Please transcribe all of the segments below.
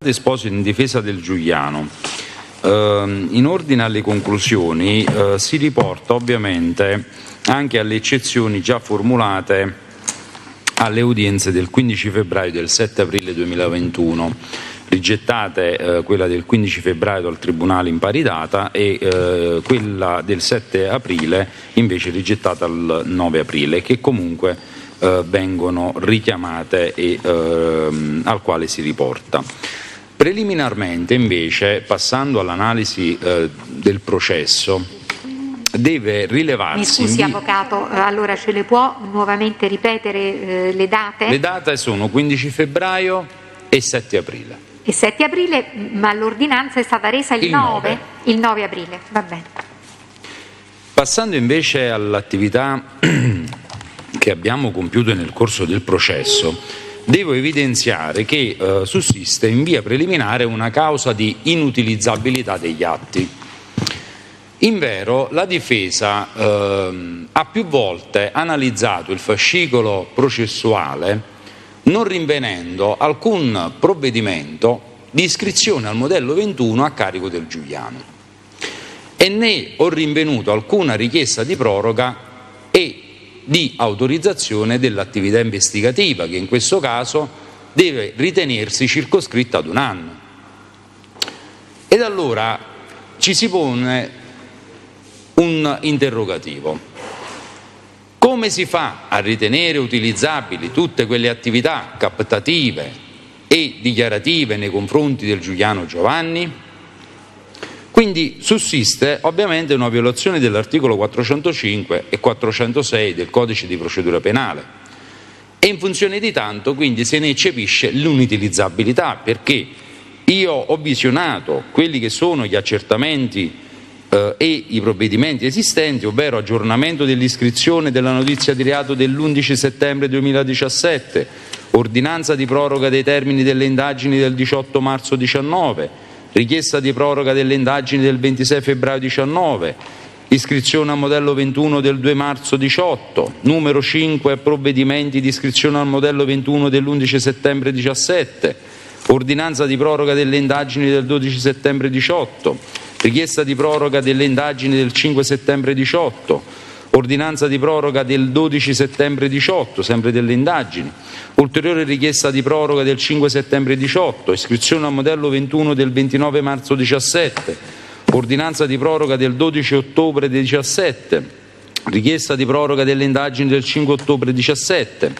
esposto in difesa del Giuliano, in ordine alle conclusioni si riporta ovviamente anche alle eccezioni già formulate alle udienze del 15 febbraio e del 7 aprile 2021, rigettate quella del 15 febbraio dal Tribunale in pari data e quella del 7 aprile invece rigettata il 9 aprile, che comunque vengono richiamate e al quale si riporta. Preliminarmente invece, passando all'analisi del processo, deve rilevarsi... Mi scusi Avvocato, allora ce le può nuovamente ripetere le date? Le date sono 15 febbraio e 7 aprile. Il 7 aprile, ma l'ordinanza è stata resa il 9? Il 9 aprile, va bene. Passando invece all'attività che abbiamo compiuto nel corso del processo, devo evidenziare che sussiste in via preliminare una causa di inutilizzabilità degli atti. Invero, la difesa ha più volte analizzato il fascicolo processuale non rinvenendo alcun provvedimento di iscrizione al modello 21 a carico del Giuliano e né ho rinvenuto alcuna richiesta di proroga e di autorizzazione dell'attività investigativa, che in questo caso deve ritenersi circoscritta ad 1 anno. Ed allora ci si pone un interrogativo: come si fa a ritenere utilizzabili tutte quelle attività captative e dichiarative nei confronti del Giuliano Giovanni? Quindi sussiste ovviamente una violazione dell'articolo 405 e 406 del Codice di procedura penale e in funzione di tanto quindi se ne eccepisce l'inutilizzabilità, perché io ho visionato quelli che sono gli accertamenti e i provvedimenti esistenti, ovvero aggiornamento dell'iscrizione della notizia di reato dell'11 settembre 2017, ordinanza di proroga dei termini delle indagini del 18 marzo 19, richiesta di proroga delle indagini del 26 febbraio 19, iscrizione al modello 21 del 2 marzo 18, numero 5 provvedimenti di iscrizione al modello 21 dell'11 settembre 17, ordinanza di proroga delle indagini del 12 settembre 18, richiesta di proroga delle indagini del 5 settembre 18, ordinanza di proroga del 12 settembre 18, sempre delle indagini, ulteriore richiesta di proroga del 5 settembre 18, iscrizione al modello 21 del 29 marzo 17, ordinanza di proroga del 12 ottobre 17, richiesta di proroga delle indagini del 5 ottobre 17,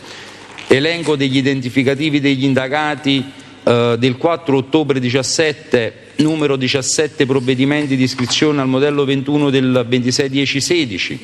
elenco degli identificativi degli indagati del 4 ottobre 17, numero 17 provvedimenti di iscrizione al modello 21 del 26/10/16,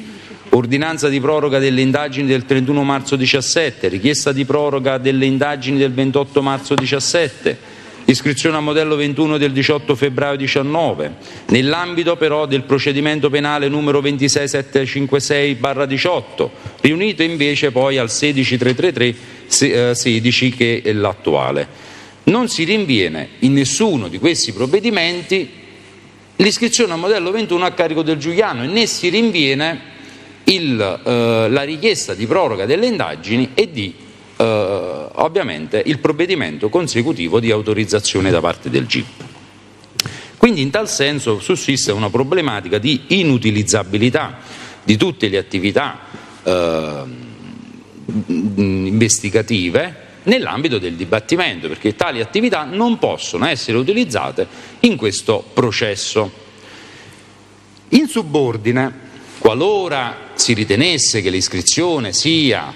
ordinanza di proroga delle indagini del 31 marzo 17, richiesta di proroga delle indagini del 28 marzo 17, iscrizione al modello 21 del 18 febbraio 19, nell'ambito però del procedimento penale numero 26756/18, riunito invece poi al 16333/16 che è l'attuale. Non si rinviene in nessuno di questi provvedimenti l'iscrizione al modello 21 a carico del Giuliano e né si rinviene la richiesta di proroga delle indagini e di ovviamente il provvedimento consecutivo di autorizzazione da parte del GIP. Quindi in tal senso sussiste una problematica di inutilizzabilità di tutte le attività investigative nell'ambito del dibattimento, perché tali attività non possono essere utilizzate in questo processo. In subordine, qualora si ritenesse che l'iscrizione sia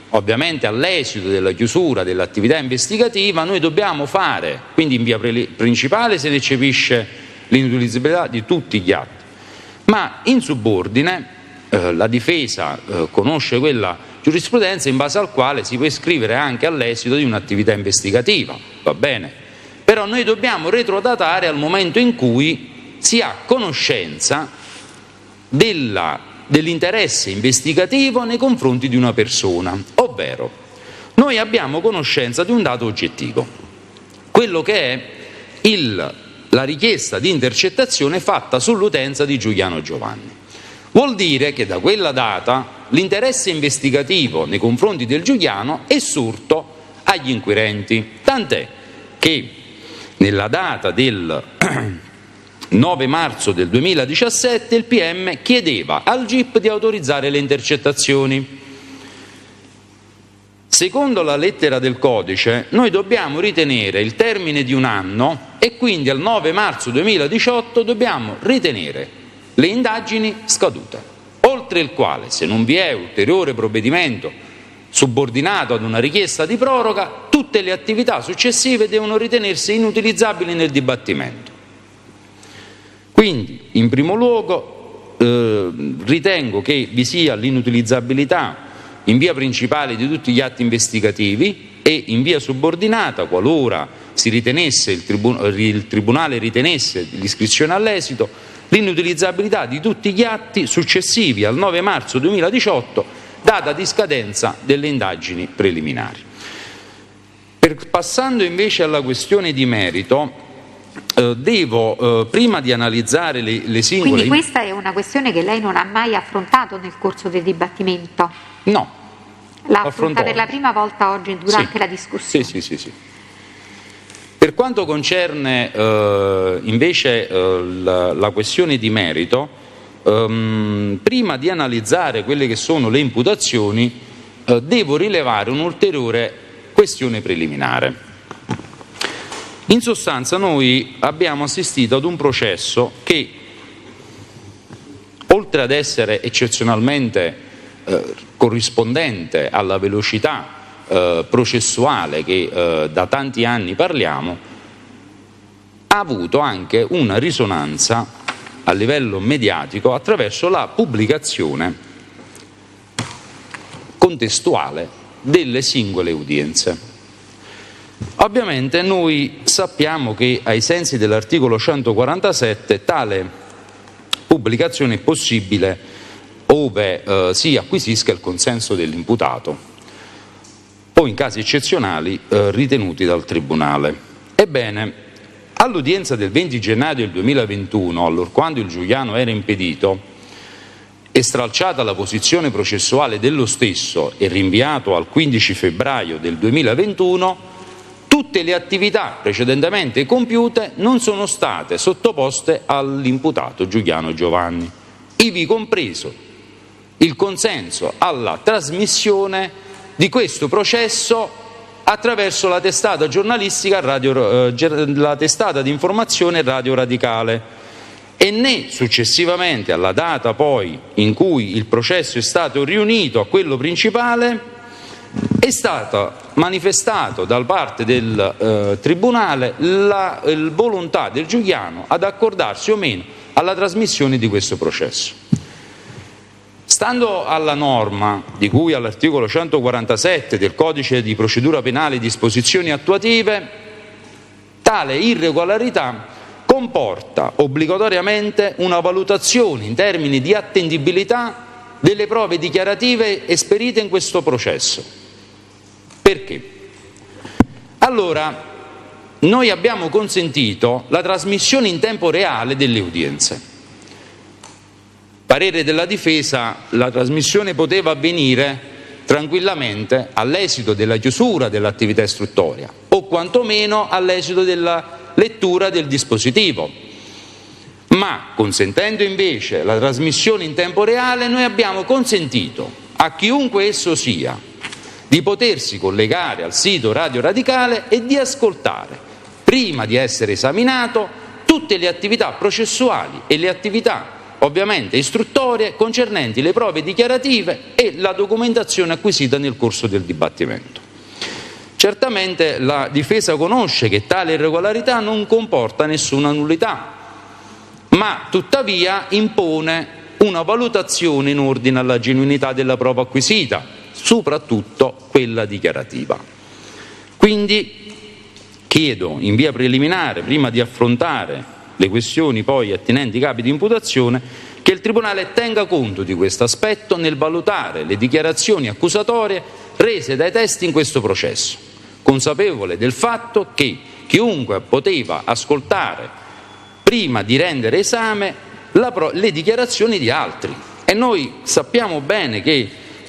ovviamente all'esito della chiusura dell'attività investigativa, noi dobbiamo fare, quindi in via principale si recepisce l'inutilizzabilità di tutti gli atti, ma in subordine la difesa conosce quella giurisprudenza in base al quale si può iscrivere anche all'esito di un'attività investigativa, va bene? Però noi dobbiamo retrodatare al momento in cui si ha conoscenza dell'interesse investigativo nei confronti di una persona, ovvero noi abbiamo conoscenza di un dato oggettivo, quello che è la richiesta di intercettazione fatta sull'utenza di Giuliano Giovanni. Vuol dire che da quella data l'interesse investigativo nei confronti del Giuliano è sorto agli inquirenti, tant'è che nella data del 9 marzo del 2017 il PM chiedeva al GIP di autorizzare le intercettazioni. Secondo la lettera del codice, noi dobbiamo ritenere il termine di un anno e quindi al 9 marzo 2018 dobbiamo ritenere le indagini scadute, oltre il quale, se non vi è ulteriore provvedimento subordinato ad una richiesta di proroga, tutte le attività successive devono ritenersi inutilizzabili nel dibattimento. Quindi, in primo luogo, ritengo che vi sia l'inutilizzabilità in via principale di tutti gli atti investigativi e in via subordinata, qualora si ritenesse il Tribunale ritenesse l'iscrizione all'esito, l'inutilizzabilità di tutti gli atti successivi al 9 marzo 2018, data di scadenza delle indagini preliminari. Passando invece alla questione di merito, devo, prima di analizzare le singole... Quindi questa è una questione che lei non ha mai affrontato nel corso del dibattimento? No. L'ha affrontata per la prima volta oggi durante la discussione? Sì. Per quanto concerne invece la questione di merito, prima di analizzare quelle che sono le imputazioni, devo rilevare un'ulteriore questione preliminare. In sostanza noi abbiamo assistito ad un processo che, oltre ad essere eccezionalmente corrispondente alla velocità processuale che da tanti anni parliamo, ha avuto anche una risonanza a livello mediatico attraverso la pubblicazione contestuale delle singole udienze. Ovviamente noi sappiamo che ai sensi dell'articolo 147 tale pubblicazione è possibile ove si acquisisca il consenso dell'imputato o in casi eccezionali ritenuti dal Tribunale. Ebbene, all'udienza del 20 gennaio del 2021, allorquando il Giuliano era impedito e stralciata la posizione processuale dello stesso e rinviato al 15 febbraio del 2021, tutte le attività precedentemente compiute non sono state sottoposte all'imputato Giuliano Giovanni, ivi compreso il consenso alla trasmissione di questo processo attraverso la testata giornalistica la testata di informazione Radio Radicale, e né successivamente alla data poi in cui il processo è stato riunito a quello principale è stata manifestato da parte del Tribunale la volontà del Giuliano ad accordarsi o meno alla trasmissione di questo processo. Stando alla norma di cui all'articolo 147 del Codice di procedura penale disposizioni attuative, tale irregolarità comporta obbligatoriamente una valutazione in termini di attendibilità delle prove dichiarative esperite in questo processo. Perché? Allora, noi abbiamo consentito la trasmissione in tempo reale delle udienze. Parere della difesa, la trasmissione poteva avvenire tranquillamente all'esito della chiusura dell'attività istruttoria o quantomeno all'esito della lettura del dispositivo, ma consentendo invece la trasmissione in tempo reale noi abbiamo consentito a chiunque esso sia di potersi collegare al sito Radio Radicale e di ascoltare, prima di essere esaminato, tutte le attività processuali e le attività ovviamente istruttorie concernenti le prove dichiarative e la documentazione acquisita nel corso del dibattimento. Certamente la difesa conosce che tale irregolarità non comporta nessuna nullità, ma tuttavia impone una valutazione in ordine alla genuinità della prova acquisita, soprattutto quella dichiarativa. Quindi chiedo in via preliminare, prima di affrontare le questioni poi attinenti ai capi di imputazione, che il Tribunale tenga conto di questo aspetto nel valutare le dichiarazioni accusatorie rese dai testi in questo processo, consapevole del fatto che chiunque poteva ascoltare, prima di rendere esame, le dichiarazioni di altri. E noi sappiamo bene che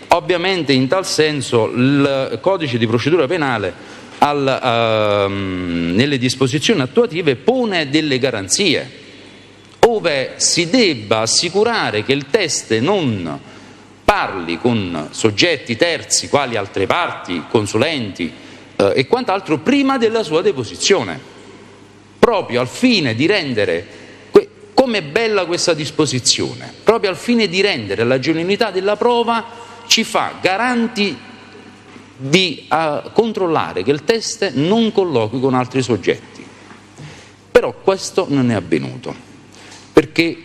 ovviamente in tal senso il Codice di procedura penale nelle disposizioni attuative pone delle garanzie, ove si debba assicurare che il test non parli con soggetti terzi quali altre parti, consulenti e quant'altro prima della sua deposizione, proprio al fine di rendere, come è bella questa disposizione, proprio al fine di rendere la genuinità della prova, ci fa garanti di controllare che il test non colloqui con altri soggetti. Però questo non è avvenuto, perché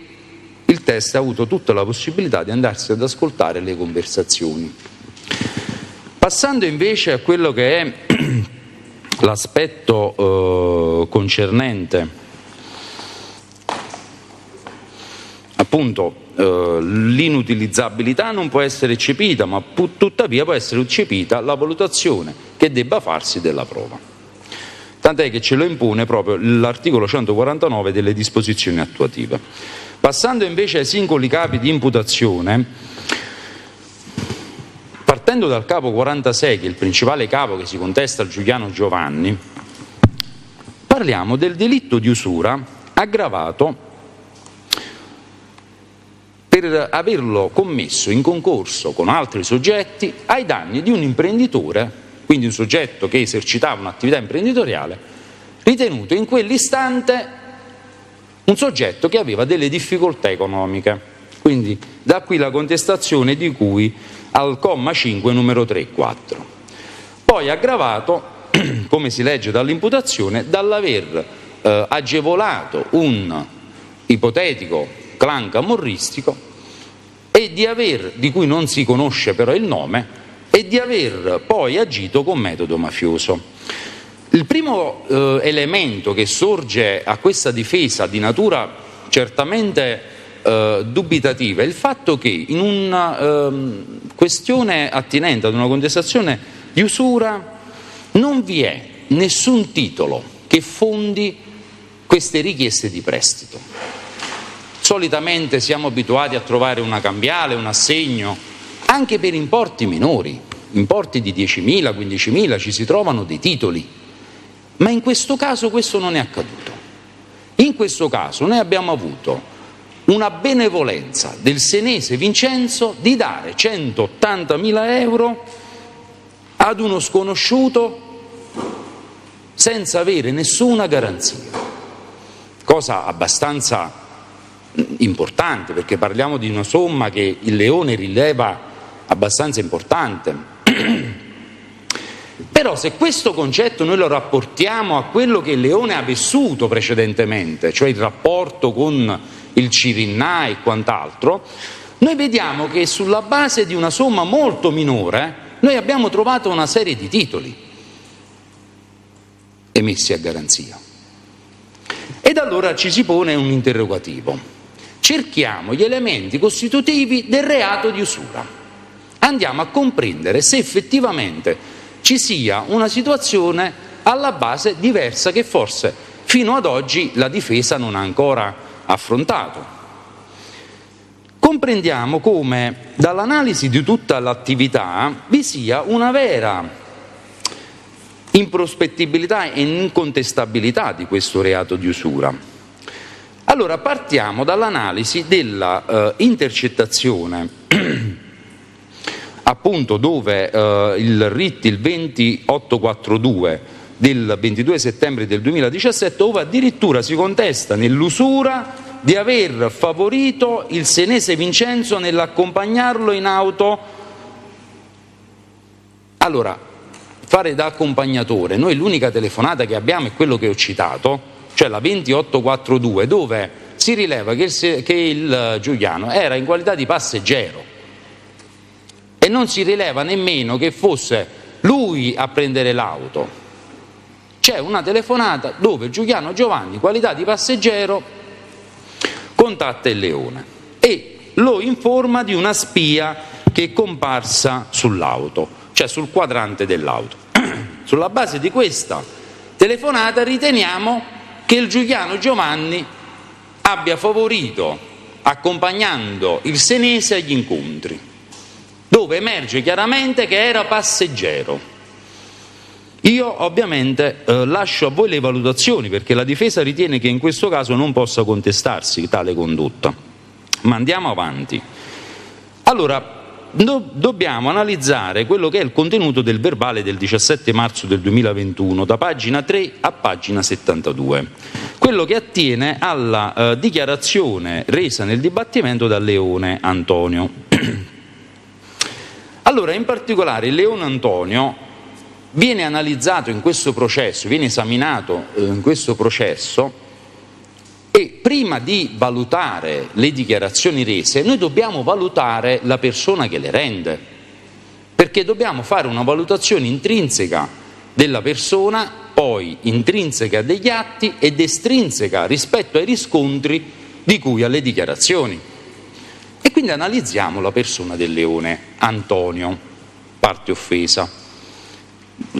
il test ha avuto tutta la possibilità di andarsi ad ascoltare le conversazioni. Passando invece a quello che è l'aspetto concernente appunto l'inutilizzabilità, non può essere eccepita, ma tuttavia può essere eccepita la valutazione che debba farsi della prova. Tant'è che ce lo impone proprio l'articolo 149 delle disposizioni attuative. Passando invece ai singoli capi di imputazione, partendo dal capo 46, che è il principale capo che si contesta al Giuliano Giovanni, parliamo del delitto di usura aggravato per averlo commesso in concorso con altri soggetti ai danni di un imprenditore, quindi un soggetto che esercitava un'attività imprenditoriale, ritenuto in quell'istante un soggetto che aveva delle difficoltà economiche. Quindi da qui la contestazione di cui al comma 5 numero 3 e 4. Poi aggravato, come si legge dall'imputazione, dall'aver agevolato un ipotetico clan camorristico e di cui non si conosce però il nome, e di aver poi agito con metodo mafioso. Il primo elemento che sorge a questa difesa di natura certamente dubitativa è il fatto che in una questione attinente ad una contestazione di usura non vi è nessun titolo che fondi queste richieste di prestito. Solitamente siamo abituati a trovare una cambiale, un assegno, anche per importi minori, importi di 10.000, 15.000, ci si trovano dei titoli, ma in questo caso questo non è accaduto. In questo caso noi abbiamo avuto una benevolenza del senese Vincenzo di dare 180.000 euro ad uno sconosciuto senza avere nessuna garanzia, cosa abbastanza importante, perché parliamo di una somma che il Leone rileva abbastanza importante. Però se questo concetto noi lo rapportiamo a quello che il Leone ha vissuto precedentemente, cioè il rapporto con il Cirinnà e quant'altro, noi vediamo che sulla base di una somma molto minore noi abbiamo trovato una serie di titoli emessi a garanzia. Ed allora ci si pone un interrogativo. Cerchiamo gli elementi costitutivi del reato di usura. Andiamo a comprendere se effettivamente ci sia una situazione alla base diversa che forse fino ad oggi la difesa non ha ancora affrontato. Comprendiamo come dall'analisi di tutta l'attività vi sia una vera improspettibilità e incontestabilità di questo reato di usura. Allora partiamo dall'analisi della intercettazione, appunto dove il RIT, il 2842 del 22 settembre del 2017, dove addirittura si contesta nell'usura di aver favorito il senese Vincenzo nell'accompagnarlo in auto. Allora, fare da accompagnatore, noi l'unica telefonata che abbiamo è quello che ho citato, cioè la 2842, dove si rileva che il Giuliano era in qualità di passeggero e non si rileva nemmeno che fosse lui a prendere l'auto. C'è una telefonata dove Giuliano Giovanni, in qualità di passeggero, contatta il Leone e lo informa di una spia che è comparsa sull'auto, cioè sul quadrante dell'auto. Sulla base di questa telefonata riteniamo che il Giuliano Giovanni abbia favorito, accompagnando il senese agli incontri, dove emerge chiaramente che era passeggero. Io ovviamente lascio a voi le valutazioni, perché la difesa ritiene che in questo caso non possa contestarsi tale condotta. Ma andiamo avanti. Allora, dobbiamo analizzare quello che è il contenuto del verbale del 17 marzo del 2021, da pagina 3 a pagina 72, quello che attiene alla dichiarazione resa nel dibattimento da Leone Antonio. Allora, in particolare il Leone Antonio viene analizzato in questo processo, viene esaminato in questo processo, e prima di valutare le dichiarazioni rese noi dobbiamo valutare la persona che le rende, perché dobbiamo fare una valutazione intrinseca della persona, poi intrinseca degli atti ed estrinseca rispetto ai riscontri di cui alle dichiarazioni. E quindi analizziamo la persona del Leone Antonio, parte offesa.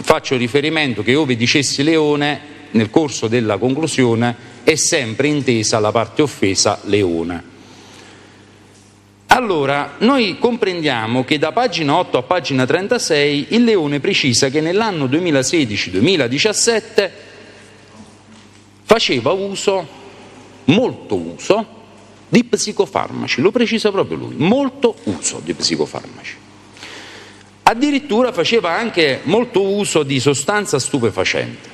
Faccio riferimento che ove dicessi Leone, nel corso della conclusione è sempre intesa la parte offesa Leone. Allora, noi comprendiamo che da pagina 8 a pagina 36 il Leone precisa che nell'anno 2016-2017 faceva uso, molto uso, di psicofarmaci, lo precisa proprio lui, molto uso di psicofarmaci. Addirittura faceva anche molto uso di sostanza stupefacente.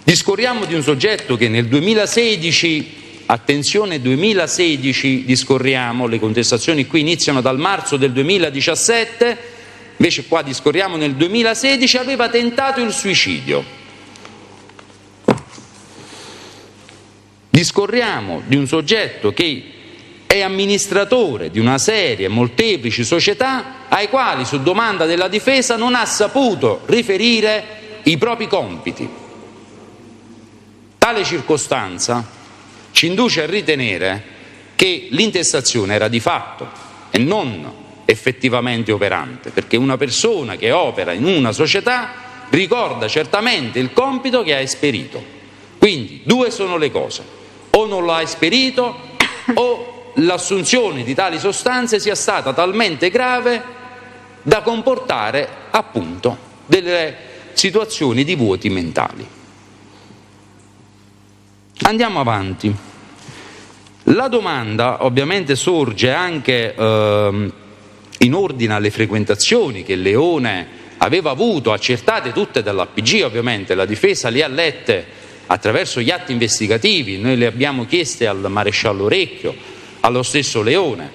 Discorriamo di un soggetto che nel 2016, attenzione 2016, discorriamo, le contestazioni qui iniziano dal marzo del 2017, invece qua discorriamo nel 2016, aveva tentato il suicidio. Discorriamo di un soggetto che è amministratore di una serie molteplici società ai quali su domanda della difesa non ha saputo riferire i propri compiti. Tale circostanza ci induce a ritenere che l'intestazione era di fatto e non effettivamente operante, perché una persona che opera in una società ricorda certamente il compito che ha esperito. Quindi due sono le cose: o non l'ha esperito o l'assunzione di tali sostanze sia stata talmente grave da comportare appunto delle situazioni di vuoti mentali. Andiamo avanti. La domanda ovviamente sorge anche in ordine alle frequentazioni che Leone aveva avuto, accertate tutte dall'APG, ovviamente la difesa le ha lette attraverso gli atti investigativi, noi le abbiamo chieste al maresciallo Orecchio, allo stesso Leone,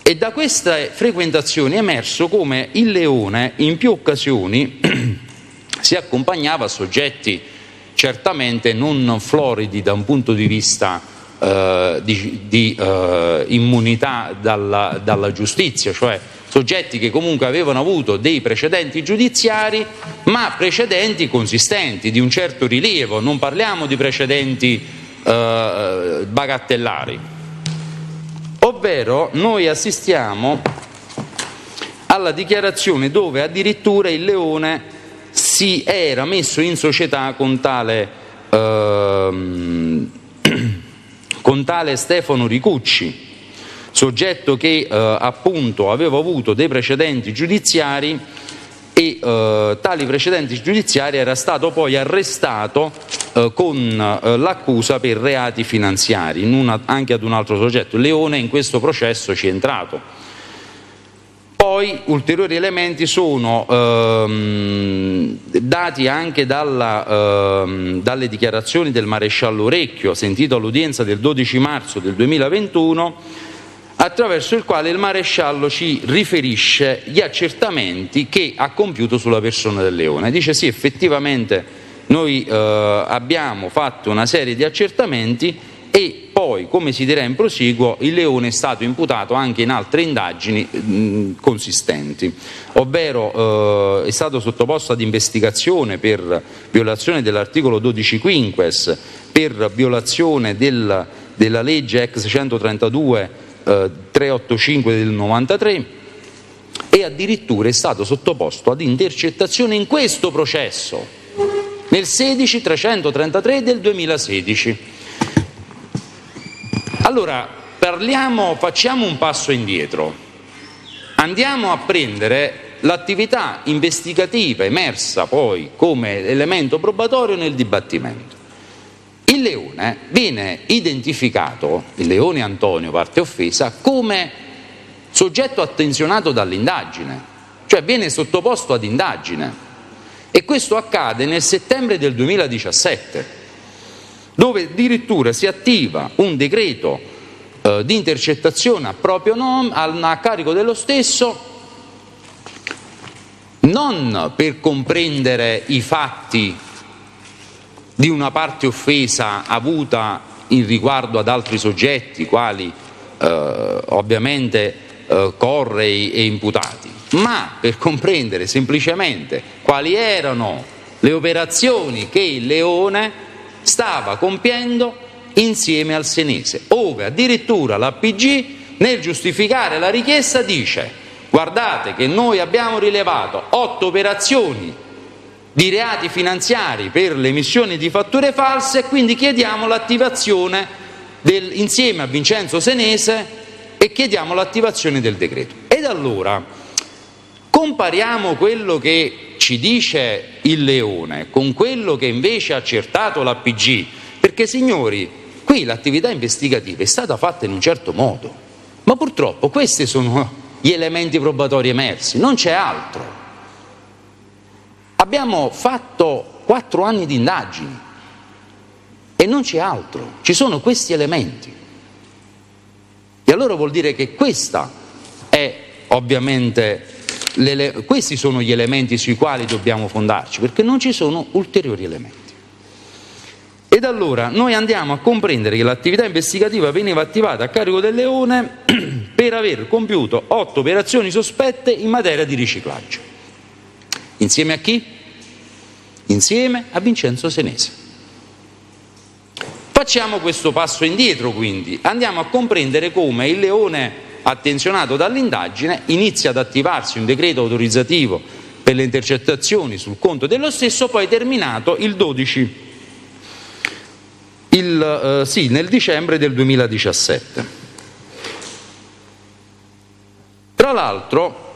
e da queste frequentazioni è emerso come il Leone in più occasioni si accompagnava a soggetti certamente non floridi da un punto di vista di immunità dalla giustizia, cioè soggetti che comunque avevano avuto dei precedenti giudiziari, ma precedenti consistenti, di un certo rilievo, non parliamo di precedenti bagattellari. Ovvero noi assistiamo alla dichiarazione dove addirittura il Leone si era messo in società con tale Stefano Ricucci, soggetto che appunto aveva avuto dei precedenti giudiziari e tali precedenti giudiziari era stato poi arrestato con l'accusa per reati finanziari anche ad un altro soggetto. Leone in questo processo ci è entrato. Poi ulteriori elementi sono dati anche dalle dichiarazioni del maresciallo Orecchio, sentito all'udienza del 12 marzo del 2021, attraverso il quale il maresciallo ci riferisce gli accertamenti che ha compiuto sulla persona del Leone. Dice sì, effettivamente noi abbiamo fatto una serie di accertamenti e poi, come si dirà in prosieguo, il Leone è stato imputato anche in altre indagini consistenti, ovvero è stato sottoposto ad investigazione per violazione dell'articolo 12 quinques, per violazione della legge ex 132 385 del 93 e addirittura è stato sottoposto ad intercettazione in questo processo, nel 16-333 del 2016. Allora, facciamo un passo indietro, andiamo a prendere l'attività investigativa emersa poi come elemento probatorio nel dibattimento. Il Leone viene identificato, il Leone Antonio, parte offesa, come soggetto attenzionato dall'indagine, cioè viene sottoposto ad indagine, e questo accade nel settembre del 2017, dove addirittura si attiva un decreto di intercettazione a proprio nome, a carico dello stesso, non per comprendere i fatti di una parte offesa avuta in riguardo ad altri soggetti, quali ovviamente Correi e imputati, ma per comprendere semplicemente quali erano le operazioni che il Leone stava compiendo insieme al senese, ove addirittura l'APG, nel giustificare la richiesta, dice: guardate che noi abbiamo rilevato 8 operazioni di reati finanziari per l'emissione di fatture false e quindi chiediamo l'attivazione insieme a Vincenzo Senese e chiediamo l'attivazione del decreto. Ed allora compariamo quello che ci dice il Leone con quello che invece ha accertato l'APG, perché signori, qui l'attività investigativa è stata fatta in un certo modo, ma purtroppo questi sono gli elementi probatori emersi, non c'è altro. Abbiamo fatto 4 anni di indagini e non c'è altro, ci sono questi elementi. E allora vuol dire che questa è ovviamente questi sono gli elementi sui quali dobbiamo fondarci, perché non ci sono ulteriori elementi. Ed allora noi andiamo a comprendere che l'attività investigativa veniva attivata a carico del Leone per aver compiuto 8 operazioni sospette in materia di riciclaggio. Insieme a chi? Insieme a Vincenzo Senese. Facciamo questo passo indietro, quindi andiamo a comprendere come il Leone, attenzionato dall'indagine, inizia ad attivarsi un decreto autorizzativo per le intercettazioni sul conto dello stesso, poi terminato il 12, nel dicembre del 2017. Tra l'altro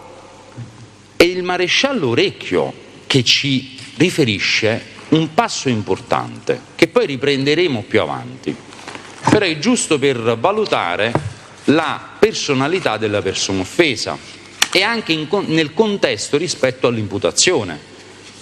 è il maresciallo Orecchio che ci riferisce un passo importante, che poi riprenderemo più avanti, però è giusto per valutare la personalità della persona offesa e anche nel contesto rispetto all'imputazione,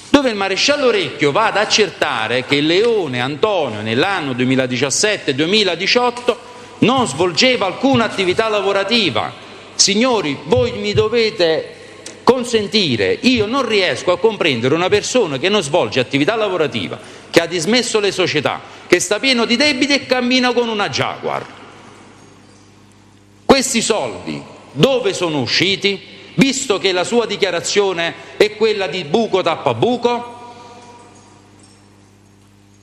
dove il maresciallo Orecchio va ad accertare che il Leone Antonio nell'anno 2017-2018 non svolgeva alcuna attività lavorativa. Signori, voi mi dovete consentire, io non riesco a comprendere una persona che non svolge attività lavorativa, che ha dismesso le società, che sta pieno di debiti e cammina con una Jaguar. Questi soldi dove sono usciti, visto che la sua dichiarazione è quella di buco tappa buco?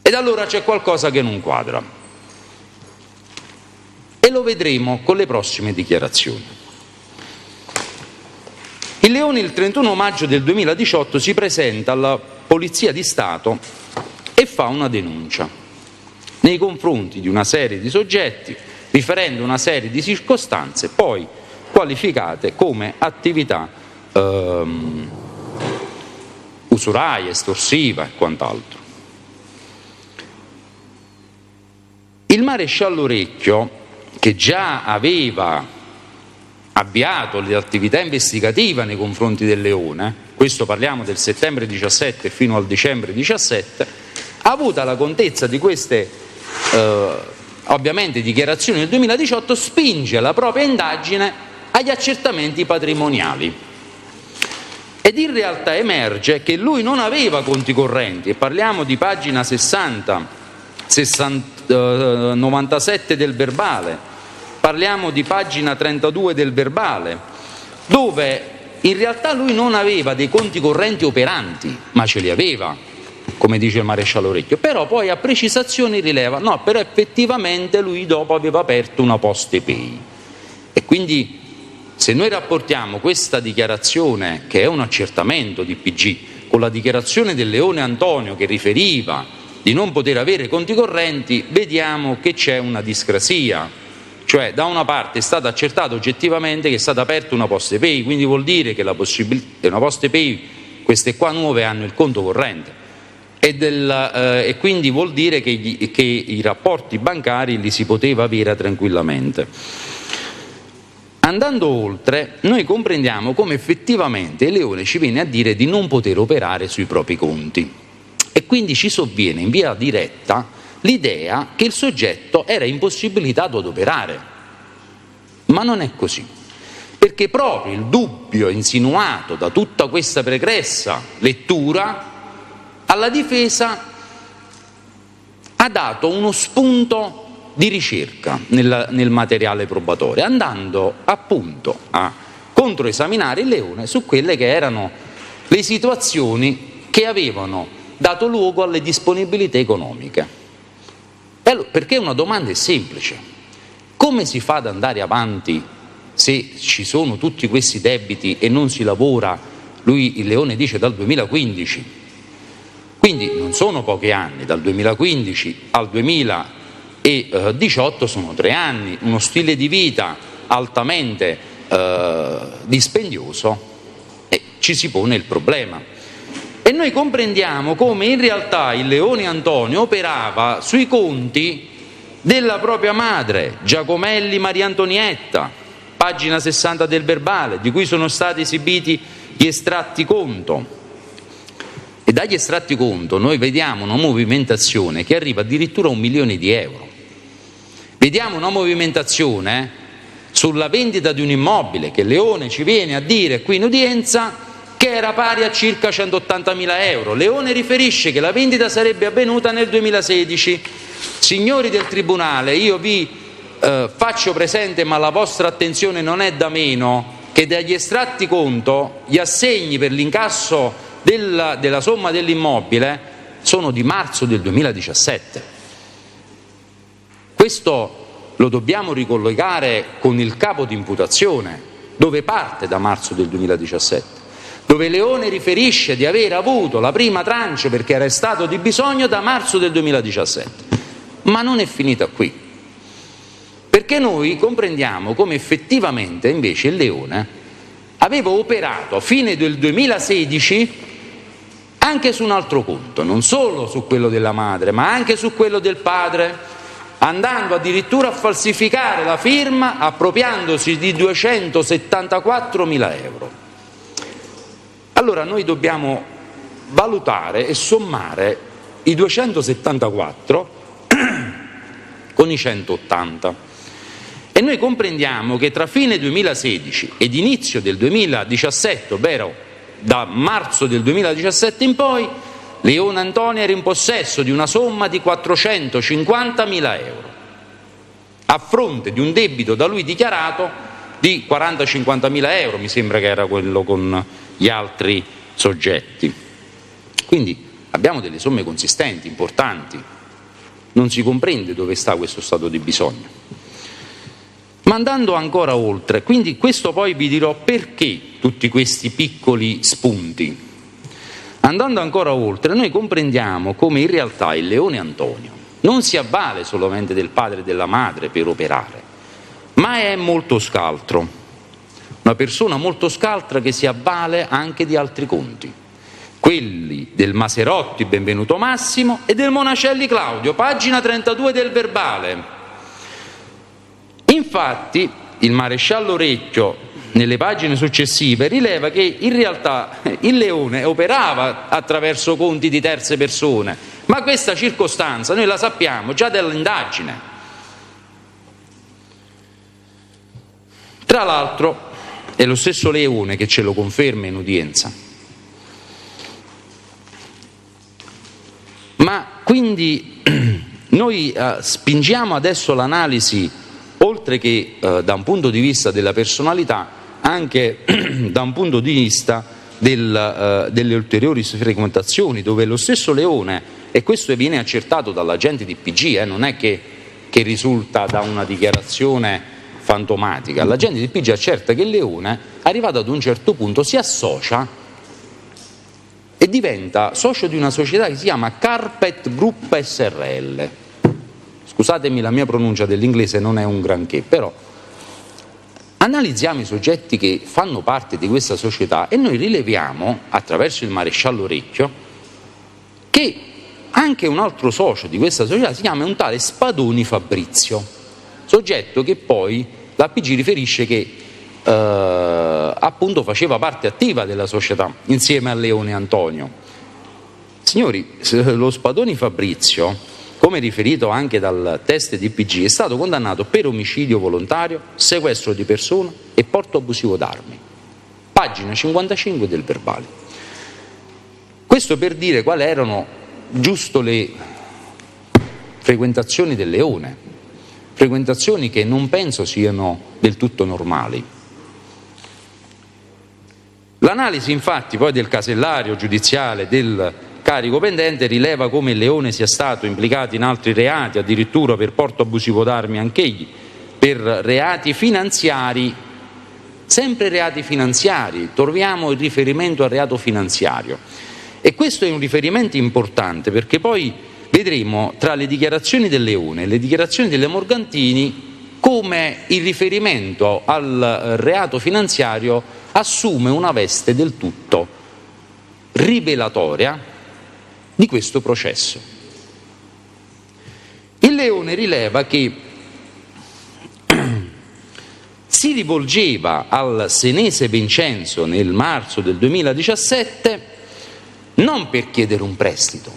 Ed allora c'è qualcosa che non quadra. E lo vedremo con le prossime dichiarazioni. Il Leone il 31 maggio del 2018 si presenta alla Polizia di Stato e fa una denuncia nei confronti di una serie di soggetti, riferendo una serie di circostanze poi qualificate come attività usuraia, estorsiva e quant'altro. Il maresciallo Orecchio, che già aveva avviato l'attività investigativa nei confronti del Leone, questo parliamo del settembre 17 fino al dicembre 17, ha avuto la contezza di queste ovviamente dichiarazioni del 2018, spinge la propria indagine agli accertamenti patrimoniali ed in realtà emerge che lui non aveva conti correnti, e parliamo di pagina 97 del verbale, parliamo di pagina 32 del verbale, dove in realtà lui non aveva dei conti correnti operanti, ma ce li aveva, come dice il maresciallo Orecchio, però poi a precisazioni rileva, no, però effettivamente lui dopo aveva aperto una Poste Pay. E quindi se noi rapportiamo questa dichiarazione, che è un accertamento di PG, con la dichiarazione del Leone Antonio che riferiva di non poter avere conti correnti, vediamo che c'è una discrasia. Cioè, da una parte è stato accertato oggettivamente che è stata aperta una PostePay, quindi vuol dire che una PostePay, queste qua nuove, hanno il conto corrente e quindi vuol dire che i rapporti bancari li si poteva avere tranquillamente. Andando oltre, noi comprendiamo come effettivamente il Leone ci viene a dire di non poter operare sui propri conti e quindi ci sovviene in via diretta l'idea che il soggetto era impossibilitato ad operare. Ma non è così, perché proprio il dubbio insinuato da tutta questa pregressa lettura alla difesa ha dato uno spunto di ricerca nel materiale probatorio, andando appunto a controesaminare il Leone su quelle che erano le situazioni che avevano dato luogo alle disponibilità economiche. Perché una domanda è semplice: come si fa ad andare avanti se ci sono tutti questi debiti e non si lavora? Il Leone dice dal 2015, quindi non sono pochi anni, dal 2015 al 2018 sono 3 anni, uno stile di vita altamente dispendioso, e ci si pone il problema. E noi comprendiamo come in realtà il Leone Antonio operava sui conti della propria madre, Giacomelli Maria Antonietta, pagina 60 del verbale, di cui sono stati esibiti gli estratti conto. E dagli estratti conto noi vediamo una movimentazione che arriva addirittura a 1 milione di euro. Vediamo una movimentazione sulla vendita di un immobile che Leone ci viene a dire qui in udienza che era pari a circa 180.000 euro. Leone riferisce che la vendita sarebbe avvenuta nel 2016. Signori del Tribunale, io vi faccio presente, ma la vostra attenzione non è da meno, che dagli estratti conto gli assegni per l'incasso della somma dell'immobile sono di marzo del 2017. Questo lo dobbiamo ricollegare con il capo di imputazione, dove parte da marzo del 2017, dove Leone riferisce di aver avuto la prima tranche perché era stato di bisogno da marzo del 2017. Ma non è finita qui, perché noi comprendiamo come effettivamente invece il Leone aveva operato a fine del 2016 anche su un altro conto, non solo su quello della madre, ma anche su quello del padre, andando addirittura a falsificare la firma, appropriandosi di 274.000 euro. Allora noi dobbiamo valutare e sommare i 274 con i 180 e noi comprendiamo che tra fine 2016 ed inizio del 2017, ovvero da marzo del 2017 in poi, Leone Antonio era in possesso di una somma di 450.000 euro a fronte di un debito da lui dichiarato di 40-50.000 euro, mi sembra che era quello con gli altri soggetti. Quindi abbiamo delle somme consistenti, importanti. Non si comprende dove sta questo stato di bisogno. Ma andando ancora oltre, quindi questo poi vi dirò perché tutti questi piccoli spunti. Andando ancora oltre, noi comprendiamo come in realtà il Leone Antonio non si avvale solamente del padre e della madre per operare, ma è molto scaltro, una persona molto scaltra che si avvale anche di altri conti, quelli del Maserotti Benvenuto Massimo e del Monacelli Claudio, pagina 32 del verbale. Infatti il maresciallo Orecchio nelle pagine successive rileva che in realtà il Leone operava attraverso conti di terze persone, ma questa circostanza noi la sappiamo già dall'indagine. Tra l'altro è lo stesso Leone che ce lo conferma in udienza. Ma quindi noi spingiamo adesso l'analisi, oltre che da un punto di vista della personalità, anche da un punto di vista delle ulteriori frequentazioni, dove lo stesso Leone, e questo viene accertato dall'agente di PG, non è che risulta da una dichiarazione fantomatica, l'agente di PG accerta che il Leone, arrivato ad un certo punto, si associa e diventa socio di una società che si chiama Carpet Group SRL, scusatemi la mia pronuncia dell'inglese non è un granché, però analizziamo i soggetti che fanno parte di questa società e noi rileviamo, attraverso il maresciallo Recchio, che anche un altro socio di questa società si chiama un tale Spadoni Fabrizio, soggetto che poi l'APG riferisce che appunto faceva parte attiva della società insieme a Leone Antonio. Signori, lo Spadoni Fabrizio, come riferito anche dal test di PG, è stato condannato per omicidio volontario, sequestro di persona e porto abusivo d'armi. Pagina 55 del verbale. Questo per dire quali erano giusto le frequentazioni del Leone, frequentazioni che non penso siano del tutto normali. L'analisi infatti poi del casellario giudiziale del carico pendente rileva come il Leone sia stato implicato in altri reati, addirittura per porto abusivo d'armi anch'egli, per reati finanziari, sempre reati finanziari, troviamo il riferimento al reato finanziario. E questo è un riferimento importante perché poi vedremo tra le dichiarazioni del Leone e le dichiarazioni delle Morgantini come il riferimento al reato finanziario assume una veste del tutto rivelatoria di questo processo. Il Leone rileva che si rivolgeva al senese Vincenzo nel marzo del 2017 non per chiedere un prestito,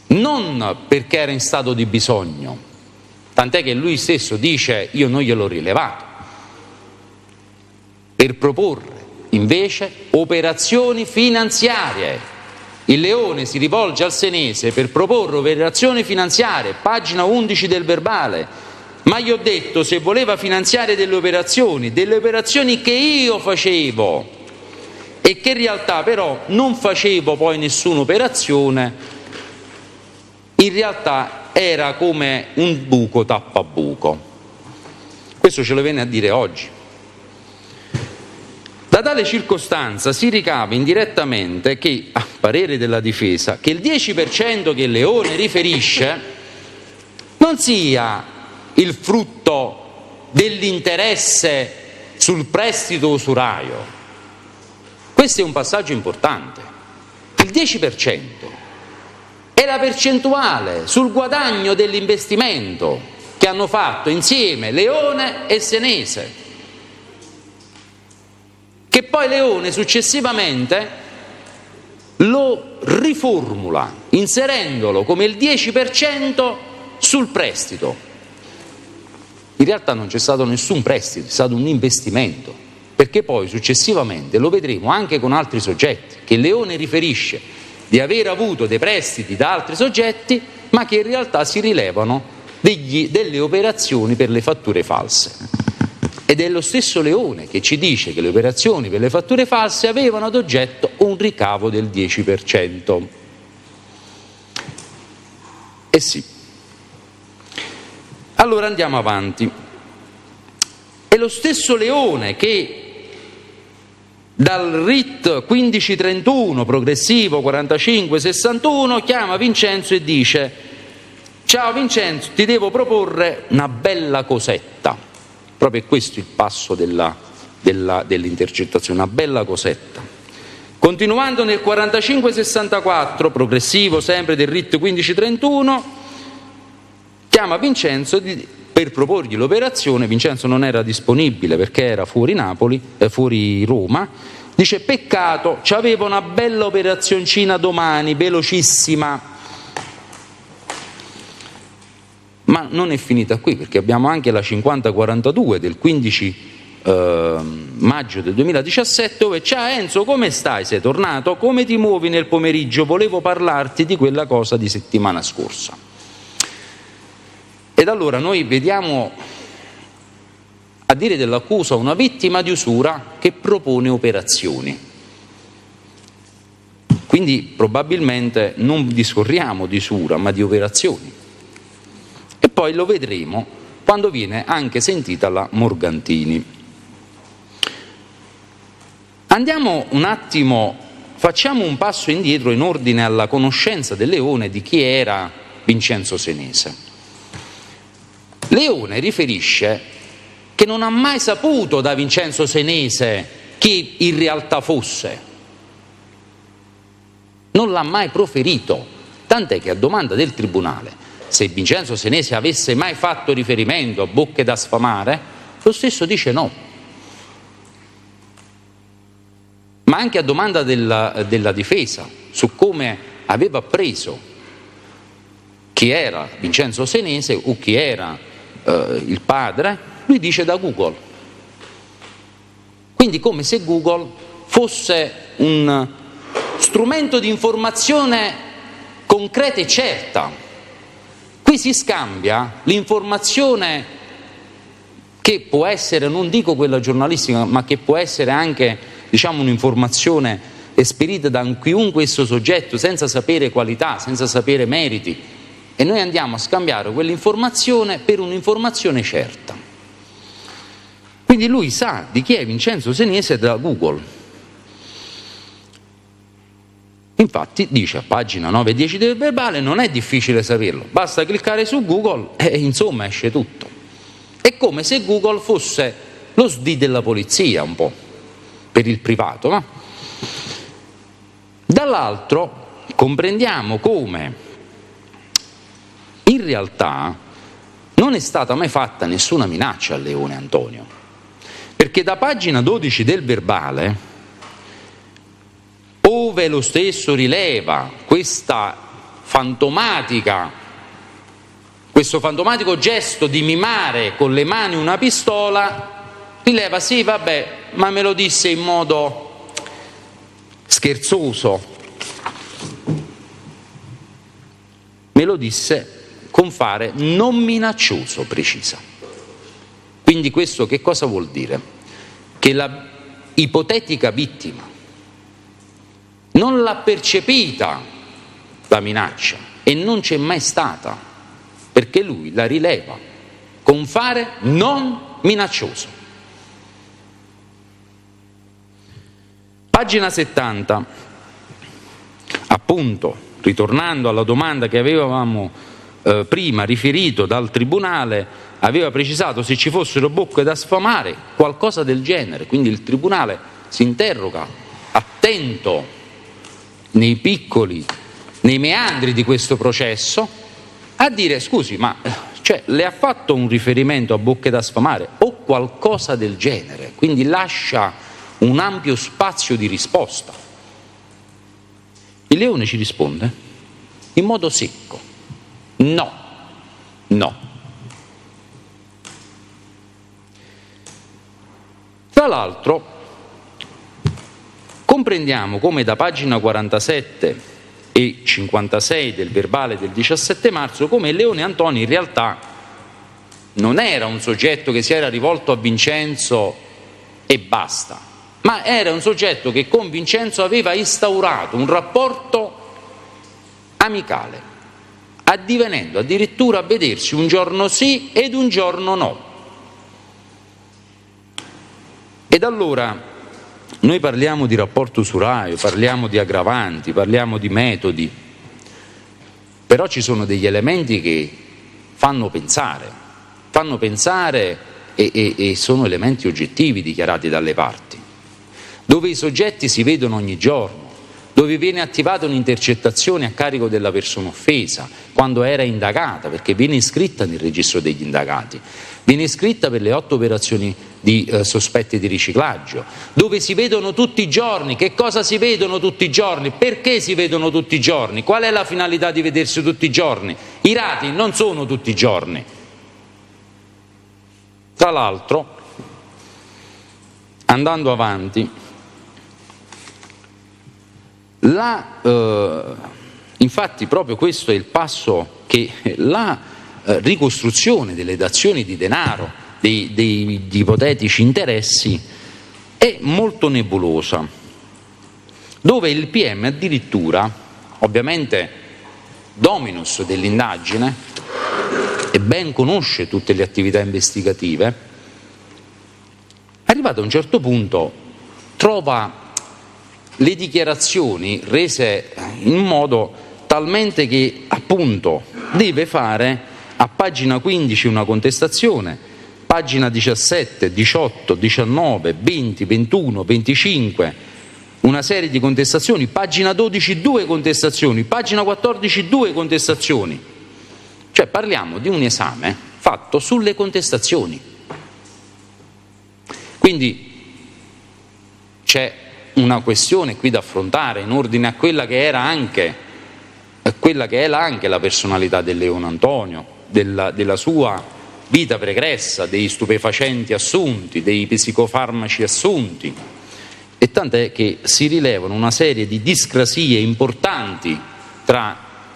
non perché era in stato di bisogno, tant'è che lui stesso dice io non gliel'ho rilevato, per proporre invece operazioni finanziarie. Il Leone si rivolge al senese per proporre operazioni finanziarie, pagina 11 del verbale, ma gli ho detto se voleva finanziare delle operazioni che io facevo e che in realtà però non facevo poi nessuna operazione, in realtà era come un buco tappabuco. Questo ce lo viene a dire oggi. Da tale circostanza si ricava indirettamente che, a parere della difesa, che il 10% che il Leone riferisce non sia il frutto dell'interesse sul prestito usurario. Questo è un passaggio importante. Il 10% è la percentuale sul guadagno dell'investimento che hanno fatto insieme Leone e senese, che poi Leone successivamente lo riformula inserendolo come il 10% sul prestito. In realtà non c'è stato nessun prestito, è stato un investimento, perché poi successivamente lo vedremo anche con altri soggetti, che Leone riferisce di aver avuto dei prestiti da altri soggetti, ma che in realtà si rilevano delle operazioni per le fatture false. Ed è lo stesso Leone che ci dice che le operazioni per le fatture false avevano ad oggetto un ricavo del 10%. Eh sì. Allora andiamo avanti. È lo stesso Leone che dal RIT 1531 progressivo 4561 chiama Vincenzo e dice: ciao Vincenzo, ti devo proporre una bella cosetta. Proprio è questo il passo dell'intercettazione, una bella cosetta. Continuando nel 4564, progressivo sempre del RIT 1531, chiama Vincenzo per proporgli l'operazione. Vincenzo non era disponibile perché era fuori Napoli, fuori Roma. Dice: peccato, c'avevo una bella operazioncina domani, velocissima. Ma non è finita qui, perché abbiamo anche la 5042 del 15 maggio del 2017, dove ciao Enzo, come stai? Sei tornato? Come ti muovi nel pomeriggio? Volevo parlarti di quella cosa di settimana scorsa. Ed allora noi vediamo, a dire dell'accusa, una vittima di usura che propone operazioni. Quindi probabilmente non discorriamo di usura, ma di operazioni. E poi lo vedremo quando viene anche sentita la Morgantini. Andiamo un attimo, facciamo un passo indietro in ordine alla conoscenza del Leone di chi era Vincenzo Senese. Leone riferisce che non ha mai saputo da Vincenzo Senese chi in realtà fosse, non l'ha mai proferito, tant'è che a domanda del tribunale se Vincenzo Senese avesse mai fatto riferimento a bocche da sfamare, lo stesso dice no. Ma anche a domanda della difesa su come aveva appreso chi era Vincenzo Senese o chi era il padre, lui dice da Google. Quindi come se Google fosse un strumento di informazione concreta e certa. Qui si scambia l'informazione che può essere, non dico quella giornalistica, ma che può essere anche, diciamo, un'informazione esperita da chiunque esso soggetto, senza sapere qualità, senza sapere meriti, e noi andiamo a scambiare quell'informazione per un'informazione certa. Quindi lui sa di chi è Vincenzo Senese da Google. Infatti dice a pagina 9 e 10 del verbale, non è difficile saperlo, basta cliccare su Google e insomma esce tutto. È come se Google fosse lo SD della polizia, un po', per il privato, no? Dall'altro comprendiamo come in realtà non è stata mai fatta nessuna minaccia a Leone Antonio, perché da pagina 12 del verbale, ove lo stesso rileva questo fantomatico gesto di mimare con le mani una pistola, rileva sì, vabbè, ma me lo disse in modo scherzoso, me lo disse con fare non minaccioso, precisa. Quindi questo che cosa vuol dire? Che la ipotetica vittima non l'ha percepita la minaccia e non c'è mai stata, perché lui la rileva con fare non minaccioso. Pagina 70, appunto, ritornando alla domanda che avevamo prima riferito dal tribunale, aveva precisato se ci fossero bocche da sfamare, qualcosa del genere. Quindi il tribunale si interroga, attento nei meandri di questo processo, a dire scusi, ma cioè, le ha fatto un riferimento a bocche da sfamare o qualcosa del genere? Quindi lascia un ampio spazio di risposta. Il Leone ci risponde in modo secco: no, no. Tra l'altro comprendiamo come da pagina 47 e 56 del verbale del 17 marzo come Leone Antonio in realtà non era un soggetto che si era rivolto a Vincenzo e basta, ma era un soggetto che con Vincenzo aveva instaurato un rapporto amicale, addivenendo addirittura a vedersi un giorno sì ed un giorno no. Ed allora noi parliamo di rapporto usuraio, parliamo di aggravanti, parliamo di metodi, però ci sono degli elementi che fanno pensare e sono elementi oggettivi dichiarati dalle parti, dove i soggetti si vedono ogni giorno, dove viene attivata un'intercettazione a carico della persona offesa quando era indagata, perché viene iscritta nel registro degli indagati, viene iscritta per le 8 operazioni di sospetti di riciclaggio, dove si vedono tutti i giorni. Che cosa si vedono tutti i giorni? Perché si vedono tutti i giorni? Qual è la finalità di vedersi tutti i giorni? I reati non sono tutti i giorni. Tra l'altro, andando avanti, infatti proprio questo è il passo che la ricostruzione delle dazioni di denaro, degli ipotetici interessi, è molto nebulosa, dove il PM addirittura, ovviamente dominus dell'indagine e ben conosce tutte le attività investigative, arrivato a un certo punto trova le dichiarazioni rese in modo talmente che appunto deve fare a pagina 15 una contestazione, pagina 17, 18, 19, 20, 21, 25, una serie di contestazioni, pagina 12 due contestazioni, pagina 14 due contestazioni. Cioè parliamo di un esame fatto sulle contestazioni. Quindi c'è una questione qui da affrontare in ordine a quella che era anche la personalità del Leone Antonio, della sua vita pregressa, dei stupefacenti assunti, dei psicofarmaci assunti, e tant'è che si rilevano una serie di discrasie importanti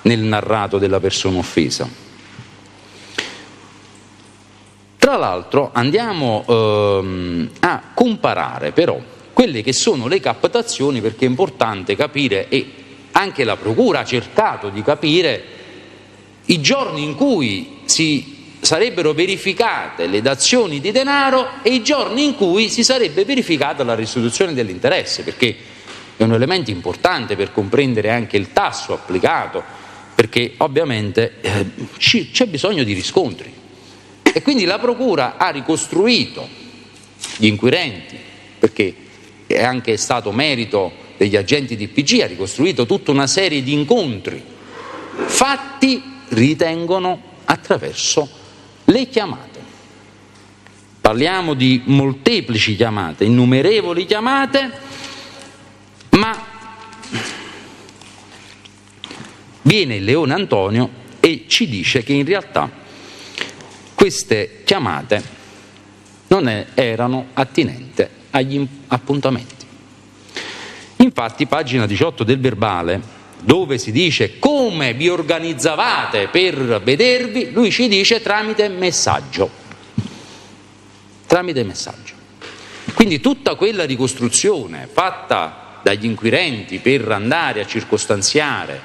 nel narrato della persona offesa. Tra l'altro andiamo a comparare però quelle che sono le captazioni, perché è importante capire, e anche la Procura ha cercato di capire, i giorni in cui si sarebbero verificate le dazioni di denaro e i giorni in cui si sarebbe verificata la restituzione dell'interesse, perché è un elemento importante per comprendere anche il tasso applicato, perché ovviamente c'è bisogno di riscontri. E quindi la Procura ha ricostruito gli inquirenti, perché è anche stato merito degli agenti di PG, ha ricostruito tutta una serie di incontri fatti, ritengono, attraverso le chiamate. Parliamo di molteplici chiamate, innumerevoli chiamate, ma viene il Leone Antonio e ci dice che in realtà queste chiamate non erano attinenti agli appuntamenti. Infatti, pagina 18 del verbale, dove si dice come vi organizzavate per vedervi, lui ci dice tramite messaggio. Tramite messaggio. Quindi tutta quella ricostruzione fatta dagli inquirenti per andare a circostanziare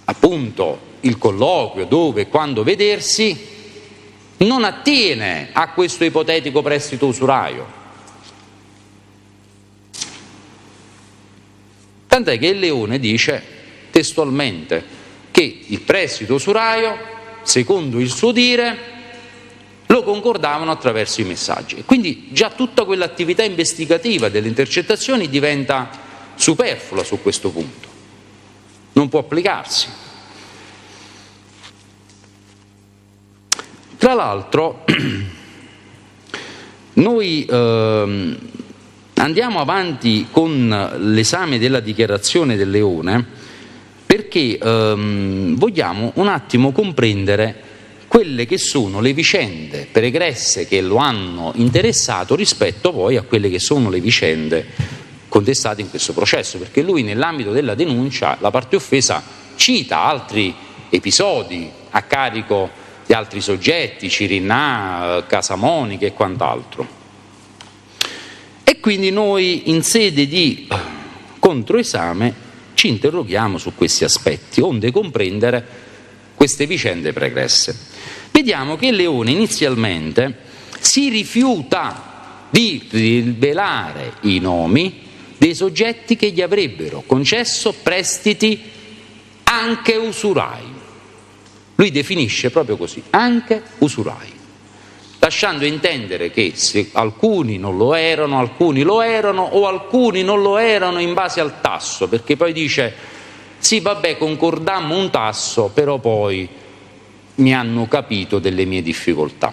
appunto il colloquio, dove e quando vedersi, non attiene a questo ipotetico prestito usuraio. Tant'è che il Leone dice testualmente che il prestito usurario, secondo il suo dire, lo concordavano attraverso i messaggi. Quindi già tutta quell'attività investigativa delle intercettazioni diventa superflua su questo punto, non può applicarsi. Tra l'altro, noi andiamo avanti con l'esame della dichiarazione del Leone perché vogliamo un attimo comprendere quelle che sono le vicende pregresse che lo hanno interessato rispetto poi a quelle che sono le vicende contestate in questo processo, perché lui nell'ambito della denuncia, la parte offesa, cita altri episodi a carico di altri soggetti, Cirinnà, Casamonica e quant'altro. E quindi noi in sede di controesame ci interroghiamo su questi aspetti, onde comprendere queste vicende pregresse. Vediamo che Leone inizialmente si rifiuta di rivelare i nomi dei soggetti che gli avrebbero concesso prestiti anche usurai. Lui definisce proprio così, anche usurai, lasciando intendere che se alcuni non lo erano, alcuni lo erano, o alcuni non lo erano in base al tasso, perché poi dice sì vabbè concordammo un tasso, però poi mi hanno capito delle mie difficoltà.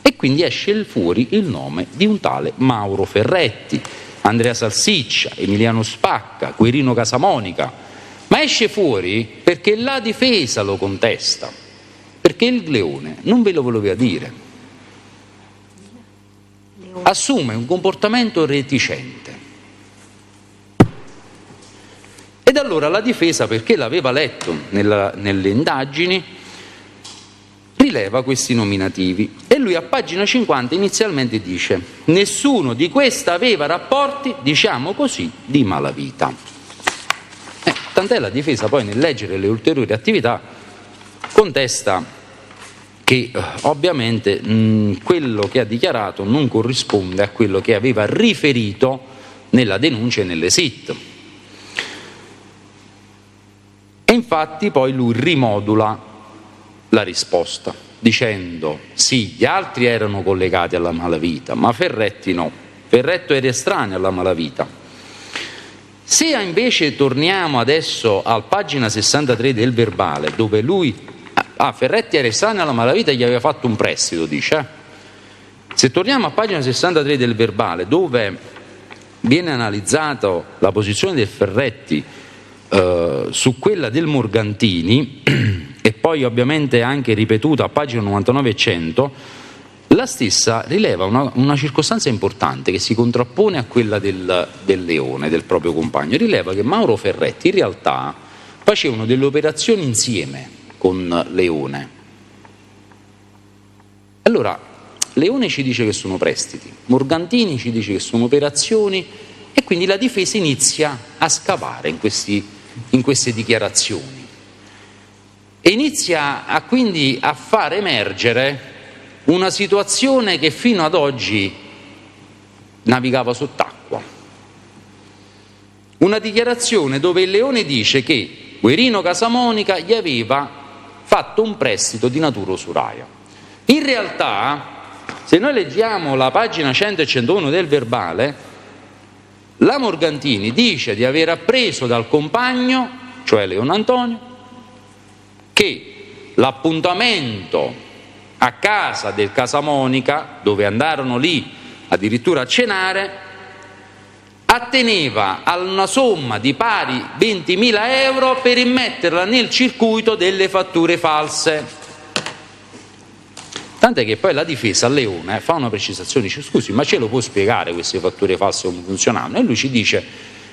E quindi esce fuori il nome di un tale Mauro Ferretti, Andrea Salsiccia, Emiliano Spacca, Quirino Casamonica, ma esce fuori perché la difesa lo contesta, perché il Leone non ve lo voleva dire, assume un comportamento reticente. Ed allora la difesa, perché l'aveva letto nelle indagini, rileva questi nominativi e lui a pagina 50 inizialmente dice: nessuno di questi aveva rapporti, diciamo così, di malavita. Tant'è la difesa poi nel leggere le ulteriori attività contesta che ovviamente quello che ha dichiarato non corrisponde a quello che aveva riferito nella denuncia e nelle SIT. E infatti poi lui rimodula la risposta dicendo sì, gli altri erano collegati alla malavita, ma Ferretti no, Ferretto era estraneo alla malavita. Se invece torniamo adesso al pagina 63 del verbale, dove lui Ferretti era estraneo alla malavita e gli aveva fatto un prestito, dice. Se torniamo a pagina 63 del verbale, dove viene analizzata la posizione del Ferretti su quella del Morgantini e poi ovviamente anche ripetuta a pagina 99 e 100, la stessa rileva una circostanza importante che si contrappone a quella del Leone, del proprio compagno. Rileva che Mauro Ferretti in realtà facevano delle operazioni insieme con Leone. Allora, Leone ci dice che sono prestiti, Morgantini ci dice che sono operazioni, e quindi la difesa inizia a scavare in queste dichiarazioni e inizia quindi a far emergere una situazione che fino ad oggi navigava sott'acqua. Una dichiarazione dove il Leone dice che Quirino Casamonica gli aveva fatto un prestito di natura usuraia. In realtà, se noi leggiamo la pagina 100 e 101 del verbale, la Morgantini dice di aver appreso dal compagno, cioè Leone Antonio, che l'appuntamento a casa del Casamonica, dove andarono lì addirittura a cenare, atteneva a una somma di pari 20.000 euro per immetterla nel circuito delle fatture false. Tant'è che poi la difesa a Leone fa una precisazione, dice scusi, ma ce lo può spiegare queste fatture false come funzionavano? E lui ci dice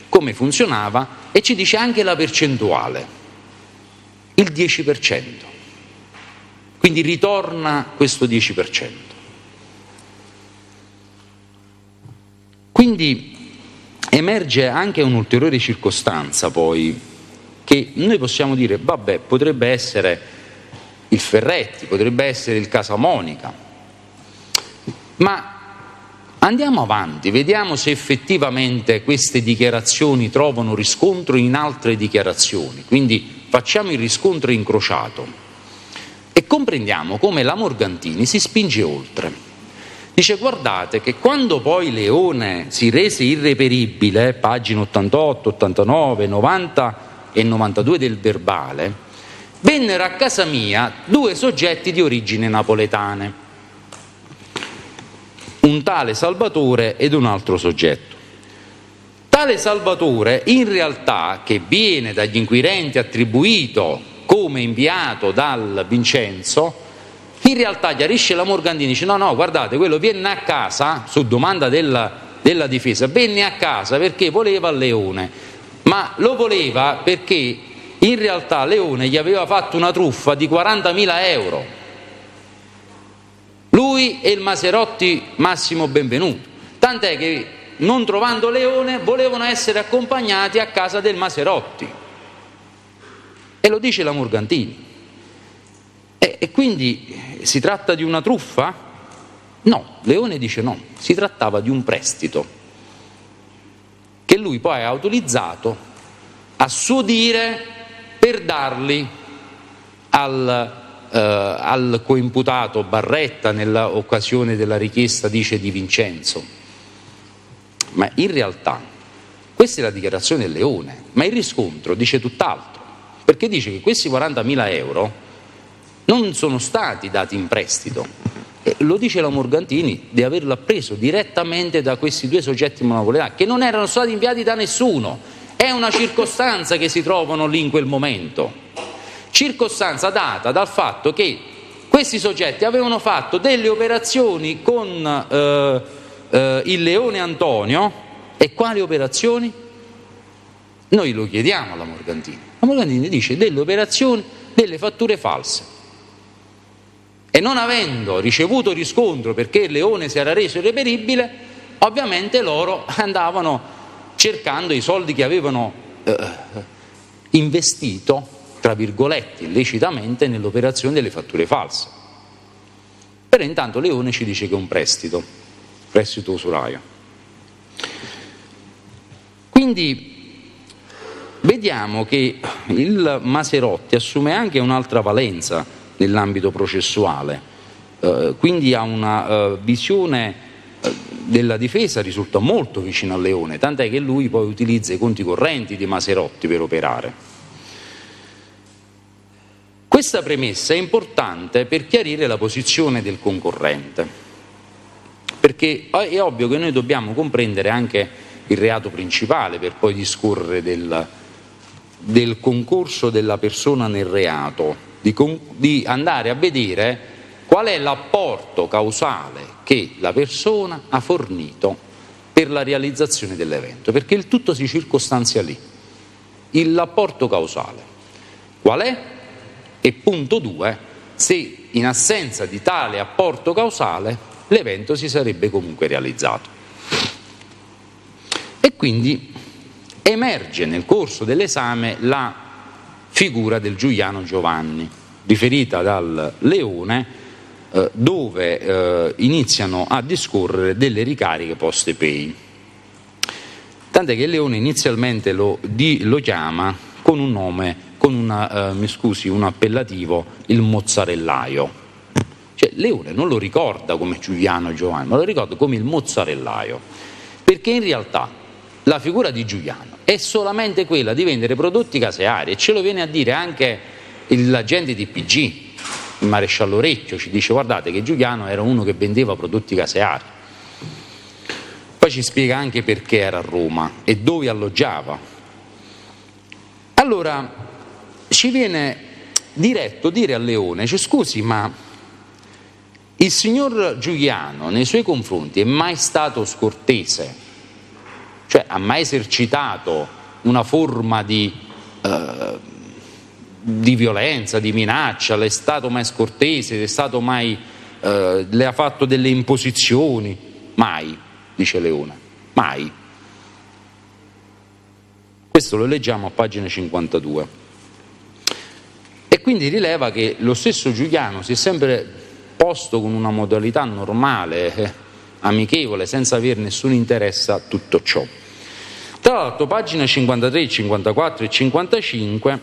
come funzionava e ci dice anche la percentuale, il 10%. Quindi ritorna questo 10%. Quindi emerge anche un'ulteriore circostanza poi, che noi possiamo dire, vabbè, potrebbe essere il Ferretti, potrebbe essere il Casamonica, ma andiamo avanti, vediamo se effettivamente queste dichiarazioni trovano riscontro in altre dichiarazioni, quindi facciamo il riscontro incrociato e comprendiamo come la Morgantini si spinge oltre. Dice, guardate che quando poi Leone si rese irreperibile, pagine 88, 89, 90 e 92 del verbale, vennero a casa mia 2 soggetti di origine napoletane, un tale Salvatore ed un altro soggetto. Tale Salvatore, in realtà, che viene dagli inquirenti attribuito come inviato dal Vincenzo, in realtà chiarisce la Morgantini, dice no, guardate, quello venne a casa, su domanda della difesa, venne a casa perché voleva il Leone, ma lo voleva perché in realtà Leone gli aveva fatto una truffa di 40.000 euro. Lui e il Maserotti Massimo Benvenuto. Tant'è che, non trovando Leone, volevano essere accompagnati a casa del Maserotti. E lo dice la Morgantini. E quindi si tratta di una truffa? No, Leone dice no, si trattava di un prestito che lui poi ha utilizzato a suo dire per darli al coimputato Barretta nell'occasione della richiesta, dice, di Vincenzo. Ma in realtà questa è la dichiarazione del Leone, ma il riscontro dice tutt'altro, perché dice che questi 40.000 euro non sono stati dati in prestito, e lo dice la Morgantini di averlo preso direttamente da questi 2 soggetti napoletani che non erano stati inviati da nessuno. È una circostanza che si trovano lì in quel momento, circostanza data dal fatto che questi soggetti avevano fatto delle operazioni con il Leone Antonio. E quali operazioni? Noi lo chiediamo alla Morgantini. La Morgantini dice delle operazioni, delle fatture false. E non avendo ricevuto riscontro perché il Leone si era reso irreperibile, ovviamente loro andavano cercando i soldi che avevano investito, tra virgolette, illecitamente nell'operazione delle fatture false. Però intanto Leone ci dice che è un prestito usuraio. Quindi vediamo che il Maserotti assume anche un'altra valenza nell'ambito processuale, quindi ha una visione della difesa risulta molto vicino a Leone, tant'è che lui poi utilizza i conti correnti di Maserotti per operare. Questa premessa è importante per chiarire la posizione del concorrente, perché è ovvio che noi dobbiamo comprendere anche il reato principale per poi discorrere del concorso della persona nel reato, di andare a vedere qual è l'apporto causale che la persona ha fornito per la realizzazione dell'evento, perché il tutto si circostanzia lì, l'apporto causale. Qual è? E punto 2, se in assenza di tale apporto causale l'evento si sarebbe comunque realizzato. E quindi emerge nel corso dell'esame la figura del Giuliano Giovanni, riferita dal Leone, dove iniziano a discorrere delle ricariche poste pay. Tant'è che Leone inizialmente lo chiama con un nome, con un appellativo, il mozzarellaio. Cioè Leone non lo ricorda come Giuliano Giovanni, ma lo ricorda come il mozzarellaio, perché in realtà la figura di Giuliano è solamente quella di vendere prodotti caseari, e ce lo viene a dire anche l'agente di PG, il maresciallo Orecchio, ci dice: guardate che Giuliano era uno che vendeva prodotti caseari. Poi ci spiega anche perché era a Roma e dove alloggiava. Allora ci viene diretto dire a Leone: scusi, ma il signor Giuliano nei suoi confronti è mai stato scortese? Cioè ha mai esercitato una forma di violenza, di minaccia? Le è stato mai scortese? Le ha fatto delle imposizioni? Mai, dice Leone, mai. Questo lo leggiamo a pagina 52. E quindi rileva che lo stesso Giuliano si è sempre posto con una modalità normale, amichevole, senza aver nessun interesse a tutto ciò. Tra l'altro, pagina 53, 54 e 55,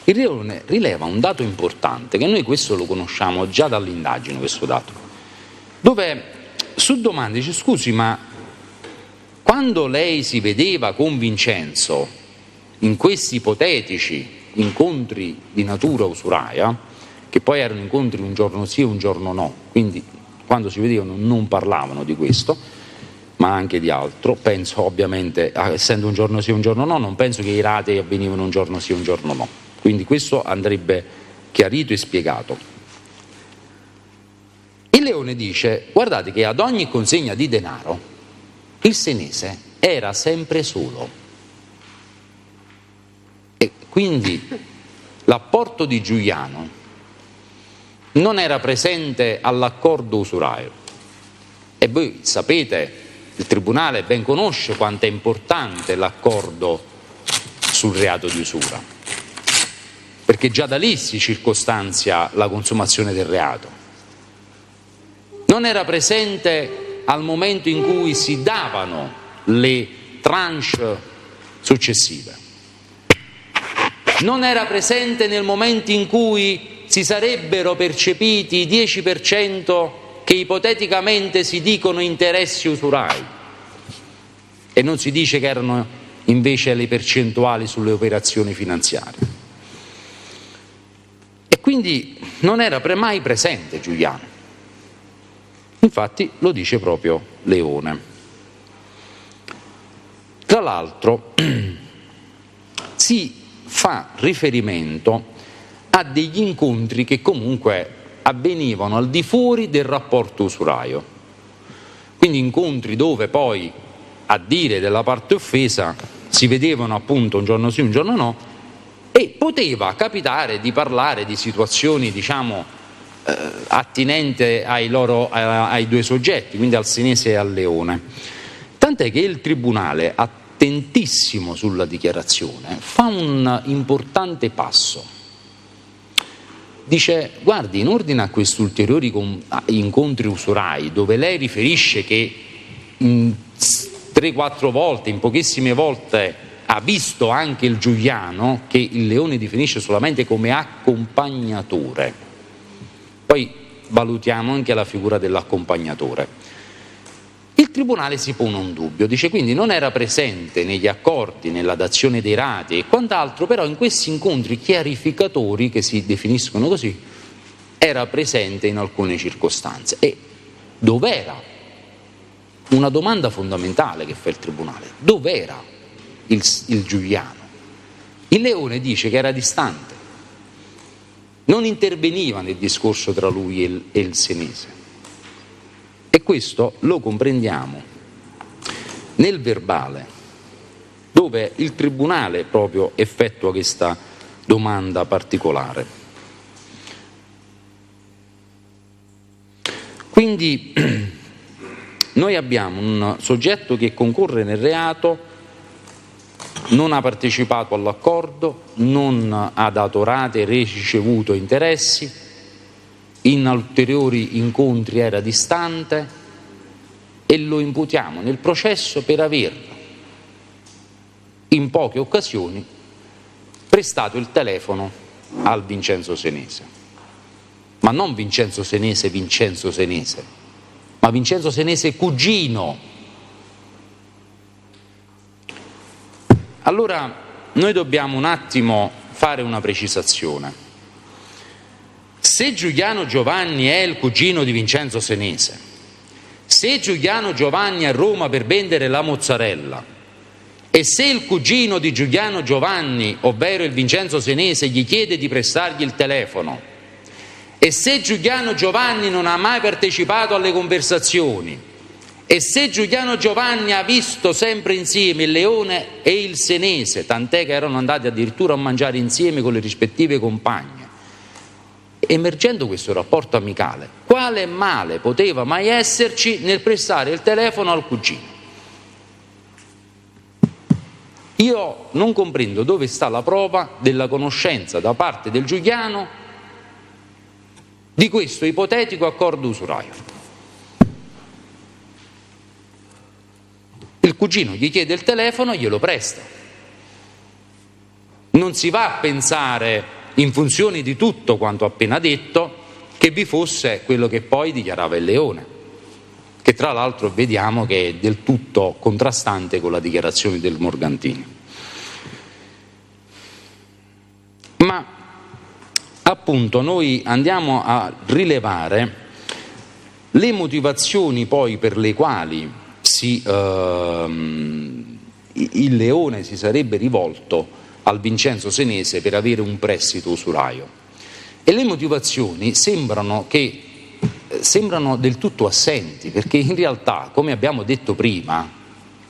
il Leone rileva un dato importante, che noi questo lo conosciamo già dall'indagine, questo dato, dove su domanda dice: scusi, ma quando lei si vedeva con Vincenzo in questi ipotetici incontri di natura usuraia, che poi erano incontri un giorno sì e un giorno no, quindi quando si vedevano non parlavano di questo, ma anche di altro, penso ovviamente, essendo un giorno sì e un giorno no, non penso che i rati avvenivano un giorno sì e un giorno no, quindi questo andrebbe chiarito e spiegato. Il Leone dice: guardate che ad ogni consegna di denaro il senese era sempre solo, e quindi l'apporto di Giuliano non era presente all'accordo usuraio. E voi sapete, il Tribunale ben conosce quanto è importante l'accordo sul reato di usura, perché già da lì si circostanzia la consumazione del reato. Non era presente al momento in cui si davano le tranche successive. Non era presente nel momento in cui si sarebbero percepiti i 10% che ipoteticamente si dicono interessi usurai, e non si dice che erano invece le percentuali sulle operazioni finanziarie. E quindi non era mai presente Giuliano. Infatti lo dice proprio Leone. Tra l'altro si fa riferimento a degli incontri che comunque avvenivano al di fuori del rapporto usuraio, quindi incontri dove poi, a dire della parte offesa, si vedevano appunto un giorno sì un giorno no, e poteva capitare di parlare di situazioni attinenti ai due soggetti, quindi al senese e al Leone, tant'è che il Tribunale, attentissimo sulla dichiarazione, fa un importante passo. Dice: guardi, in ordine a questi ulteriori incontri usurai, dove lei riferisce che in 3-4 volte, in pochissime volte, ha visto anche il Giuliano, che il Leone definisce solamente come accompagnatore. Poi valutiamo anche la figura dell'accompagnatore. Il Tribunale si pone un dubbio, dice quindi non era presente negli accordi, nella dazione dei rati e quant'altro, però in questi incontri chiarificatori, che si definiscono così, era presente in alcune circostanze. E dov'era? Una domanda fondamentale che fa il Tribunale: dov'era il Giuliano? Il Leone dice che era distante, non interveniva nel discorso tra lui e il senese. E questo lo comprendiamo nel verbale, dove il Tribunale proprio effettua questa domanda particolare. Quindi noi abbiamo un soggetto che concorre nel reato, non ha partecipato all'accordo, non ha dato rate, ricevuto interessi, in ulteriori incontri era distante, e lo imputiamo nel processo per aver in poche occasioni prestato il telefono al Vincenzo Senese, ma non Vincenzo Senese, ma Vincenzo Senese cugino. Allora noi dobbiamo un attimo fare una precisazione. Se Giuliano Giovanni è il cugino di Vincenzo Senese, se Giuliano Giovanni è a Roma per vendere la mozzarella, e se il cugino di Giuliano Giovanni, ovvero il Vincenzo Senese, gli chiede di prestargli il telefono, e se Giuliano Giovanni non ha mai partecipato alle conversazioni, e se Giuliano Giovanni ha visto sempre insieme il Leone e il Senese, tant'è che erano andati addirittura a mangiare insieme con le rispettive compagne, emergendo questo rapporto amicale, quale male poteva mai esserci nel prestare il telefono al cugino? Io non comprendo dove sta la prova della conoscenza da parte del Giuliano di questo ipotetico accordo usuraio. Il cugino gli chiede il telefono, glielo presta. Non si va a pensare, in funzione di tutto quanto appena detto, che vi fosse quello che poi dichiarava il Leone, che tra l'altro vediamo che è del tutto contrastante con la dichiarazione del Morgantini. Ma appunto noi andiamo a rilevare le motivazioni poi per le quali il Leone si sarebbe rivolto al Vincenzo Senese per avere un prestito usuraio, e le motivazioni sembrano del tutto assenti, perché in realtà, come abbiamo detto prima,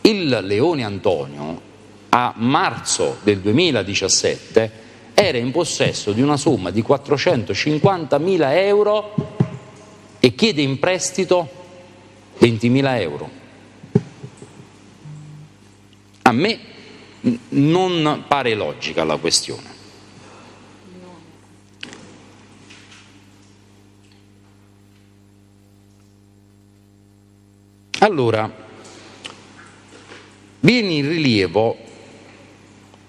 il Leone Antonio a marzo del 2017 era in possesso di una somma di 450.000 euro e chiede in prestito 20.000 euro. A me non pare logica la questione. Allora, viene in rilievo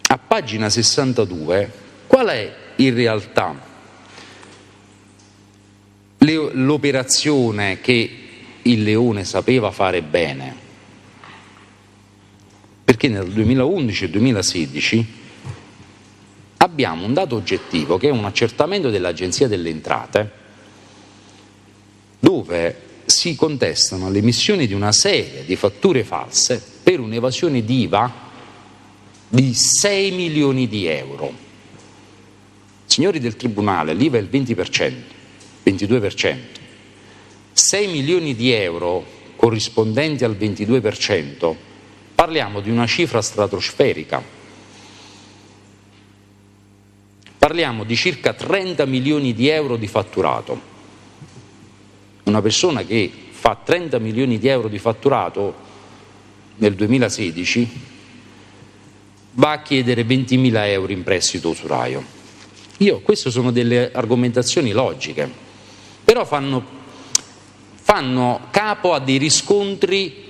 a pagina 62 qual è in realtà l'operazione che il Leone sapeva fare bene, perché nel 2011 e 2016 abbiamo un dato oggettivo che è un accertamento dell'Agenzia delle Entrate, dove si contestano l'emissione di una serie di fatture false per un'evasione d'IVA di 6 milioni di euro. Signori del Tribunale, l'IVA è il 20%, 22%. 6 milioni di euro corrispondenti al 22%, parliamo di una cifra stratosferica. Parliamo di circa 30 milioni di euro di fatturato. Una persona che fa 30 milioni di euro di fatturato nel 2016 va a chiedere 20.000 euro in prestito usuraio. Queste sono delle argomentazioni logiche, però fanno capo a dei riscontri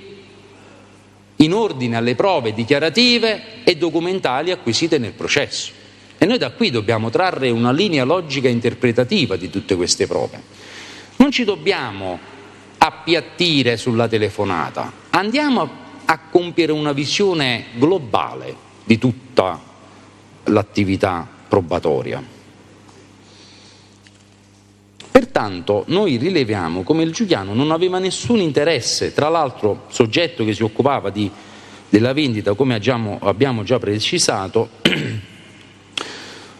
in ordine alle prove dichiarative e documentali acquisite nel processo. E noi da qui dobbiamo trarre una linea logica e interpretativa di tutte queste prove. Non ci dobbiamo appiattire sulla telefonata, andiamo a compiere una visione globale di tutta l'attività probatoria. Pertanto noi rileviamo come il Giuliano non aveva nessun interesse, tra l'altro soggetto che si occupava della vendita, come abbiamo già precisato,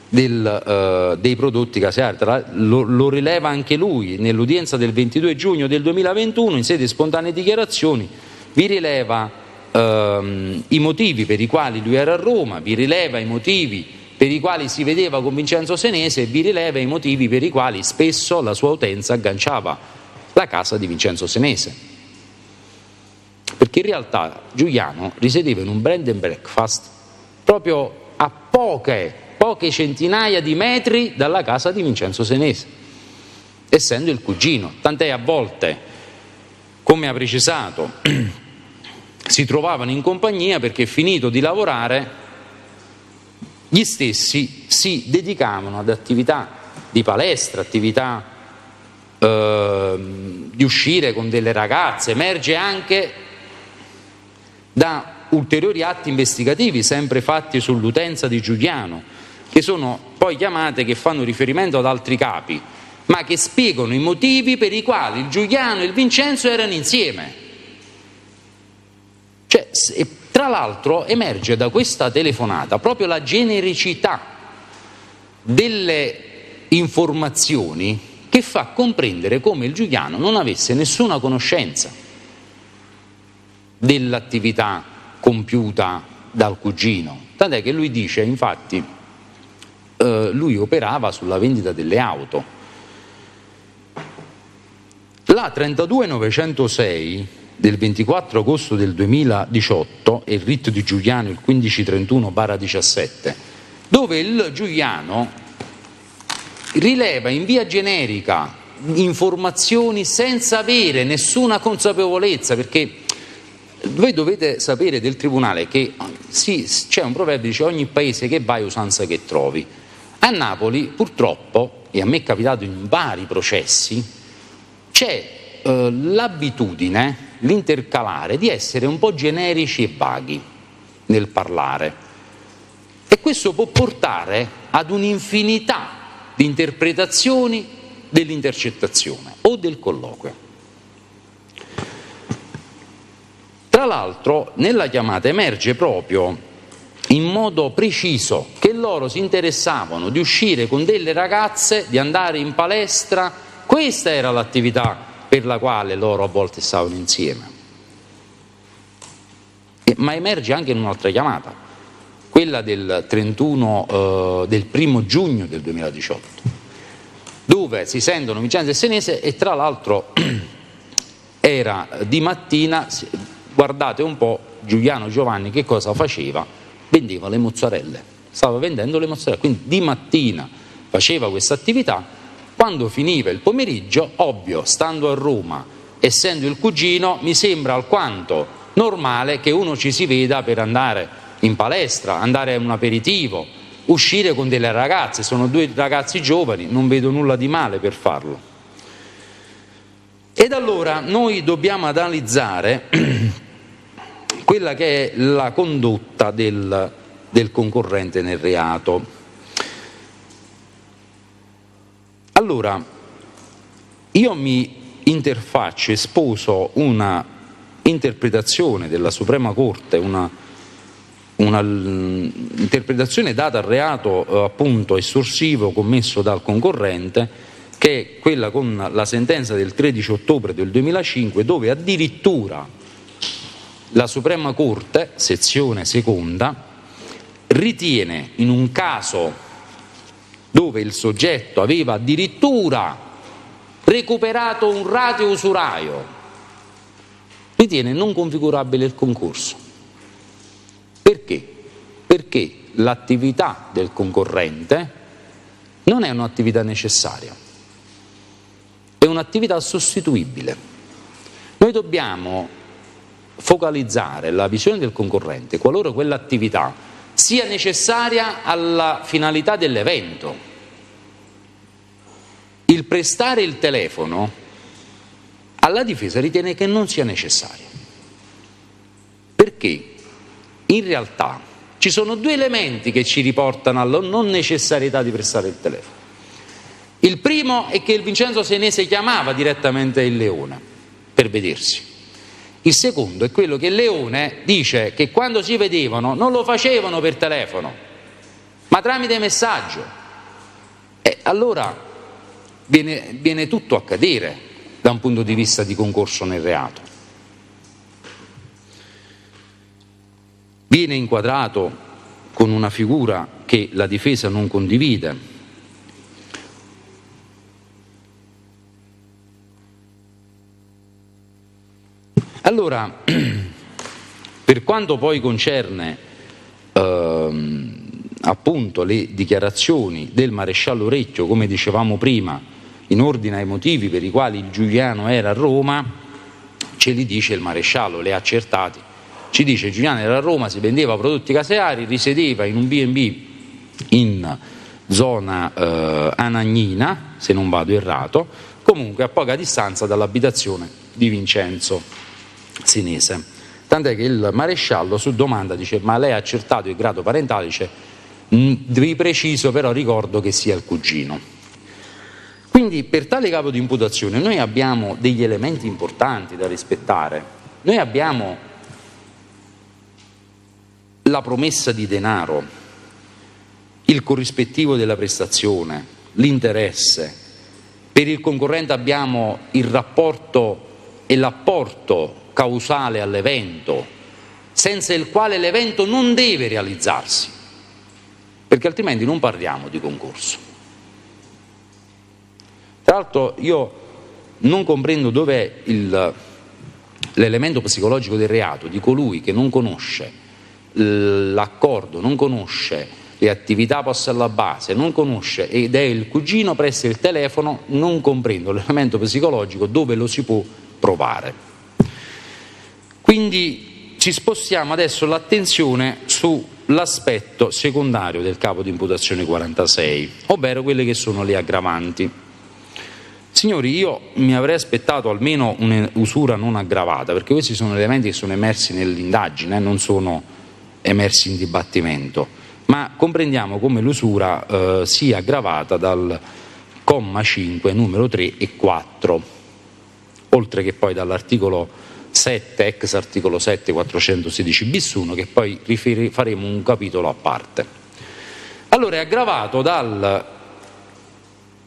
dei prodotti caseari. Lo rileva anche lui nell'udienza del 22 giugno del 2021 in sede di spontanee dichiarazioni. Vi rileva i motivi per i quali lui era a Roma, vi rileva i motivi per i quali si vedeva con Vincenzo Senese e vi rileva i motivi per i quali spesso la sua utenza agganciava la casa di Vincenzo Senese. Perché in realtà Giuliano risiedeva in un bed and breakfast proprio a poche centinaia di metri dalla casa di Vincenzo Senese, essendo il cugino. Tant'è, a volte, come ha precisato, si trovavano in compagnia perché, finito di lavorare, gli stessi si dedicavano ad attività di palestra, attività di uscire con delle ragazze. Emerge anche da ulteriori atti investigativi sempre fatti sull'utenza di Giuliano, che sono poi chiamate che fanno riferimento ad altri capi, ma che spiegano i motivi per i quali il Giuliano e il Vincenzo erano insieme. Tra l'altro emerge da questa telefonata proprio la genericità delle informazioni che fa comprendere come il Giuliano non avesse nessuna conoscenza dell'attività compiuta dal cugino. Tant'è che lui dice, infatti, lui operava sulla vendita delle auto. La 32906 del 24 agosto del 2018 e il RIT di Giuliano il 1531/17, dove il Giuliano rileva in via generica informazioni senza avere nessuna consapevolezza, perché voi dovete sapere del tribunale che c'è un proverbio che dice: ogni paese che vai usanza che trovi. A Napoli, purtroppo, e a me è capitato in vari processi, c'è l'abitudine, l'intercalare, di essere un po' generici e vaghi nel parlare, e questo può portare ad un'infinità di interpretazioni dell'intercettazione o del colloquio. Tra l'altro nella chiamata emerge proprio in modo preciso che loro si interessavano di uscire con delle ragazze, di andare in palestra. Questa era l'attività per la quale loro a volte stavano insieme. Ma emerge anche in un'altra chiamata, quella del 1 giugno del 2018, dove si sentono Vincenzo e Senese, e tra l'altro era di mattina. Guardate un po' Giuliano Giovanni che cosa faceva: vendeva le mozzarelle, stava vendendo le mozzarelle, quindi di mattina faceva questa attività. Quando finiva il pomeriggio, ovvio, stando a Roma, essendo il cugino, mi sembra alquanto normale che uno ci si veda per andare in palestra, andare a un aperitivo, uscire con delle ragazze. Sono due ragazzi giovani, non vedo nulla di male per farlo. Ed allora noi dobbiamo analizzare quella che è la condotta del concorrente nel reato. Allora, io mi interfaccio, esposo una interpretazione della Suprema Corte, una interpretazione data al reato appunto estorsivo commesso dal concorrente, che è quella con la sentenza del 13 ottobre del 2005, dove addirittura la Suprema Corte, sezione seconda, ritiene, in un caso dove il soggetto aveva addirittura recuperato un rateo usuraio, ritiene non configurabile il concorso. Perché? Perché l'attività del concorrente non è un'attività necessaria, è un'attività sostituibile. Noi dobbiamo focalizzare la visione del concorrente qualora quell'attività sia necessaria alla finalità dell'evento. Il prestare il telefono alla difesa ritiene che non sia necessario, perché in realtà ci sono due elementi che ci riportano alla non necessarietà di prestare il telefono. Il primo è che il Vincenzo Senese chiamava direttamente il Leone per vedersi. Il secondo è quello che il Leone dice che quando si vedevano non lo facevano per telefono, ma tramite messaggio. E allora viene tutto a cadere da un punto di vista di concorso nel reato. Viene inquadrato con una figura che la difesa non condivide. Allora, per quanto poi concerne appunto le dichiarazioni del maresciallo Recchio, come dicevamo prima, in ordine ai motivi per i quali il Giuliano era a Roma, ce li dice il maresciallo, li ha accertati. Ci dice: Giuliano era a Roma, si vendeva prodotti caseari, risiedeva in un B&B in zona Anagnina, se non vado errato, comunque a poca distanza dall'abitazione di Vincenzo Senese. Tant'è che il maresciallo su domanda dice: ma lei ha accertato il grado parentale? Dice: vi preciso, però ricordo che sia il cugino. Quindi per tale capo di imputazione noi abbiamo degli elementi importanti da rispettare. Noi abbiamo la promessa di denaro, il corrispettivo della prestazione, l'interesse. Per il concorrente abbiamo il rapporto e l'apporto causale all'evento, senza il quale l'evento non deve realizzarsi, perché altrimenti non parliamo di concorso. Tra l'altro io non comprendo dov'è l'elemento psicologico del reato di colui che non conosce l'accordo, non conosce le attività poste alla base, non conosce ed è il cugino, presta il telefono. Non comprendo l'elemento psicologico dove lo si può provare. Quindi ci spostiamo adesso l'attenzione sull'aspetto secondario del capo di imputazione 46, ovvero quelle che sono le aggravanti. Signori, io mi avrei aspettato almeno un'usura non aggravata, perché questi sono elementi che sono emersi nell'indagine, non sono emersi in dibattimento, ma comprendiamo come l'usura sia aggravata dal comma 5, numero 3 e 4, oltre che poi dall'articolo 7, ex articolo 7, 416 bis 1, che poi faremo un capitolo a parte. Allora è aggravato dal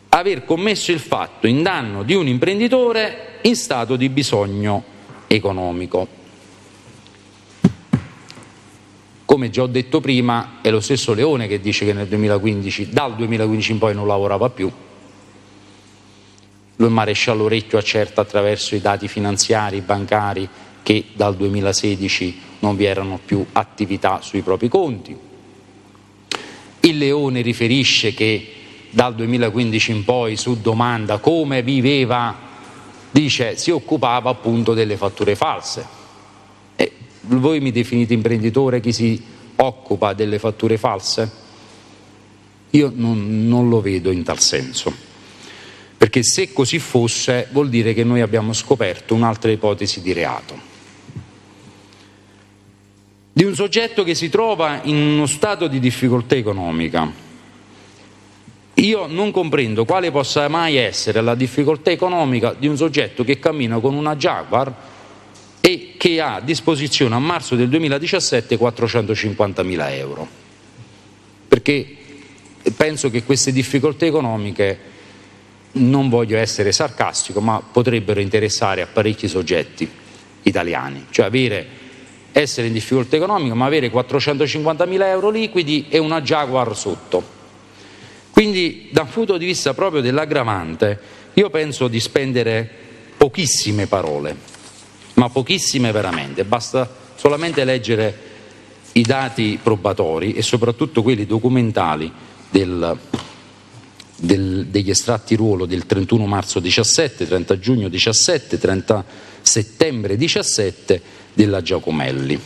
aver commesso il fatto in danno di un imprenditore in stato di bisogno economico. Come già ho detto prima, è lo stesso Leone che dice che dal 2015 in poi non lavorava più. Il maresciallo Recchio accerta attraverso i dati finanziari, bancari, che dal 2016 non vi erano più attività sui propri conti. Il Leone riferisce che dal 2015 in poi, su domanda, come viveva, dice si occupava appunto delle fatture false. E voi mi definite imprenditore chi si occupa delle fatture false? Io non lo vedo in tal senso, perché se così fosse vuol dire che noi abbiamo scoperto un'altra ipotesi di reato, di un soggetto che si trova in uno stato di difficoltà economica. Io non comprendo quale possa mai essere la difficoltà economica di un soggetto che cammina con una Jaguar e che ha a disposizione a marzo del 2017 450.000 euro, perché penso che queste difficoltà economiche, non voglio essere sarcastico, ma potrebbero interessare a parecchi soggetti italiani, cioè essere in difficoltà economica ma avere 450.000 euro liquidi e una Jaguar sotto. Quindi da un punto di vista proprio dell'aggravante io penso di spendere pochissime parole, ma pochissime veramente, basta solamente leggere i dati probatori e soprattutto quelli documentali del degli estratti ruolo del 31 marzo 17, 30 giugno 17, 30 settembre 17 della Giacomelli.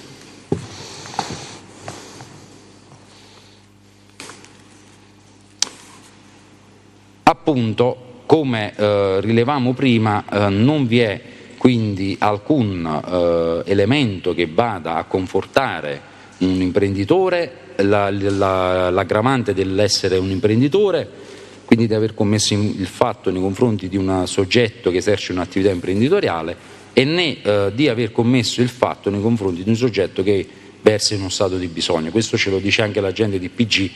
Appunto, come rilevamo prima, non vi è quindi alcun elemento che vada a confortare un imprenditore, l'aggravante dell'essere un imprenditore, quindi di aver commesso il fatto nei confronti di un soggetto che esercita un'attività imprenditoriale, e né di aver commesso il fatto nei confronti di un soggetto che versa in uno stato di bisogno. Questo ce lo dice anche l'agente di PG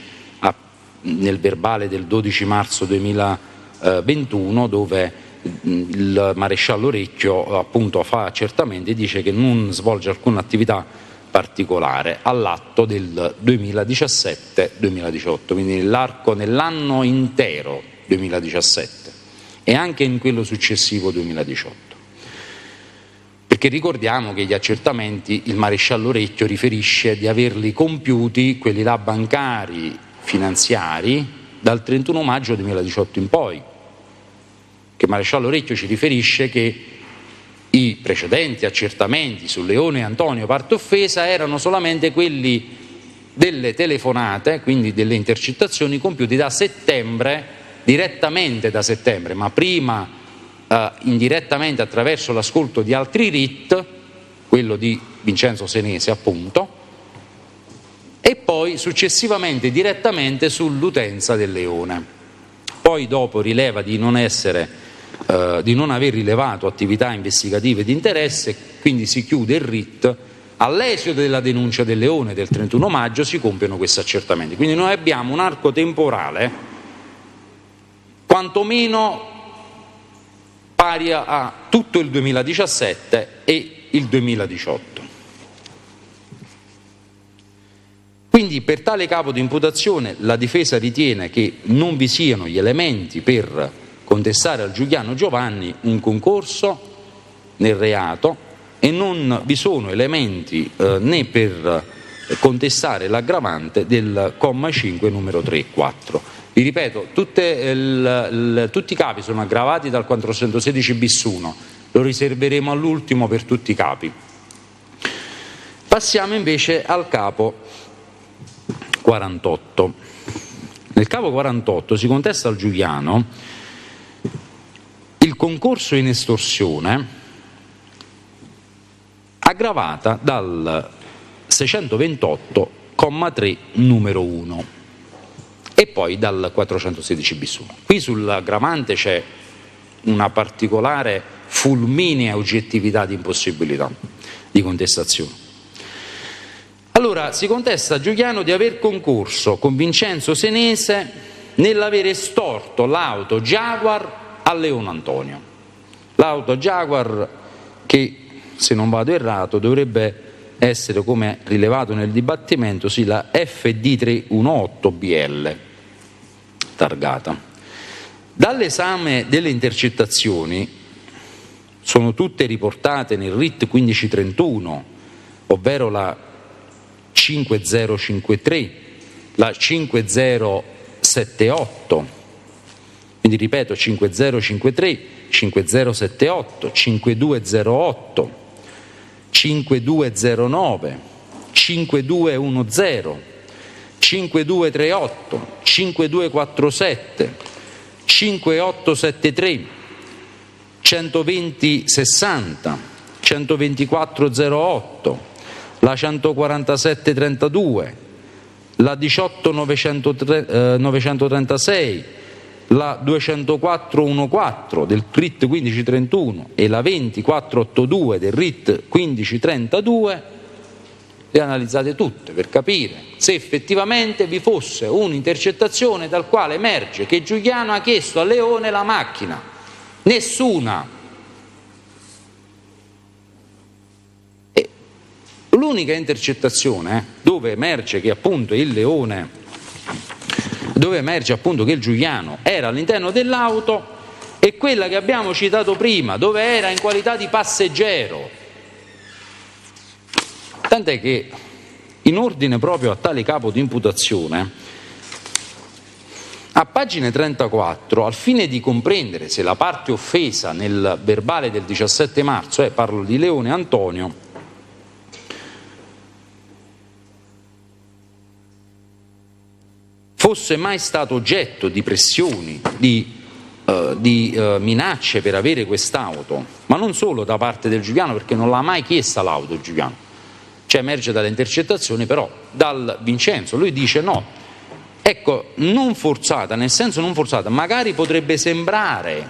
nel verbale del 12 marzo 2021, dove il maresciallo Orecchio appunto fa accertamenti e dice che non svolge alcuna attività particolare all'atto del 2017-2018, quindi nell'anno intero 2017 e anche in quello successivo 2018. Perché ricordiamo che gli accertamenti il maresciallo Orecchio riferisce di averli compiuti, quelli là bancari, finanziari, dal 31 maggio 2018 in poi, che il maresciallo Orecchio ci riferisce che i precedenti accertamenti su Leone e Antonio parte offesa erano solamente quelli delle telefonate, quindi delle intercettazioni compiute da settembre, direttamente da settembre, ma prima indirettamente attraverso l'ascolto di altri RIT, quello di Vincenzo Senese appunto, e poi successivamente direttamente sull'utenza del Leone. Poi dopo rileva di non aver rilevato attività investigative di interesse, quindi si chiude il RIT. All'esito della denuncia del Leone del 31 maggio si compiono questi accertamenti. Quindi noi abbiamo un arco temporale quantomeno pari a tutto il 2017 e il 2018. Quindi per tale capo di imputazione la difesa ritiene che non vi siano gli elementi per contestare al Giuliano Giovanni un concorso nel reato e non vi sono elementi né per contestare l'aggravante del comma 5 numero 3 e 4. Vi ripeto, tutti i capi sono aggravati dal 416 bis 1, lo riserveremo all'ultimo per tutti i capi. Passiamo invece al capo 48. Nel capo 48 si contesta al Giuliano il concorso in estorsione aggravata dal 628,3 numero 1 e poi dal 416 bis 1. Qui sull'aggravante c'è una particolare fulminea oggettività di impossibilità di contestazione. Allora, si contesta a Giuliano di aver concorso con Vincenzo Senese nell'aver estorto l'auto Jaguar a Leone Antonio. L'auto Jaguar che, se non vado errato, dovrebbe essere, come rilevato nel dibattimento, sì, la FD318BL targata. Dall'esame delle intercettazioni sono tutte riportate nel RIT 1531, ovvero la 5053, la 5078, quindi ripeto 5053, 5078, 5208, 5209, 5210, 5238, 5247, 5873, 12060, 12408, la 14732, la 18936, la 20414 del RIT 1531 e la 2482 del RIT 1532, le analizzate tutte per capire se effettivamente vi fosse un'intercettazione dal quale emerge che Giuliano ha chiesto a Leone la macchina. Nessuna. E l'unica intercettazione dove emerge che appunto il Leone, dove emerge appunto che il Giuliano era all'interno dell'auto, è quella che abbiamo citato prima, dove era in qualità di passeggero. Tant'è che in ordine proprio a tale capo di imputazione A pagina 34, al fine di comprendere se la parte offesa nel verbale del 17 marzo, parlo di Leone Antonio, fosse mai stato oggetto di pressioni, di minacce per avere quest'auto, ma non solo da parte del Giuliano, perché non l'ha mai chiesta l'auto Giuliano, cioè emerge dalle intercettazioni, però dal Vincenzo lui dice no. Ecco, non forzata, nel senso non forzata, magari potrebbe sembrare,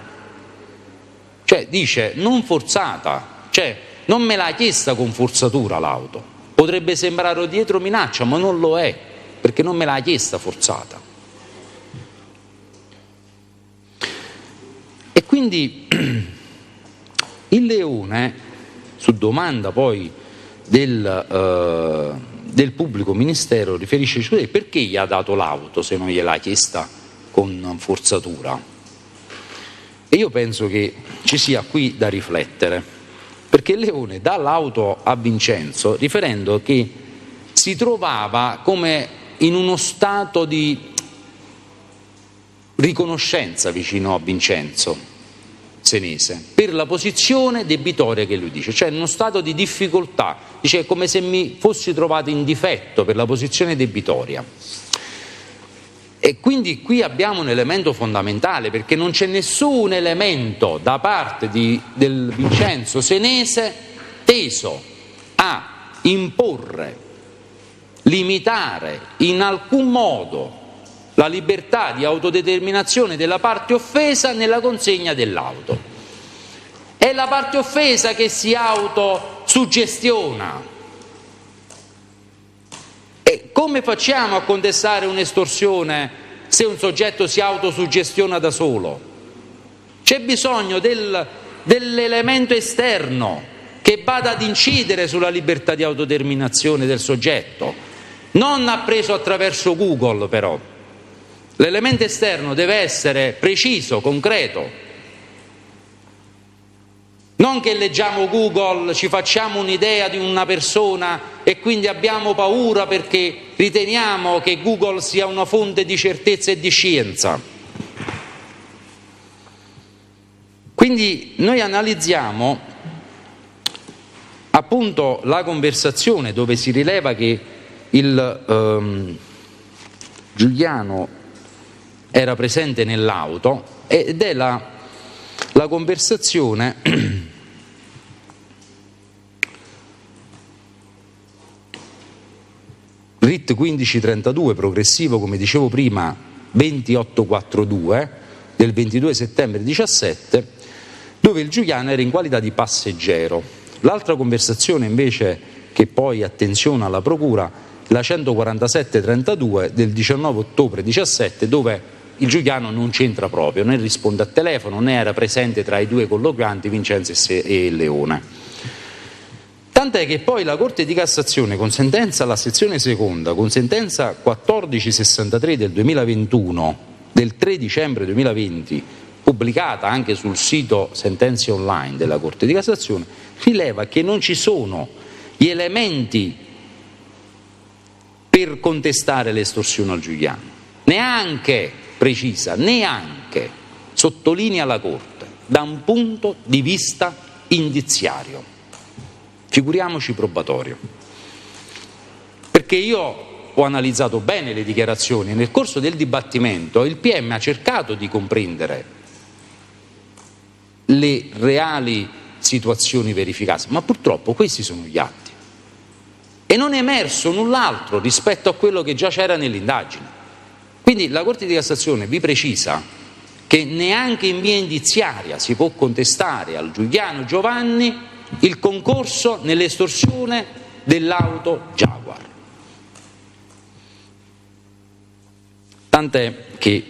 cioè dice non forzata, cioè non me l'ha chiesta con forzatura l'auto, potrebbe sembrare dietro minaccia, ma non lo è, perché non me l'ha chiesta forzata. E quindi il Leone, su domanda poi del pubblico ministero, riferisce perché gli ha dato l'auto se non gliel'ha chiesta con forzatura. E io penso che ci sia qui da riflettere, perché Leone dà l'auto a Vincenzo riferendo che si trovava come in uno stato di riconoscenza vicino a Vincenzo Senese per la posizione debitoria che lui dice, cioè in uno stato di difficoltà, dice è come se mi fossi trovato in difetto per la posizione debitoria. E quindi qui abbiamo un elemento fondamentale, perché non c'è nessun elemento da parte del Vincenzo Senese teso a imporre, limitare in alcun modo la libertà di autodeterminazione della parte offesa nella consegna dell'auto. È la parte offesa che si autosuggestiona. E come facciamo a contestare un'estorsione se un soggetto si autosuggestiona da solo? C'è bisogno dell'elemento esterno che vada ad incidere sulla libertà di autodeterminazione del soggetto, non appreso attraverso Google però. L'elemento esterno deve essere preciso, concreto. Non che leggiamo Google, ci facciamo un'idea di una persona e quindi abbiamo paura perché riteniamo che Google sia una fonte di certezza e di scienza. Quindi noi analizziamo appunto la conversazione dove si rileva che il Giuliano era presente nell'auto, ed è la conversazione RIT 1532 progressivo, come dicevo prima, 2842 del 22 settembre 17, dove il Giuliano era in qualità di passeggero. L'altra conversazione invece che poi attenziona alla procura, la 147-32 del 19 ottobre 17, dove il Giuliano non c'entra proprio, né risponde a telefono, né era presente tra i due colloquianti Vincenzo e Leone. Tant'è che poi la Corte di Cassazione, con sentenza alla sezione seconda, con sentenza 1463 del 2021, del 3 dicembre 2020, pubblicata anche sul sito Sentenze Online della Corte di Cassazione, rileva che non ci sono gli elementi per contestare l'estorsione al Giuliano, neanche precisa, neanche, sottolinea la Corte, da un punto di vista indiziario, figuriamoci probatorio. Perché io ho analizzato bene le dichiarazioni, nel corso del dibattimento il PM ha cercato di comprendere le reali situazioni verificate, ma purtroppo questi sono gli atti e non è emerso null'altro rispetto a quello che già c'era nell'indagine. Quindi la Corte di Cassazione vi precisa che neanche in via indiziaria si può contestare al Giuliano Giovanni il concorso nell'estorsione dell'auto Jaguar. Tant'è che,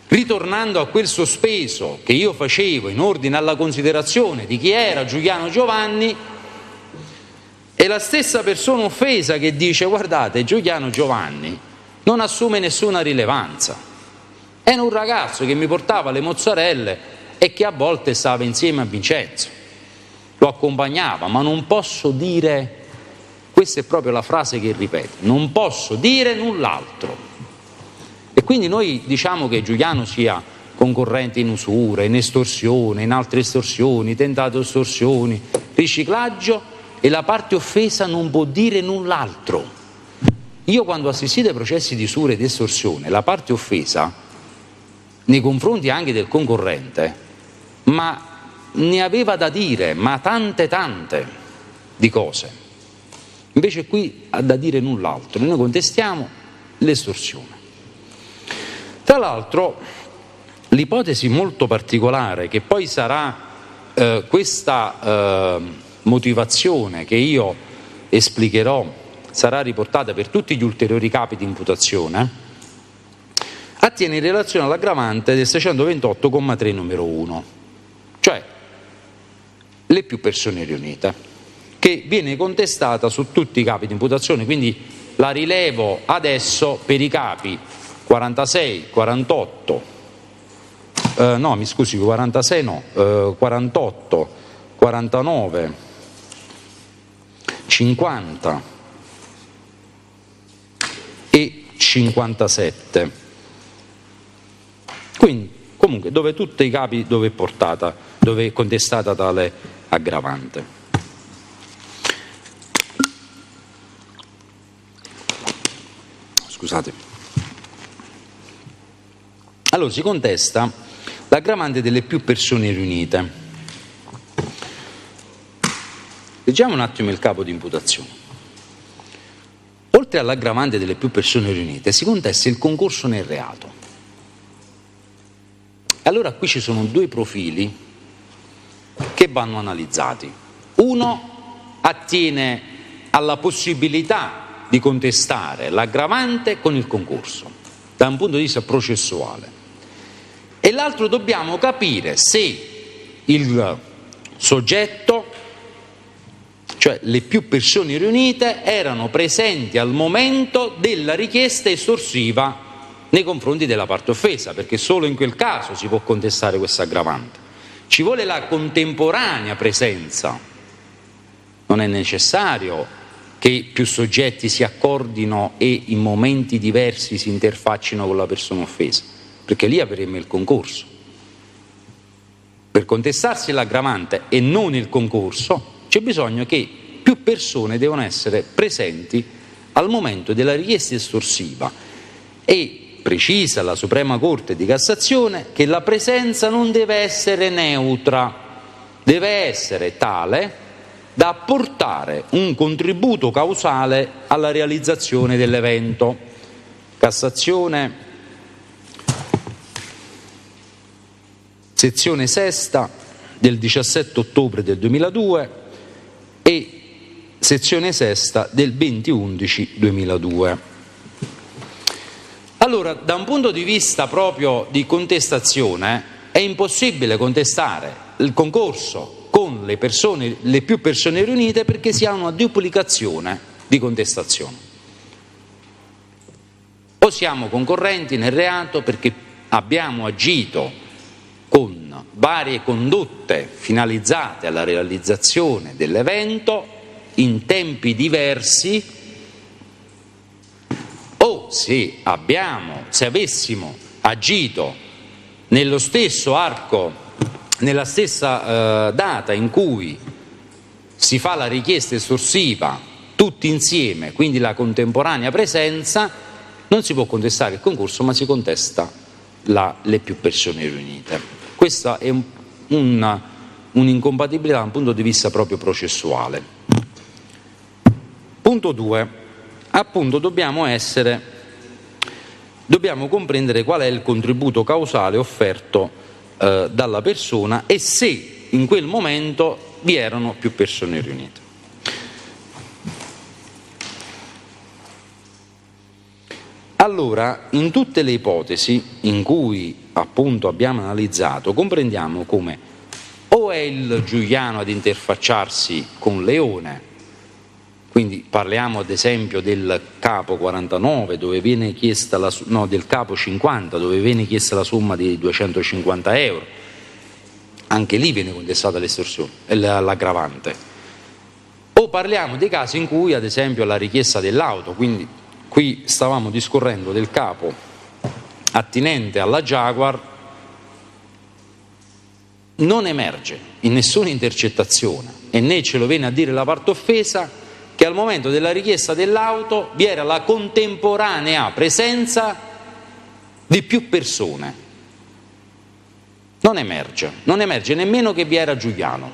ritornando a quel sospeso che io facevo in ordine alla considerazione di chi era Giuliano Giovanni, è la stessa persona offesa che dice: guardate, Giuliano Giovanni non assume nessuna rilevanza, era un ragazzo che mi portava le mozzarelle e che a volte stava insieme a Vincenzo, lo accompagnava, ma non posso dire, questa è proprio la frase che ripete, non posso dire null'altro. E quindi noi diciamo che Giuliano sia concorrente in usura, in estorsione, in altre estorsioni, tentato estorsioni, riciclaggio, e la parte offesa non può dire null'altro. Io quando ho assistito ai processi di usura ed estorsione, la parte offesa, nei confronti anche del concorrente, ma ne aveva da dire, ma tante di cose. Invece qui ha da dire null'altro. Noi contestiamo l'estorsione. Tra l'altro, l'ipotesi molto particolare, che poi sarà questa motivazione che io esplicherò, sarà riportata per tutti gli ulteriori capi di imputazione, attiene in relazione all'aggravante del 628,3 numero 1, cioè le più persone riunite, che viene contestata su tutti i capi di imputazione, quindi la rilevo adesso per i capi 46, 48, 48, 49, 50 e 57. Quindi, comunque, dove tutti i capi dove è portata, dove è contestata tale aggravante. Scusate. Allora, si contesta l'aggravante delle più persone riunite. Leggiamo un attimo il capo di imputazione. Oltre all'aggravante delle più persone riunite, si contesta il concorso nel reato. Allora qui ci sono due profili che vanno analizzati. Uno attiene alla possibilità di contestare l'aggravante con il concorso, da un punto di vista processuale, e l'altro dobbiamo capire se il soggetto, cioè le più persone riunite, erano presenti al momento della richiesta estorsiva nei confronti della parte offesa, perché solo in quel caso si può contestare questa aggravante. Ci vuole la contemporanea presenza, non è necessario che più soggetti si accordino e in momenti diversi si interfaccino con la persona offesa, perché lì avremo il concorso. Per contestarsi l'aggravante e non il concorso c'è bisogno che più persone devono essere presenti al momento della richiesta estorsiva, e precisa la Suprema Corte di Cassazione che la presenza non deve essere neutra, deve essere tale da apportare un contributo causale alla realizzazione dell'evento. Cassazione, sezione sesta del 17 ottobre del 2002 e sezione sesta del 20/11/2002. Allora, da un punto di vista proprio di contestazione, è impossibile contestare il concorso con le più persone riunite, perché si ha una duplicazione di contestazione. O siamo concorrenti nel reato perché abbiamo agito con varie condotte finalizzate alla realizzazione dell'evento in tempi diversi, o se avessimo agito nello stesso arco, nella stessa data in cui si fa la richiesta estorsiva tutti insieme, quindi la contemporanea presenza, non si può contestare il concorso, ma si contesta le più persone riunite. Questa è un'incompatibilità da un punto di vista proprio processuale. Punto 2. Appunto dobbiamo comprendere qual è il contributo causale offerto dalla persona e se in quel momento vi erano più persone riunite. Allora, in tutte le ipotesi in cui appunto abbiamo analizzato, comprendiamo come o è il Giuliano ad interfacciarsi con Leone, quindi parliamo ad esempio del capo 49 dove viene chiesta del capo 50 dove viene chiesta la somma di 250 euro, anche lì viene contestata l'estorsione, l'aggravante. O parliamo dei casi in cui ad esempio la richiesta dell'auto, quindi qui stavamo discorrendo del capo attinente alla Jaguar non emerge in nessuna intercettazione, e né ce lo viene a dire la parte offesa, che al momento della richiesta dell'auto vi era la contemporanea presenza di più persone. Non emerge nemmeno che vi era Giuliano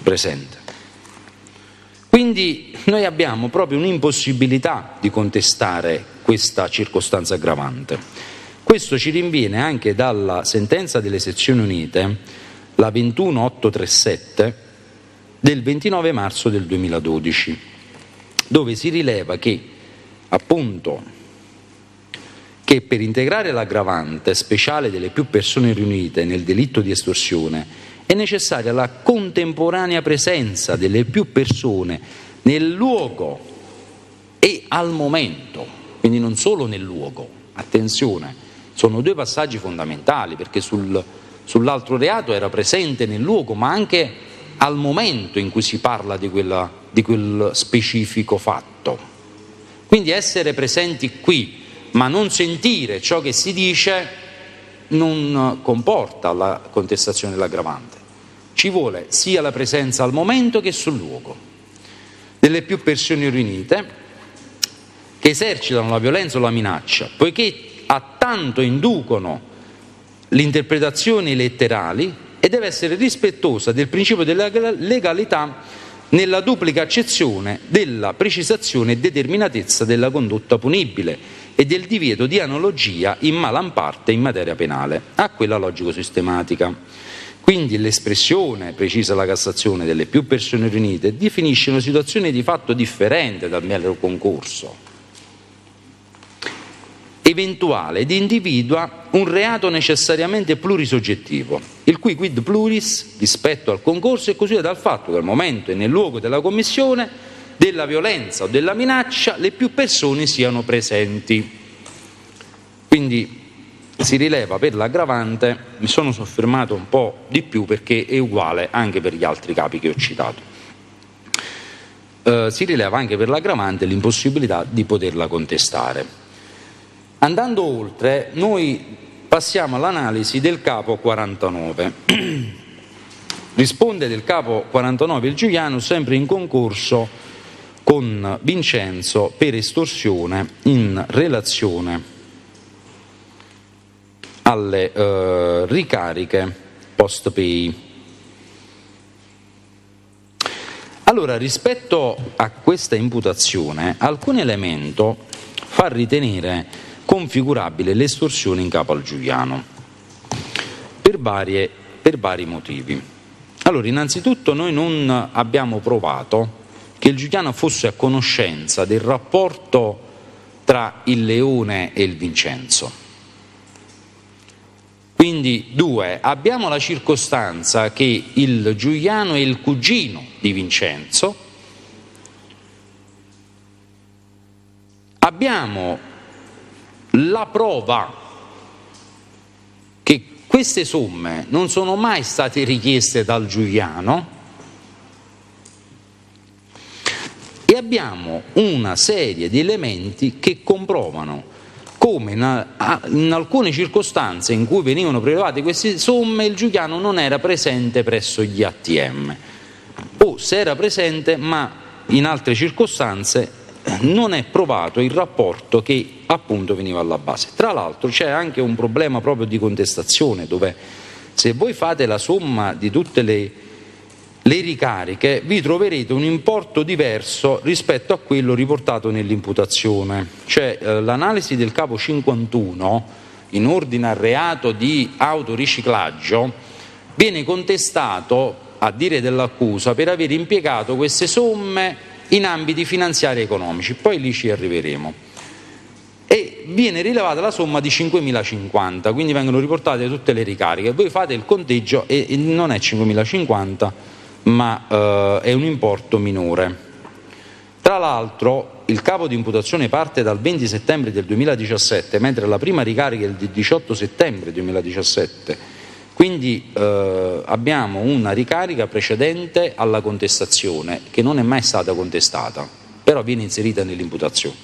presente. Quindi noi abbiamo proprio un'impossibilità di contestare questa circostanza aggravante. Questo ci rinviene anche dalla sentenza delle sezioni unite, la 21837, del 29 marzo del 2012, dove si rileva che, appunto, che per integrare l'aggravante speciale delle più persone riunite nel delitto di estorsione è necessaria la contemporanea presenza delle più persone nel luogo e al momento, quindi non solo nel luogo, attenzione, sono due passaggi fondamentali, perché sull'altro reato era presente nel luogo, ma anche al momento in cui si parla di quel specifico fatto. Quindi essere presenti qui, ma non sentire ciò che si dice, non comporta la contestazione dell'aggravante. Ci vuole sia la presenza al momento che sul luogo delle più persone riunite che esercitano la violenza o la minaccia, poiché a tanto inducono le interpretazioni letterali, e deve essere rispettosa del principio della legalità nella duplica accezione della precisazione e determinatezza della condotta punibile e del divieto di analogia in malam parte in materia penale a quella logico-sistematica. Quindi l'espressione, precisa la Cassazione, delle più persone riunite definisce una situazione di fatto differente dal mero concorso eventuale ed individua un reato necessariamente plurisoggettivo, il cui quid pluris rispetto al concorso è costituito dal fatto che al momento e nel luogo della commissione della violenza o della minaccia le più persone siano presenti. Quindi si rileva per l'aggravante, mi sono soffermato un po' di più perché è uguale anche per gli altri capi che ho citato, si rileva anche per l'aggravante l'impossibilità di poterla contestare. Andando oltre, noi passiamo all'analisi del capo 49. Risponde del capo 49 il Giuliano sempre in concorso con Vincenzo per estorsione in relazione alle ricariche post-pay. Allora, rispetto a questa imputazione, alcun elemento fa ritenere configurabile l'estorsione in capo al Giuliano per vari motivi. Allora, innanzitutto noi non abbiamo provato che il Giuliano fosse a conoscenza del rapporto tra il Leone e il Vincenzo. Quindi, due, abbiamo la circostanza che il Giuliano è il cugino di Vincenzo, abbiamo la prova che queste somme non sono mai state richieste dal Giuliano e abbiamo una serie di elementi che comprovano come in alcune circostanze in cui venivano prelevate queste somme il Giuliano non era presente presso gli ATM, o se era presente ma in altre circostanze non è provato il rapporto che appunto veniva alla base. Tra l'altro c'è anche un problema proprio di contestazione, dove se voi fate la somma di tutte le ricariche vi troverete un importo diverso rispetto a quello riportato nell'imputazione. Cioè l'analisi del capo 51 in ordine al reato di autoriciclaggio viene contestato, a dire dell'accusa, per aver impiegato queste somme in ambiti finanziari e economici, poi lì ci arriveremo, e viene rilevata la somma di 5.050, quindi vengono riportate tutte le ricariche. Voi fate il conteggio e non è 5.050 ma è un importo minore. Tra l'altro il capo di imputazione parte dal 20 settembre del 2017, mentre la prima ricarica è del 18 settembre 2017, quindi abbiamo una ricarica precedente alla contestazione che non è mai stata contestata, però viene inserita nell'imputazione.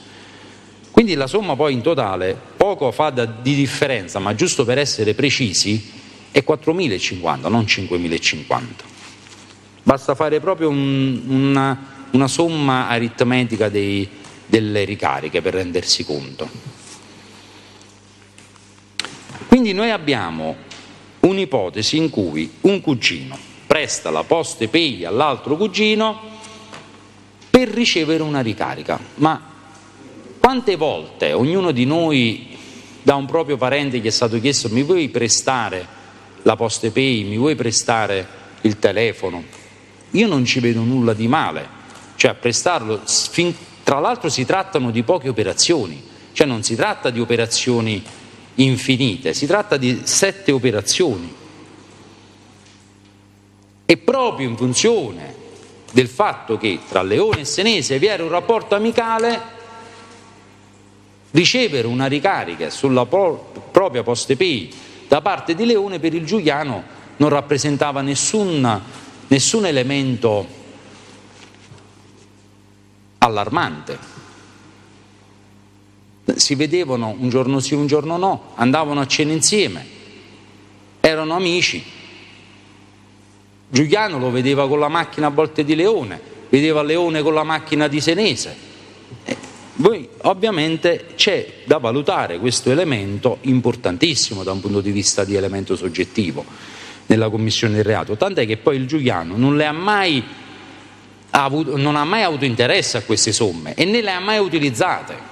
Quindi Quindi la somma poi in totale poco fa di differenza, ma giusto per essere precisi è 4.050, non 5.050. Basta fare proprio una somma aritmetica delle ricariche per rendersi conto. Quindi noi abbiamo un'ipotesi in cui un cugino presta la PostePay all'altro cugino per ricevere una ricarica. Ma quante volte ognuno di noi da un proprio parente gli è stato chiesto: mi vuoi prestare la PostePay, mi vuoi prestare il telefono? Io non ci vedo nulla di male, cioè a prestarlo. Tra l'altro si trattano di poche operazioni, cioè non si tratta di operazioni infinite, si tratta di 7 operazioni. E proprio in funzione del fatto che tra Leone e Senese vi era un rapporto amicale, ricevere una ricarica sulla propria PostePay da parte di Leone per il Giuliano non rappresentava nessun elemento allarmante. Si vedevano un giorno sì, un giorno no, andavano a cena insieme, erano amici. Giuliano lo vedeva con la macchina a volte di Leone, vedeva Leone con la macchina di Senese. Poi ovviamente c'è da valutare questo elemento importantissimo da un punto di vista di elemento soggettivo nella commissione del reato, tant'è che poi il Giuliano non ha mai avuto interesse a queste somme e né le ha mai utilizzate.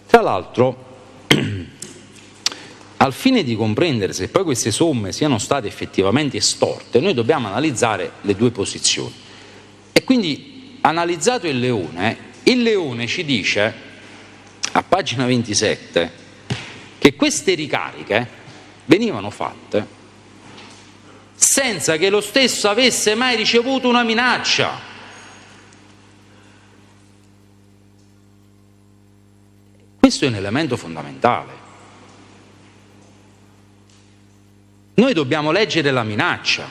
Tra l'altro, al fine di comprendere se poi queste somme siano state effettivamente estorte, noi dobbiamo analizzare le due posizioni. E quindi, analizzato il Leone ci dice, a pagina 27, che queste ricariche venivano fatte senza che lo stesso avesse mai ricevuto una minaccia. Questo è un elemento fondamentale. Noi dobbiamo leggere la minaccia,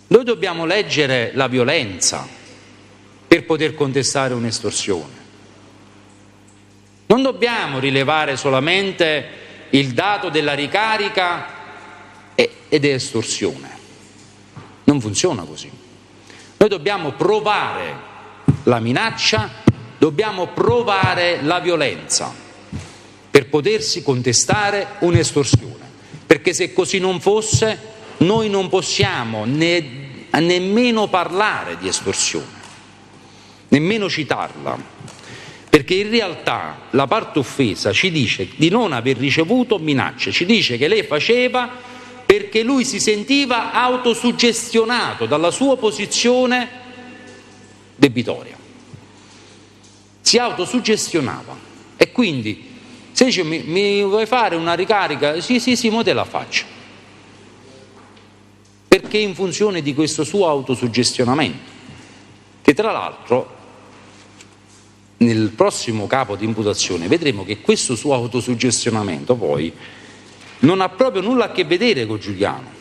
noi dobbiamo leggere la violenza per poter contestare un'estorsione. Non dobbiamo rilevare solamente il dato della ricarica ed è estorsione. Non funziona così. Noi dobbiamo provare la minaccia, dobbiamo provare la violenza per potersi contestare un'estorsione. Perché se così non fosse, noi non possiamo nemmeno parlare di estorsione, nemmeno citarla, perché in realtà la parte offesa ci dice di non aver ricevuto minacce, ci dice che lei faceva perché lui si sentiva autosuggestionato dalla sua posizione debitoria, si autosuggestionava e quindi se dice mi vuoi fare una ricarica? Sì, mo te la faccio. Perché in funzione di questo suo autosuggestionamento, che tra l'altro nel prossimo capo di imputazione vedremo che questo suo autosuggestionamento poi non ha proprio nulla a che vedere con Giuliano.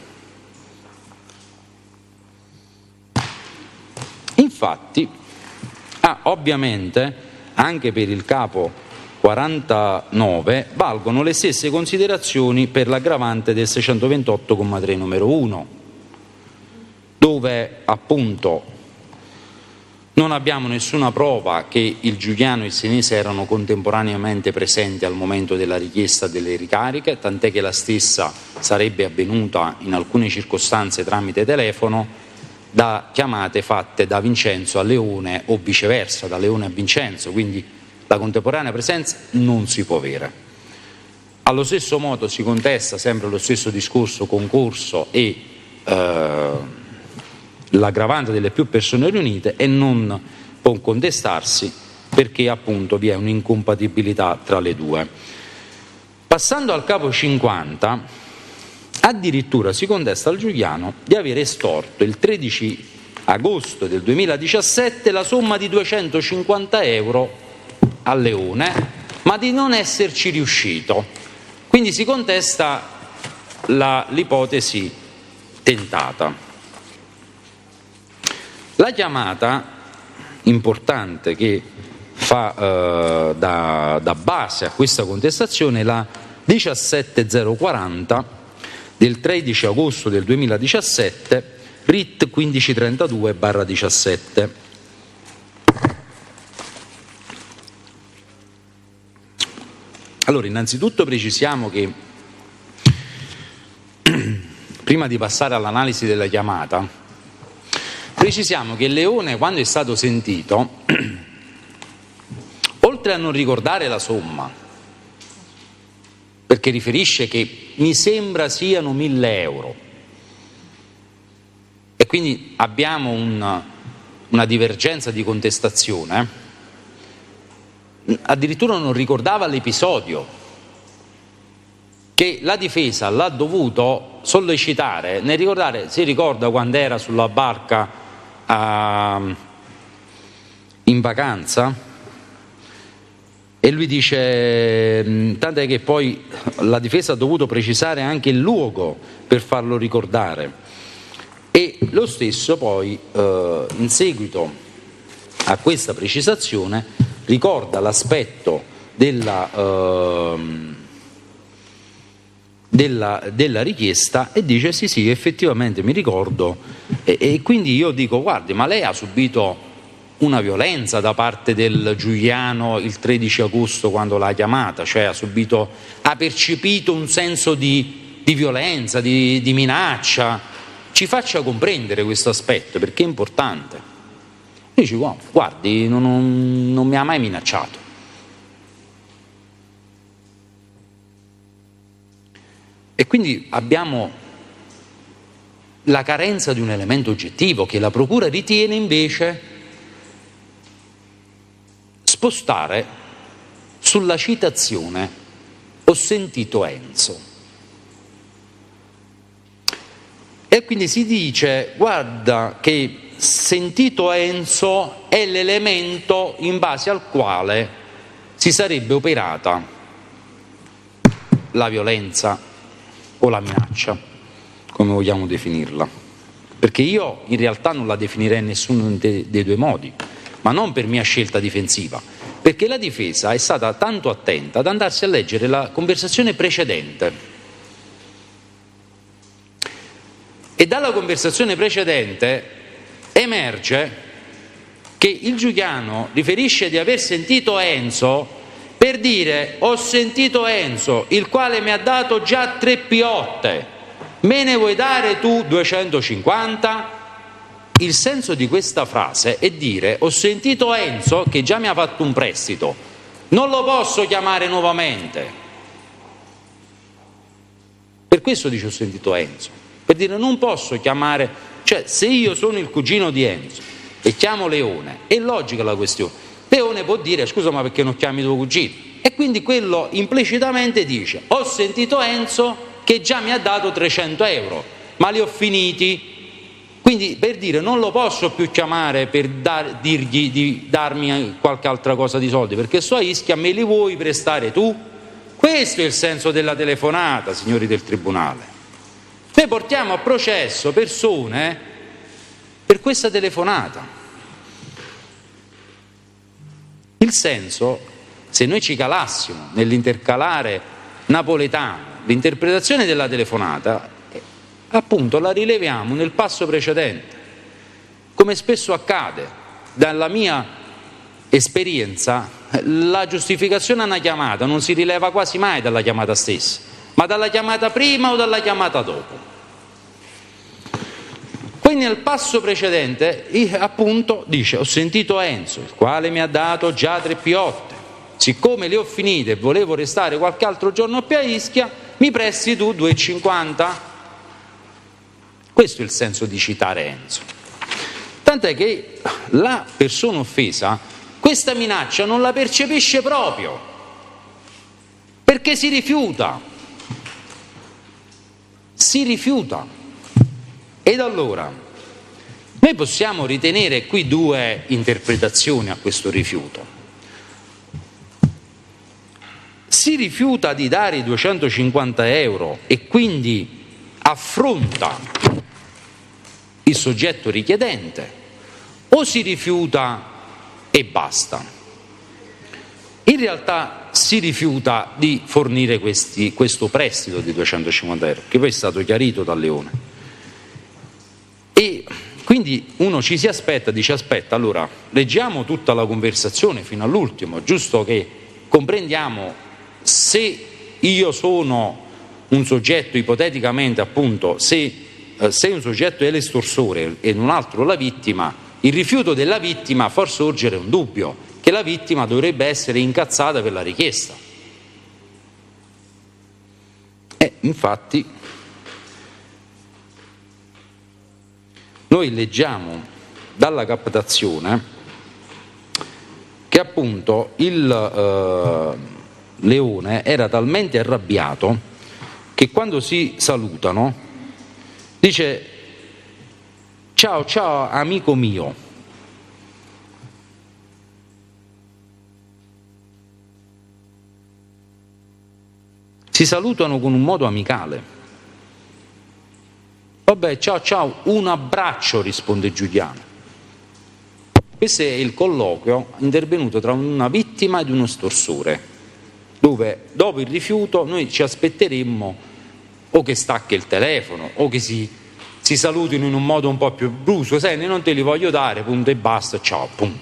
Infatti, ovviamente anche per il capo 49 valgono le stesse considerazioni per l'aggravante del 628,3 numero 1, dove appunto non abbiamo nessuna prova che il Giuliano e il Senese erano contemporaneamente presenti al momento della richiesta delle ricariche, tant'è che la stessa sarebbe avvenuta in alcune circostanze tramite telefono, da chiamate fatte da Vincenzo a Leone o viceversa, da Leone a Vincenzo, quindi la contemporanea presenza non si può avere. Allo stesso modo si contesta sempre lo stesso discorso concorso e l'aggravante delle più persone riunite e non può contestarsi perché appunto vi è un'incompatibilità tra le due. Passando al capo 50, addirittura si contesta al Giuliano di aver estorto il 13 agosto del 2017 la somma di 250 euro a Leone, ma di non esserci riuscito. Quindi si contesta l'ipotesi tentata. La chiamata importante che fa da base a questa contestazione è la 17040 del 13 agosto del 2017, RIT 1532/17. Allora, innanzitutto precisiamo che prima di passare all'analisi della chiamata, precisiamo che Leone, quando è stato sentito, oltre a non ricordare la somma, perché riferisce che mi sembra siano 1.000 euro, e quindi abbiamo una divergenza di contestazione, addirittura non ricordava l'episodio che la difesa l'ha dovuto sollecitare nel ricordare. Si ricorda quando era sulla barca in vacanza? E lui dice, tant'è che poi la difesa ha dovuto precisare anche il luogo per farlo ricordare, e lo stesso poi in seguito a questa precisazione ricorda l'aspetto della richiesta e dice sì, effettivamente mi ricordo, e quindi io dico, guardi, ma lei ha subito una violenza da parte del Giuliano il 13 agosto quando l'ha chiamata, cioè ha percepito un senso di violenza, di minaccia. Ci faccia comprendere questo aspetto, perché è importante. Dici, guardi, non mi ha mai minacciato. E quindi abbiamo la carenza di un elemento oggettivo che la Procura ritiene invece spostare sulla citazione "ho sentito Enzo". E quindi si dice, guarda che sentito Enzo è l'elemento in base al quale si sarebbe operata la violenza o la minaccia, come vogliamo definirla, perché io in realtà non la definirei in nessuno dei due modi, ma non per mia scelta difensiva, perché la difesa è stata tanto attenta ad andarsi a leggere la conversazione precedente, e dalla conversazione precedente emerge che il Giuliano riferisce di aver sentito Enzo per dire: ho sentito Enzo, il quale mi ha dato già 3 piotte, me ne vuoi dare tu 250? Il senso di questa frase è dire: ho sentito Enzo che già mi ha fatto un prestito, non lo posso chiamare nuovamente. Per questo dice ho sentito Enzo, per dire non posso chiamare. Cioè, se io sono il cugino di Enzo e chiamo Leone, è logica la questione. Leone può dire: scusa, ma perché non chiami tuo cugino? E quindi quello implicitamente dice: ho sentito Enzo che già mi ha dato 300 euro, ma li ho finiti. Quindi, per dire, non lo posso più chiamare per dirgli di darmi qualche altra cosa di soldi, perché so a Ischia, me li vuoi prestare tu? Questo è il senso della telefonata, signori del Tribunale. Noi portiamo a processo persone per questa telefonata. Il senso, se noi ci calassimo nell'intercalare napoletano l'interpretazione della telefonata, appunto la rileviamo nel passo precedente. Come spesso accade, dalla mia esperienza, la giustificazione a una chiamata non si rileva quasi mai dalla chiamata stessa, ma dalla chiamata prima o dalla chiamata dopo. Quindi nel passo precedente appunto dice: ho sentito Enzo, il quale mi ha dato già 3 piotte, siccome le ho finite e volevo restare qualche altro giorno più a Ischia, mi presti tu 2,50? Questo è il senso di citare Enzo. Tant'è che la persona offesa questa minaccia non la percepisce proprio, perché si rifiuta. Ed allora noi possiamo ritenere qui 2 interpretazioni a questo rifiuto. Si rifiuta di dare i 250 euro e quindi affronta il soggetto richiedente, o si rifiuta e basta. In realtà si rifiuta di fornire questo prestito di 250 euro, che poi è stato chiarito dal Leone. E quindi uno ci si aspetta, dice aspetta, allora leggiamo tutta la conversazione fino all'ultimo, giusto che comprendiamo se io sono un soggetto, ipoteticamente appunto, se un soggetto è l'estorsore e un altro la vittima, il rifiuto della vittima fa sorgere un dubbio, che la vittima dovrebbe essere incazzata per la richiesta. E infatti noi leggiamo dalla captazione che appunto il Leone era talmente arrabbiato che quando si salutano dice ciao ciao amico mio. Si salutano con un modo amicale. Vabbè, ciao ciao, un abbraccio, risponde Giuliano. Questo è il colloquio intervenuto tra una vittima ed uno estorsore, dove dopo il rifiuto noi ci aspetteremmo o che stacchi il telefono o che si salutino in un modo un po' più brusco, senti, non te li voglio dare, punto e basta, ciao, pum.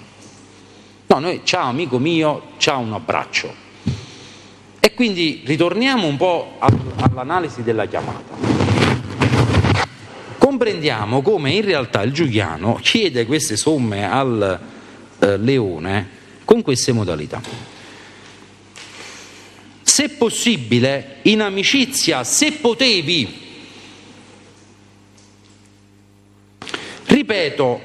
No, noi ciao amico mio, ciao, un abbraccio. E quindi ritorniamo un po' all'analisi della chiamata. Comprendiamo come in realtà il Giuliano chiede queste somme al Leone con queste modalità. Se possibile, in amicizia, se potevi. Ripeto,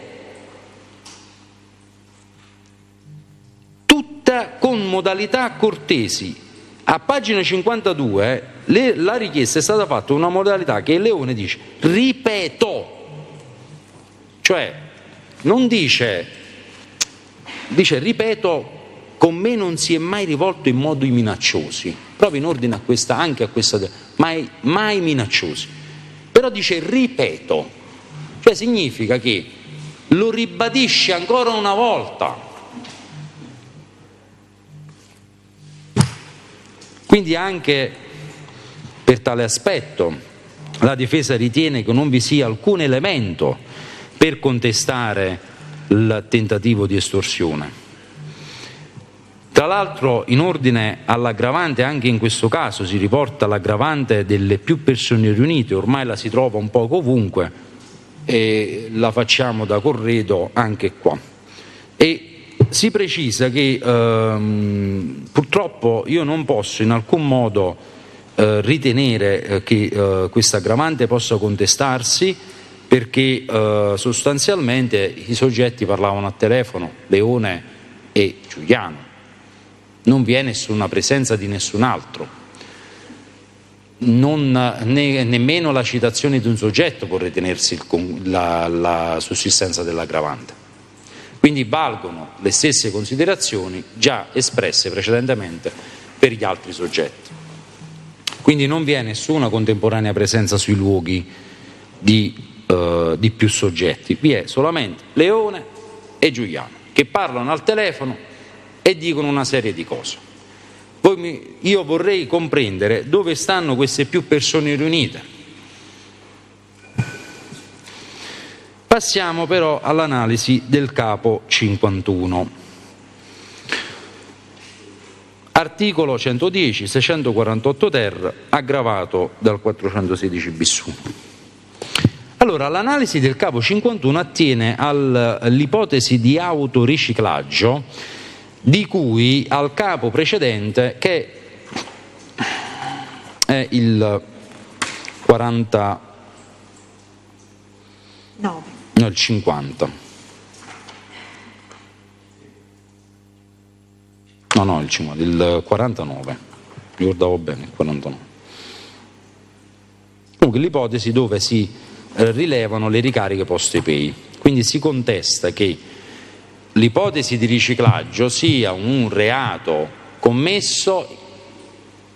tutta con modalità cortesi. A pagina 52 la richiesta è stata fatta in una modalità che il Leone dice ripeto, cioè non dice ripeto, con me non si è mai rivolto in modi minacciosi, proprio in ordine a questa, anche a questa, mai minacciosi, però dice ripeto, cioè significa che lo ribadisce ancora una volta. Quindi anche per tale aspetto la difesa ritiene che non vi sia alcun elemento per contestare il tentativo di estorsione. Tra l'altro, in ordine all'aggravante, anche in questo caso si riporta l'aggravante delle più persone riunite, ormai la si trova un po' ovunque e la facciamo da corredo anche qua. E si precisa che purtroppo io non posso in alcun modo ritenere che questa aggravante possa contestarsi, perché sostanzialmente i soggetti parlavano a telefono, Leone e Giuliano, non vi è nessuna presenza di nessun altro, nemmeno la citazione di un soggetto può ritenersi la sussistenza dell'aggravante. Quindi valgono le stesse considerazioni già espresse precedentemente per gli altri soggetti. Quindi non vi è nessuna contemporanea presenza sui luoghi di più soggetti, vi è solamente Leone e Giuliano che parlano al telefono e dicono una serie di cose. Io vorrei comprendere dove stanno queste più persone riunite. Passiamo però all'analisi del capo 51. Articolo 110, 648 ter, aggravato dal 416 bis 1. Allora, l'analisi del capo 51 attiene all'ipotesi di autoriciclaggio di cui al capo precedente, che è il 40. No, il 50. No, il 50, il 49. Ricordavo bene, il 49. Comunque l'ipotesi dove si rilevano le ricariche post-pay. Quindi si contesta che l'ipotesi di riciclaggio sia un reato commesso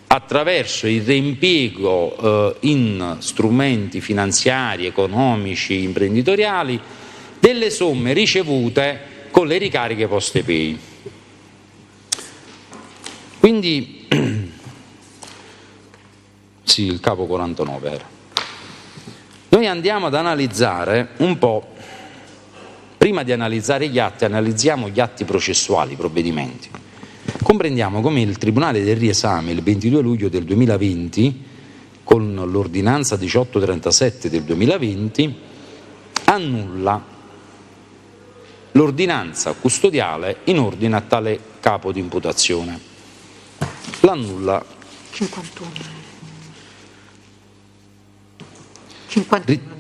attraverso il reimpiego in strumenti finanziari, economici, imprenditoriali delle somme ricevute con le ricariche PostePay. Quindi, sì, il capo 49 era. Noi andiamo ad analizzare un po', prima di analizzare gli atti, analizziamo gli atti processuali, i provvedimenti. Comprendiamo come il Tribunale del Riesame, il 22 luglio del 2020, con l'ordinanza 1837 del 2020, annulla l'ordinanza custodiale in ordine a tale capo di imputazione. L'annulla 51,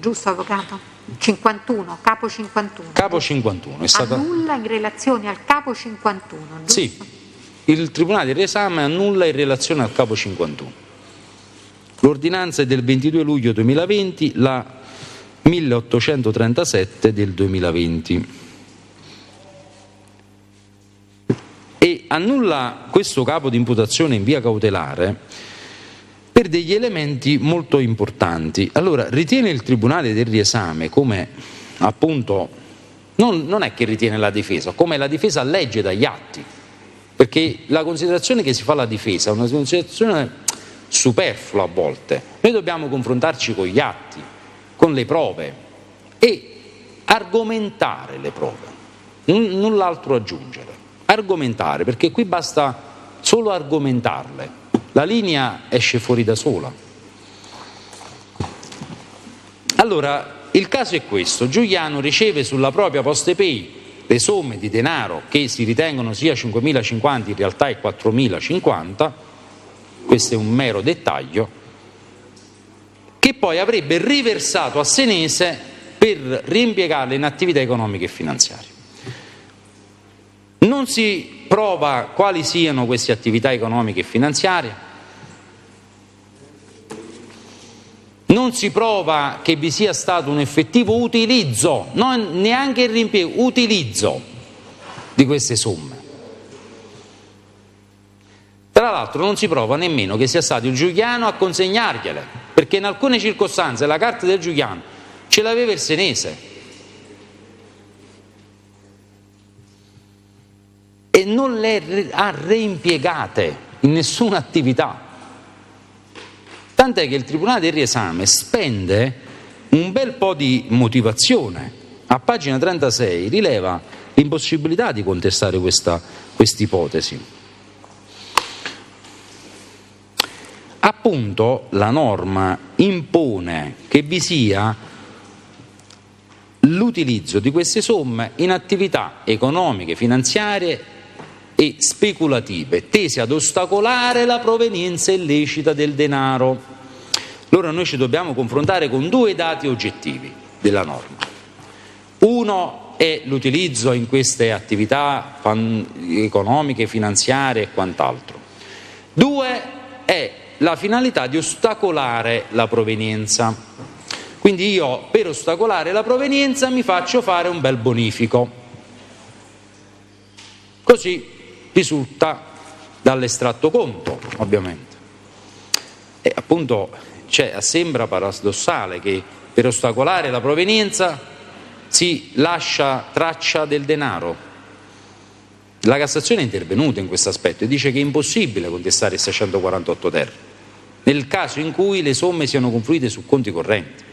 giusto avvocato? 51, capo 51. Capo 51 è stata... Annulla in relazione al capo 51, giusto? Sì, il Tribunale del Riesame annulla in relazione al capo 51. L'ordinanza è del 22 luglio 2020, la 1837 del 2020. E annulla questo capo di imputazione in via cautelare per degli elementi molto importanti. Allora, ritiene il Tribunale del Riesame come, appunto, non è che ritiene la difesa, come la difesa legge dagli atti, perché la considerazione che si fa alla difesa è una considerazione superflua a volte. Noi dobbiamo confrontarci con gli atti, con le prove e argomentare le prove, null'altro aggiungere. Argomentare, perché qui basta solo argomentarle, la linea esce fuori da sola. Allora, il caso è questo: Giuliano riceve sulla propria PostePay le somme di denaro che si ritengono sia 5.050, in realtà è 4.050, questo è un mero dettaglio, che poi avrebbe riversato a Senese per rimpiegarle in attività economiche e finanziarie. Non si prova quali siano queste attività economiche e finanziarie, non si prova che vi sia stato un effettivo utilizzo, non neanche il riempiego, utilizzo di queste somme. Tra l'altro non si prova nemmeno che sia stato il Giuliano a consegnargliele, perché in alcune circostanze la carta del Giuliano ce l'aveva il Senese e non le ha reimpiegate in nessuna attività. Tant'è che il Tribunale del Riesame spende un bel po' di motivazione. A pagina 36 rileva l'impossibilità di contestare quest'ipotesi. Appunto, la norma impone che vi sia l'utilizzo di queste somme in attività economiche, finanziarie e speculative, tese ad ostacolare la provenienza illecita del denaro. Allora noi ci dobbiamo confrontare con due dati oggettivi della norma. Uno è l'utilizzo in queste attività economiche, finanziarie e quant'altro. Due è la finalità di ostacolare la provenienza. Quindi io, per ostacolare la provenienza, mi faccio fare un bel bonifico. Così risulta dall'estratto conto, ovviamente. E appunto sembra paradossale che per ostacolare la provenienza si lascia traccia del denaro. La Cassazione è intervenuta in questo aspetto e dice che è impossibile contestare il 648 ter nel caso in cui le somme siano confluite su conti correnti,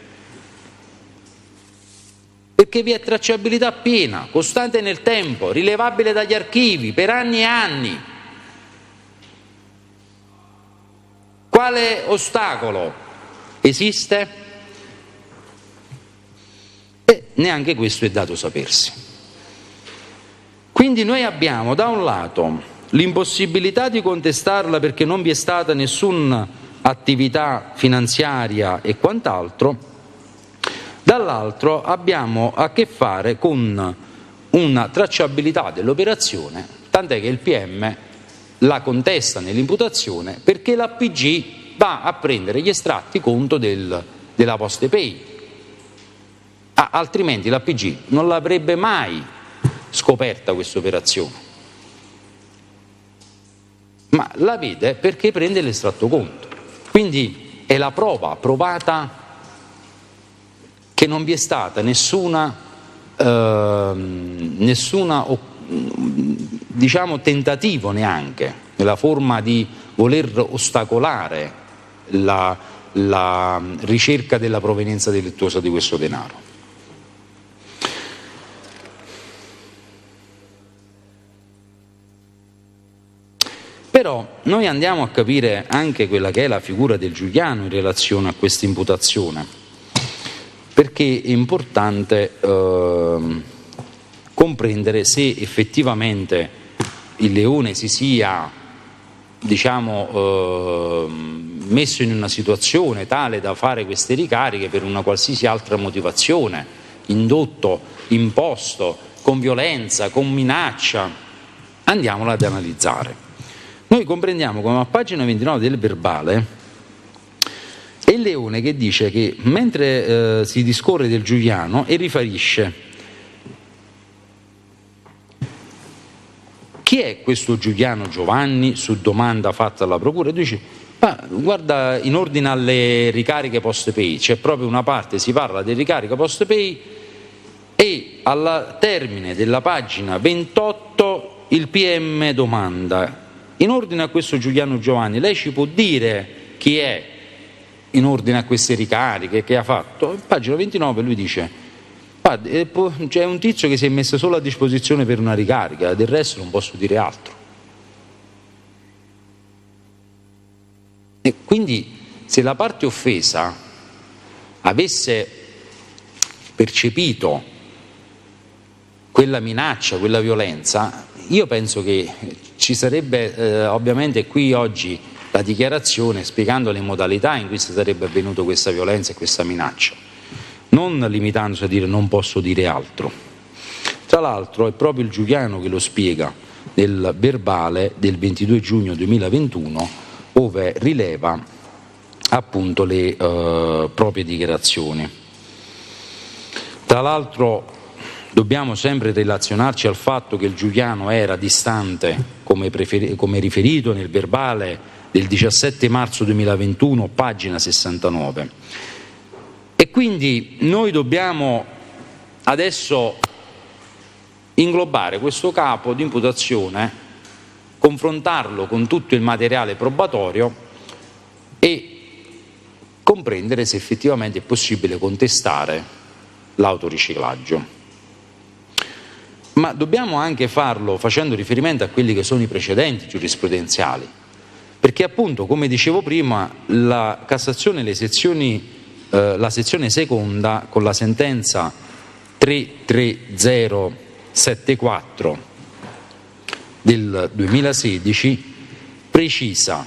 perché vi è tracciabilità piena, costante nel tempo, rilevabile dagli archivi per anni e anni. Quale ostacolo esiste? E neanche questo è dato sapersi. Quindi noi abbiamo da un lato l'impossibilità di contestarla perché non vi è stata nessuna attività finanziaria e quant'altro, dall'altro abbiamo a che fare con una tracciabilità dell'operazione, tant'è che il PM la contesta nell'imputazione perché l'APG va a prendere gli estratti conto della PostePay, altrimenti l'APG non l'avrebbe mai scoperta questa operazione, ma la vede perché prende l'estratto conto. Quindi è la prova provata che non vi è stata nessuna nessuna tentativo neanche nella forma di voler ostacolare la ricerca della provenienza delittuosa di questo denaro. Però noi andiamo a capire anche quella che è la figura del Giuliano in relazione a questa imputazione, perché è importante comprendere se effettivamente il Leone si sia messo in una situazione tale da fare queste ricariche per una qualsiasi altra motivazione, indotto, imposto, con violenza, con minaccia. Andiamola ad analizzare. Noi comprendiamo come a pagina 29 del verbale è il Leone che dice che mentre si discorre del Giuliano e riferisce chi è questo Giuliano Giovanni, su domanda fatta alla procura, dice guarda, in ordine alle ricariche post pay c'è proprio una parte, si parla di ricarica post pay, e al termine della pagina 28 il PM domanda: in ordine a questo Giuliano Giovanni lei ci può dire chi è in ordine a queste ricariche, che ha fatto? In pagina 29 lui dice: c'è un tizio che si è messo solo a disposizione per una ricarica, del resto non posso dire altro. E quindi se la parte offesa avesse percepito quella minaccia, quella violenza, io penso che ci sarebbe ovviamente qui oggi la dichiarazione spiegando le modalità in cui sarebbe avvenuto questa violenza e questa minaccia, non limitandosi a dire non posso dire altro. Tra l'altro è proprio il Giuliano che lo spiega nel verbale del 22 giugno 2021, dove rileva appunto le proprie dichiarazioni. Tra l'altro dobbiamo sempre relazionarci al fatto che il Giuliano era distante, come riferito nel verbale del 17 marzo 2021, pagina 69. E quindi noi dobbiamo adesso inglobare questo capo di imputazione, confrontarlo con tutto il materiale probatorio e comprendere se effettivamente è possibile contestare l'autoriciclaggio. Ma dobbiamo anche farlo facendo riferimento a quelli che sono i precedenti giurisprudenziali, perché appunto, come dicevo prima, la Cassazione, la sezione seconda, con la sentenza 33074 del 2016, precisa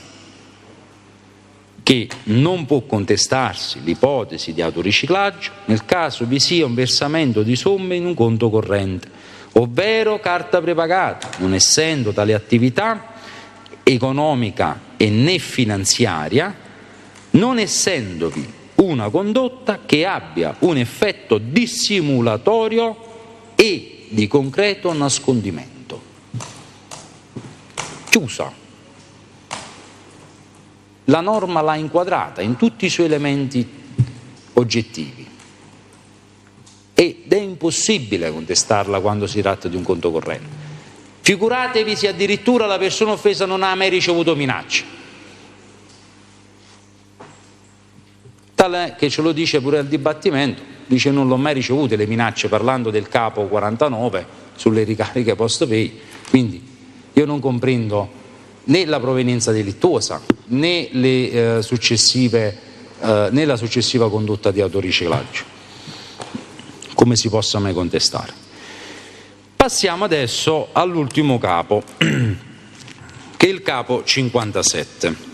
che non può contestarsi l'ipotesi di autoriciclaggio nel caso vi sia un versamento di somme in un conto corrente, ovvero carta prepagata, non essendo tale attività economica e né finanziaria, non essendovi una condotta che abbia un effetto dissimulatorio e di concreto nascondimento. Chiusa. La norma l'ha inquadrata in tutti i suoi elementi oggettivi ed è impossibile contestarla quando si tratta di un conto corrente. Figuratevi se addirittura la persona offesa non ha mai ricevuto minacce. Tale che ce lo dice pure al dibattimento, dice non l'ho mai ricevute le minacce, parlando del capo 49 sulle ricariche post pay, quindi io non comprendo né la provenienza delittuosa né la successiva condotta di autoriciclaggio, come si possa mai contestare. Passiamo adesso all'ultimo capo, che è il capo 57.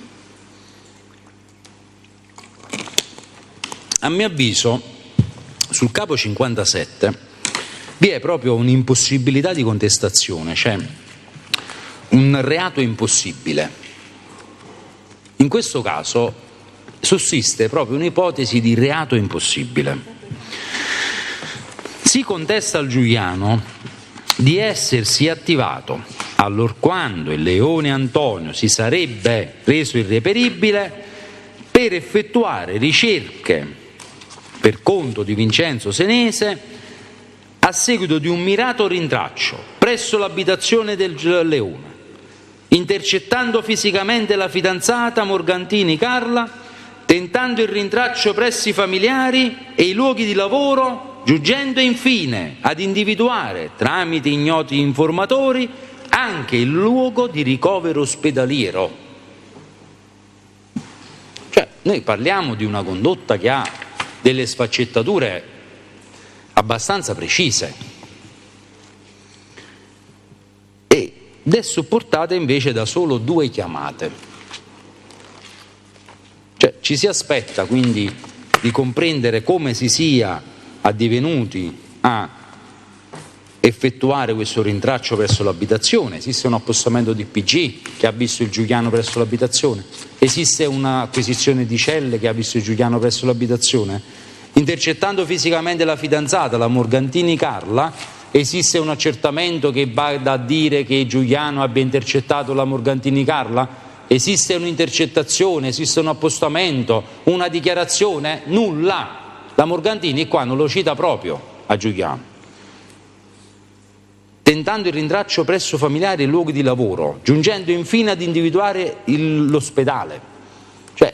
A mio avviso, sul capo 57 vi è proprio un'impossibilità di contestazione, cioè un reato impossibile. In questo caso sussiste proprio un'ipotesi di reato impossibile. Si contesta al Giuliano di essersi attivato allorquando il Leone Antonio si sarebbe reso irreperibile per effettuare ricerche per conto di Vincenzo Senese a seguito di un mirato rintraccio presso l'abitazione del Leone, intercettando fisicamente la fidanzata Morgantini Carla, tentando il rintraccio presso i familiari e i luoghi di lavoro, giungendo infine ad individuare, tramite ignoti informatori, anche il luogo di ricovero ospedaliero. Cioè, noi parliamo di una condotta che ha delle sfaccettature abbastanza precise ed è supportata invece da solo 2 chiamate. Cioè, ci si aspetta quindi di comprendere come si sia addivenuti a effettuare questo rintraccio presso l'abitazione. Esiste un appostamento di PG che ha visto il Giuliano presso l'abitazione, esiste un'acquisizione di celle che ha visto il Giuliano presso l'abitazione, intercettando fisicamente la fidanzata, la Morgantini Carla, esiste un accertamento che va a dire che Giuliano abbia intercettato la Morgantini Carla, esiste un'intercettazione, esiste un appostamento, una dichiarazione, nulla. La Morgantini qua non lo cita proprio a Giuliano. Tentando il rintraccio presso familiari e luoghi di lavoro, giungendo infine ad individuare l'ospedale. Cioè,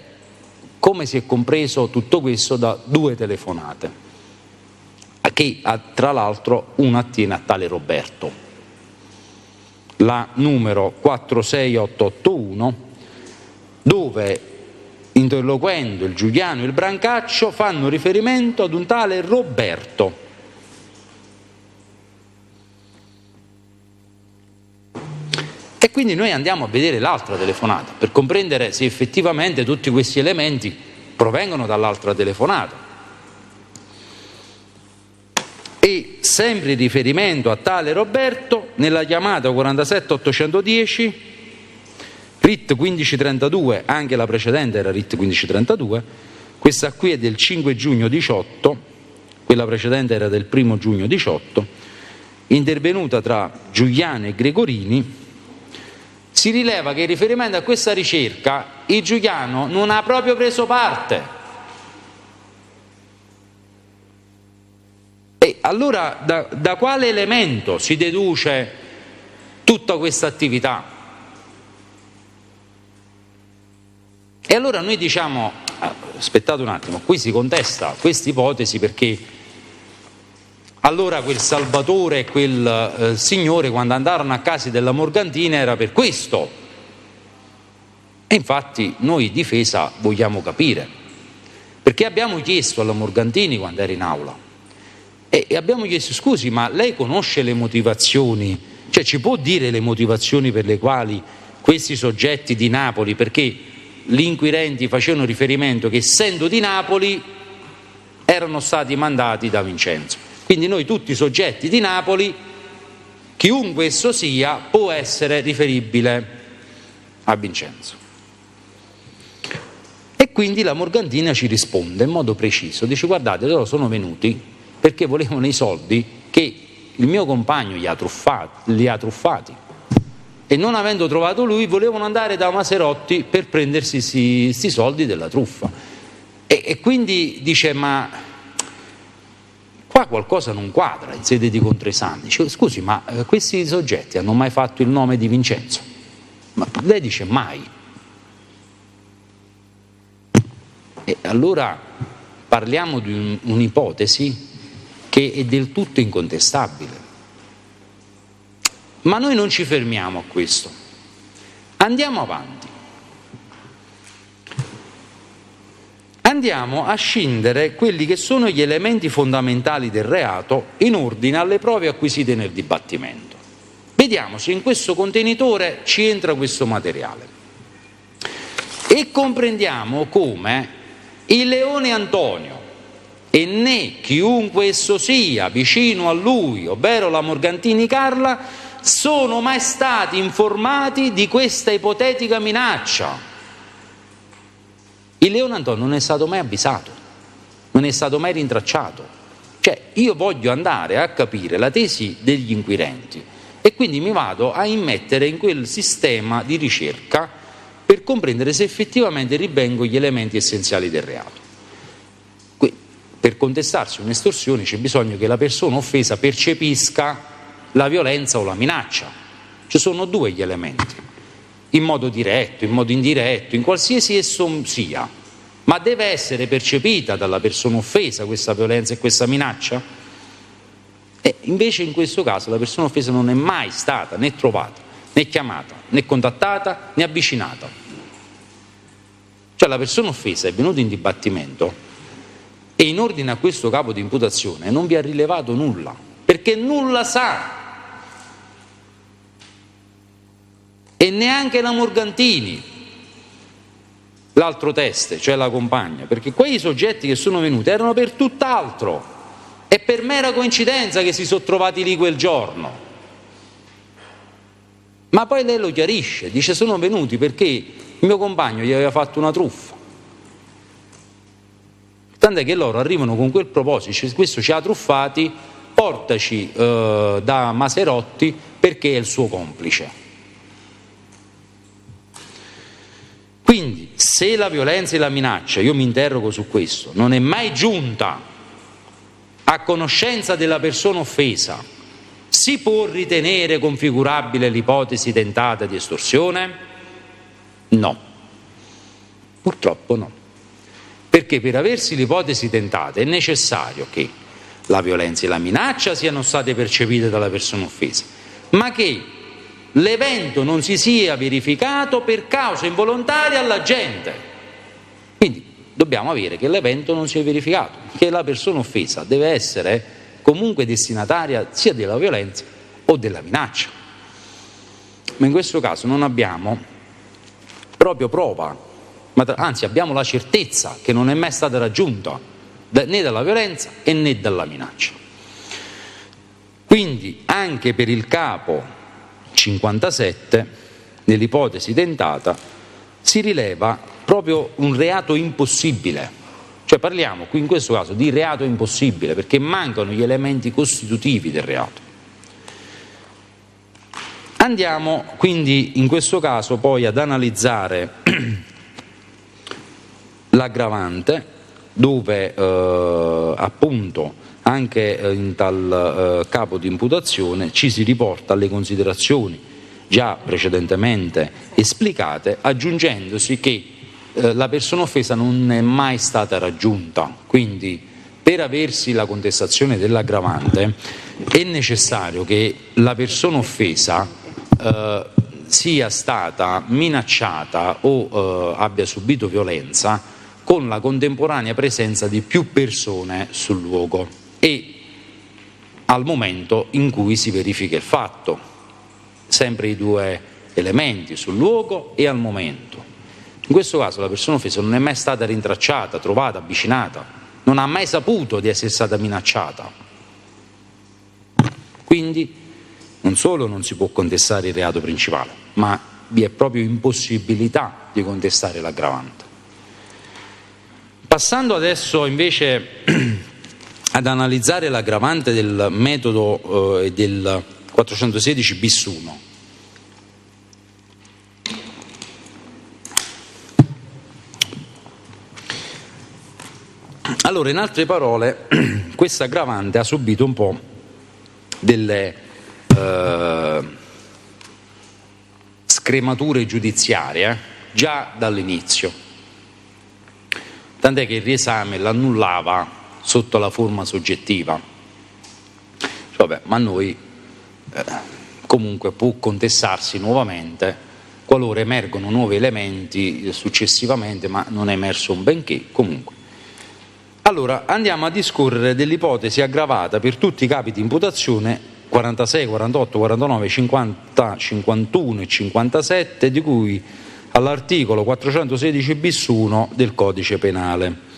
come si è compreso tutto questo da 2 telefonate, che tra l'altro una attiene a tale Roberto, la numero 46881, dove, interloquendo il Giuliano e il Brancaccio, fanno riferimento ad un tale Roberto. E quindi noi andiamo a vedere l'altra telefonata per comprendere se effettivamente tutti questi elementi provengono dall'altra telefonata. E sempre in riferimento a tale Roberto, nella chiamata 47810, RIT 1532, anche la precedente era RIT 1532, questa qui è del 5 giugno 18, quella precedente era del 1 giugno 18, intervenuta tra Giuliano e Gregorini, si rileva che in riferimento a questa ricerca il Giuliano non ha proprio preso parte. E allora da quale elemento si deduce tutta questa attività? E allora noi diciamo, aspettate un attimo, qui si contesta questa ipotesi perché allora quel Salvatore e quel signore quando andarono a casa della Morgantina era per questo. E infatti noi difesa vogliamo capire, perché abbiamo chiesto alla Morgantini quando era in aula e abbiamo chiesto: scusi, ma lei conosce le motivazioni, cioè ci può dire le motivazioni per le quali questi soggetti di Napoli, perché gli inquirenti facevano riferimento che essendo di Napoli erano stati mandati da Vincenzo. Quindi noi tutti i soggetti di Napoli, chiunque esso sia, può essere riferibile a Vincenzo. E quindi la Morgantina ci risponde in modo preciso, dice: guardate, loro sono venuti perché volevano i soldi che il mio compagno li ha truffati e non avendo trovato lui volevano andare da Maserotti per prendersi sti soldi della truffa. E quindi dice: ma qua qualcosa non quadra in sede di controesame. Dice: scusi, ma questi soggetti hanno mai fatto il nome di Vincenzo? Ma lei dice: mai. E allora parliamo di un'ipotesi che è del tutto incontestabile. Ma noi non ci fermiamo a questo, andiamo avanti. Andiamo a scindere quelli che sono gli elementi fondamentali del reato in ordine alle prove acquisite nel dibattimento. Vediamo se in questo contenitore ci entra questo materiale. E comprendiamo come il Leone Antonio e né chiunque esso sia vicino a lui, ovvero la Morgantini Carla, sono mai stati informati di questa ipotetica minaccia. Il Leone Antonio non è stato mai avvisato, non è stato mai rintracciato. Cioè, io voglio andare a capire la tesi degli inquirenti e quindi mi vado a immettere in quel sistema di ricerca per comprendere se effettivamente rivengo gli elementi essenziali del reato. per contestarsi un'estorsione c'è bisogno che la persona offesa percepisca la violenza o la minaccia. Ci sono due gli elementi, in modo diretto, in modo indiretto, in qualsiasi esso sia, ma deve essere percepita dalla persona offesa questa violenza e questa minaccia? E invece in questo caso la persona offesa non è mai stata né trovata, né chiamata, né contattata, né avvicinata. Cioè la persona offesa è venuta in dibattimento e in ordine a questo capo di imputazione non vi ha rilevato nulla, perché nulla sa. E neanche la Morgantini, l'altro teste, cioè la compagna, perché quei soggetti che sono venuti erano per tutt'altro. È per mera coincidenza che si sono trovati lì quel giorno. Ma poi lei lo chiarisce, dice sono venuti perché il mio compagno gli aveva fatto una truffa. Tant'è che loro arrivano con quel proposito, dice questo ci ha truffati, portaci da Maserotti perché è il suo complice. Quindi se la violenza e la minaccia, io mi interrogo su questo, non è mai giunta a conoscenza della persona offesa, si può ritenere configurabile l'ipotesi tentata di estorsione? No, purtroppo no, perché per aversi l'ipotesi tentata è necessario che la violenza e la minaccia siano state percepite dalla persona offesa, ma che l'evento non si sia verificato per causa involontaria all'agente. Quindi dobbiamo avere che l'evento non si è verificato, che la persona offesa deve essere comunque destinataria sia della violenza o della minaccia. Ma in questo caso non abbiamo proprio prova, anzi abbiamo la certezza che non è mai stata raggiunta né dalla violenza né dalla minaccia. Quindi anche per il capo 57, nell'ipotesi tentata, si rileva proprio un reato impossibile. Cioè parliamo qui in questo caso di reato impossibile, perché mancano gli elementi costitutivi del reato. Andiamo quindi in questo caso poi ad analizzare l'aggravante, dove appunto anche in tal capo di imputazione ci si riporta alle considerazioni già precedentemente esplicate, aggiungendosi che la persona offesa non è mai stata raggiunta. Quindi per aversi la contestazione dell'aggravante è necessario che la persona offesa sia stata minacciata o abbia subito violenza con la contemporanea presenza di più persone sul luogo e al momento in cui si verifica il fatto, sempre i due elementi, sul luogo e al momento. In questo caso la persona offesa non è mai stata rintracciata, trovata, avvicinata, non ha mai saputo di essere stata minacciata. Quindi non solo non si può contestare il reato principale, ma vi è proprio impossibilità di contestare l'aggravante. Passando adesso invece ad analizzare l'aggravante del metodo del 416 bis 1. Allora, in altre parole, questa aggravante ha subito un po' delle scremature giudiziarie già dall'inizio, tant'è che il riesame l'annullava sotto la forma soggettiva. Vabbè, ma noi comunque può contestarsi nuovamente qualora emergono nuovi elementi successivamente, ma non è emerso un benché comunque. Allora andiamo a discorrere dell'ipotesi aggravata per tutti i capi di imputazione 46, 48, 49, 50, 51 e 57, di cui all'articolo 416 bis 1 del Codice Penale.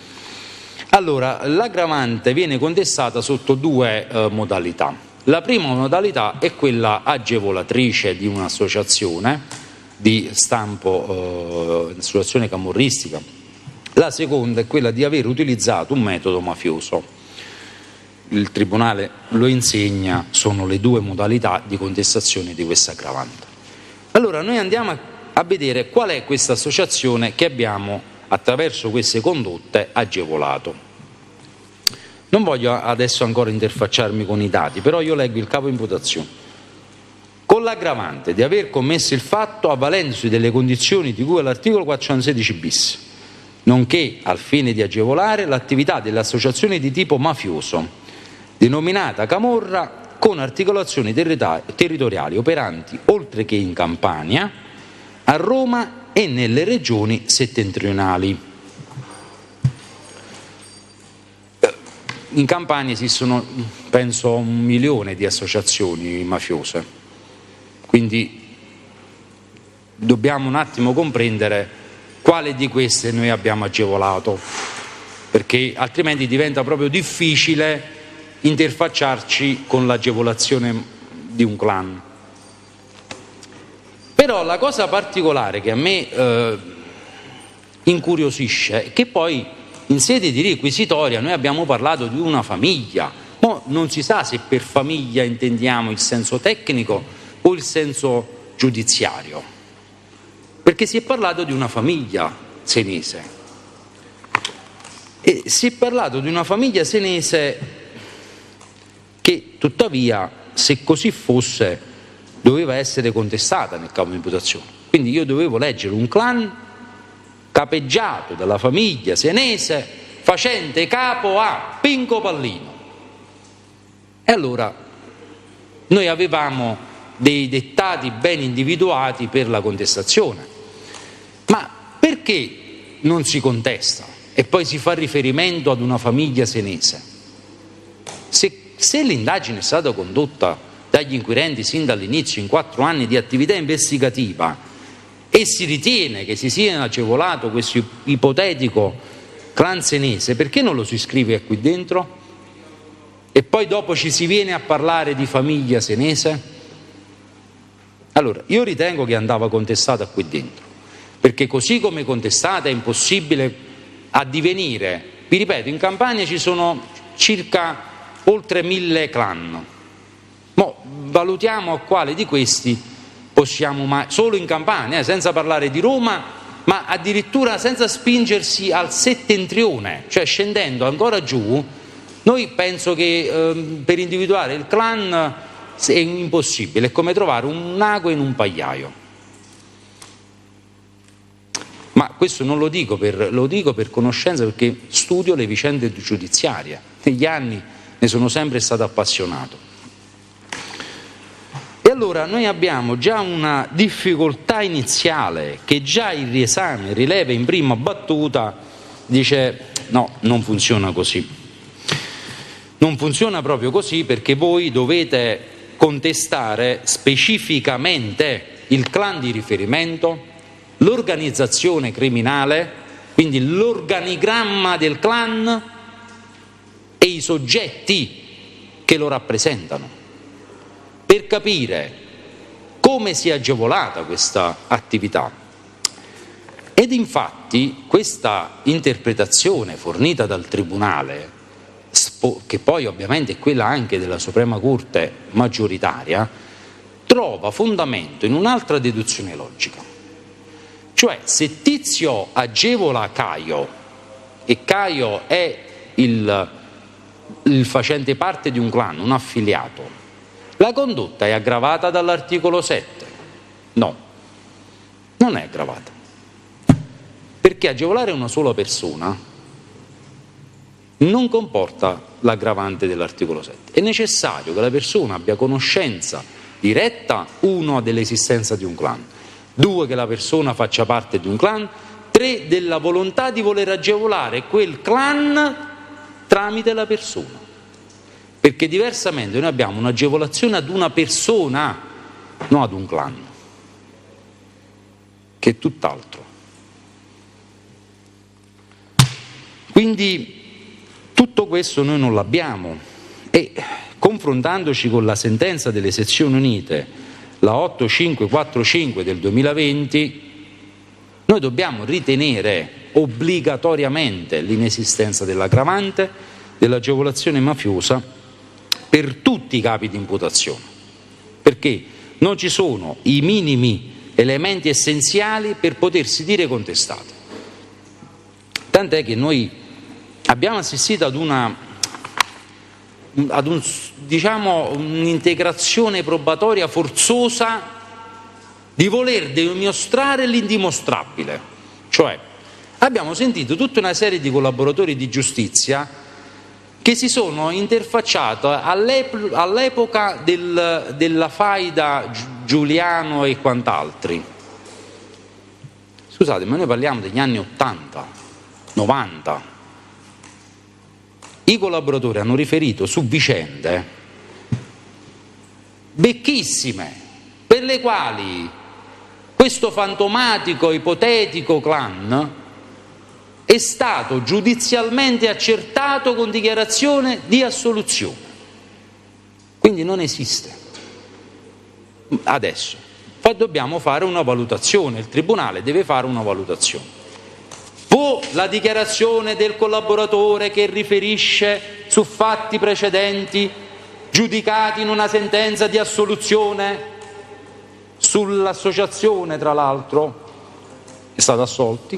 Allora, l'aggravante viene contestata sotto due modalità. La prima modalità è quella agevolatrice di un'associazione di stampo, associazione camorristica. La seconda è quella di aver utilizzato un metodo mafioso. Il Tribunale lo insegna, sono le due modalità di contestazione di questa aggravante. Allora noi andiamo a vedere qual è questa associazione che abbiamo attraverso queste condotte agevolato. Non voglio adesso ancora interfacciarmi con i dati, però io leggo il capo imputazione. Con l'aggravante di aver commesso il fatto avvalendosi delle condizioni di cui all'articolo 416 bis, nonché al fine di agevolare l'attività delle associazioni di tipo mafioso, denominata camorra, con articolazioni territoriali operanti, oltre che in Campania, a Roma e nelle regioni settentrionali. In Campania esistono, penso, 1 milione di associazioni mafiose, quindi dobbiamo un attimo comprendere quale di queste noi abbiamo agevolato, perché altrimenti diventa proprio difficile interfacciarci con l'agevolazione di un clan. Però la cosa particolare che a me incuriosisce è che poi in sede di requisitoria noi abbiamo parlato di una famiglia, ma non si sa se per famiglia intendiamo il senso tecnico o il senso giudiziario, perché si è parlato di una famiglia senese e si è parlato di una famiglia senese che tuttavia, se così fosse, doveva essere contestata nel capo di imputazione. Quindi io dovevo leggere un clan capeggiato dalla famiglia senese facente capo a Pinco Pallino. E allora noi avevamo dei dettati ben individuati per la contestazione. Ma perché non si contesta e poi si fa riferimento ad una famiglia senese? Se l'indagine è stata condotta dagli inquirenti sin dall'inizio in 4 anni di attività investigativa e si ritiene che si sia agevolato questo ipotetico clan senese, perché non lo si scrive qui dentro? E poi dopo ci si viene a parlare di famiglia senese? Allora, io ritengo che andava contestata qui dentro, perché così come contestata è impossibile addivenire. Vi ripeto, in Campania ci sono circa oltre 1000 clan. Valutiamo a quale di questi possiamo mai, solo in Campania, senza parlare di Roma, ma addirittura senza spingersi al settentrione, cioè scendendo ancora giù, noi penso che per individuare il clan è impossibile, è come trovare un ago in un pagliaio. Ma questo non lo dico per conoscenza, perché studio le vicende giudiziarie. Negli anni ne sono sempre stato appassionato. E allora noi abbiamo già una difficoltà iniziale che già il riesame rileva in prima battuta, dice no, non funziona così. Non funziona proprio così, perché voi dovete contestare specificamente il clan di riferimento, l'organizzazione criminale, quindi l'organigramma del clan e i soggetti che lo rappresentano, per capire come si è agevolata questa attività. Ed infatti questa interpretazione fornita dal Tribunale, che poi ovviamente è quella anche della Suprema Corte maggioritaria, trova fondamento in un'altra deduzione logica. Cioè, se Tizio agevola Caio e Caio è il facente parte di un clan, un affiliato, la condotta è aggravata dall'articolo 7? No, non è aggravata, perché agevolare una sola persona non comporta l'aggravante dell'articolo 7. È necessario che la persona abbia conoscenza diretta, 1, dell'esistenza di un clan, 2, che la persona faccia parte di un clan, 3, della volontà di voler agevolare quel clan tramite la persona, perché diversamente noi abbiamo un'agevolazione ad una persona, non ad un clan, che è tutt'altro. Quindi tutto questo noi non l'abbiamo, e confrontandoci con la sentenza delle sezioni unite, la 8545 del 2020, noi dobbiamo ritenere obbligatoriamente l'inesistenza dell'aggravante dell'agevolazione mafiosa per tutti i capi di imputazione, perché non ci sono i minimi elementi essenziali per potersi dire contestate. Tant'è che noi abbiamo assistito ad una un'integrazione probatoria forzosa di voler dimostrare l'indimostrabile. Cioè, abbiamo sentito tutta una serie di collaboratori di giustizia che si sono interfacciati all'epoca della faida Giuliano e quant'altri. Scusate, ma noi parliamo degli anni 80, 90. I collaboratori hanno riferito su vicende becchissime, per le quali questo fantomatico, ipotetico clan è stato giudizialmente accertato con dichiarazione di assoluzione. Quindi non esiste. Adesso dobbiamo fare una valutazione, il Tribunale deve fare una valutazione. Può la dichiarazione del collaboratore che riferisce su fatti precedenti, giudicati in una sentenza di assoluzione, sull'associazione tra l'altro, è stato assolti,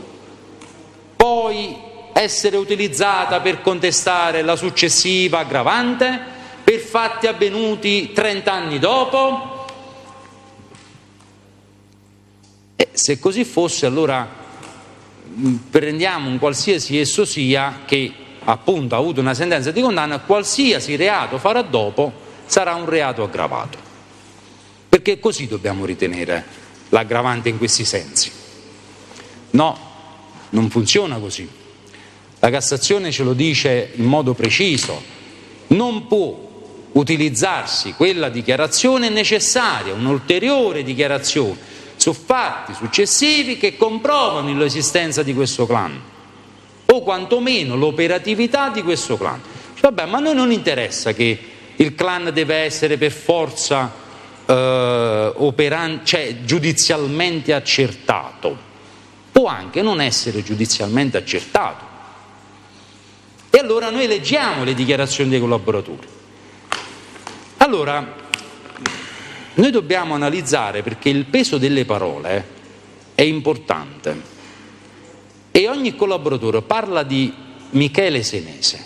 poi essere utilizzata per contestare la successiva aggravante per fatti avvenuti 30 anni dopo? Se così fosse, allora prendiamo un qualsiasi esso sia che appunto ha avuto una sentenza di condanna, qualsiasi reato farà dopo sarà un reato aggravato, perché così dobbiamo ritenere l'aggravante in questi sensi. No, non funziona così. La Cassazione ce lo dice in modo preciso: non può utilizzarsi quella dichiarazione necessaria, un'ulteriore dichiarazione su fatti successivi che comprovano l'esistenza di questo clan o quantomeno l'operatività di questo clan. Vabbè, ma a noi non interessa che il clan deve essere per forza giudizialmente accertato, può anche non essere giudizialmente accertato. E allora noi leggiamo le dichiarazioni dei collaboratori. Allora noi dobbiamo analizzare, perché il peso delle parole è importante, e ogni collaboratore parla di Michele Senese.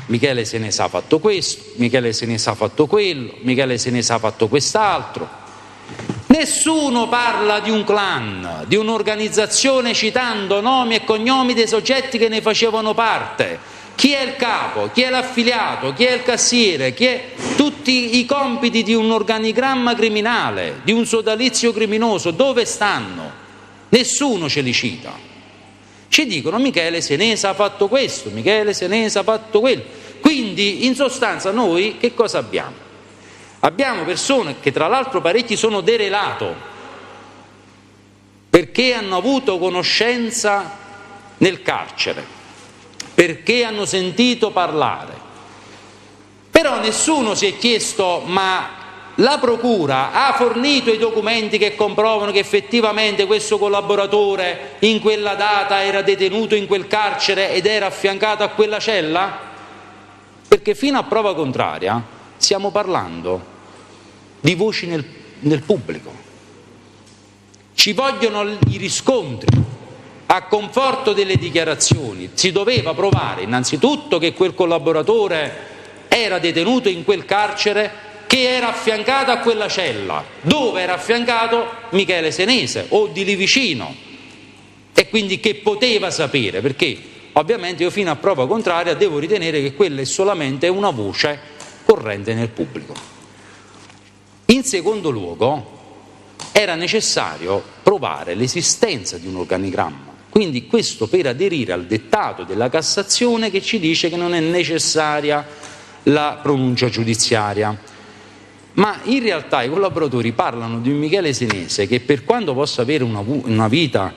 Michele Senese ha fatto questo, Michele Senese ha fatto quello, Michele Senese ha fatto quest'altro. Nessuno parla di un clan, di un'organizzazione, citando nomi e cognomi dei soggetti che ne facevano parte. Chi è il capo, chi è l'affiliato, chi è il cassiere, chi è tutti i compiti di un organigramma criminale, di un sodalizio criminoso, dove stanno? Nessuno ce li cita. Ci dicono Michele Senese ha fatto questo, Michele Senese ha fatto quello. Quindi in sostanza noi che cosa abbiamo? Abbiamo persone che tra l'altro parecchi sono derelato perché hanno avuto conoscenza nel carcere, perché hanno sentito parlare. Però nessuno si è chiesto: ma la procura ha fornito i documenti che comprovano che effettivamente questo collaboratore in quella data era detenuto in quel carcere ed era affiancato a quella cella? Perché fino a prova contraria stiamo parlando di voci nel pubblico. Ci vogliono i riscontri a conforto delle dichiarazioni. Si doveva provare innanzitutto che quel collaboratore era detenuto in quel carcere, che era affiancato a quella cella, dove era affiancato Michele Senese o di lì vicino, e quindi che poteva sapere, perché ovviamente io fino a prova contraria devo ritenere che quella è solamente una voce corrente nel pubblico. In secondo luogo era necessario provare l'esistenza di un organigramma. Quindi questo per aderire al dettato della Cassazione, che ci dice che non è necessaria la pronuncia giudiziaria. Ma in realtà i collaboratori parlano di un Michele Senese che, per quanto possa avere una vita,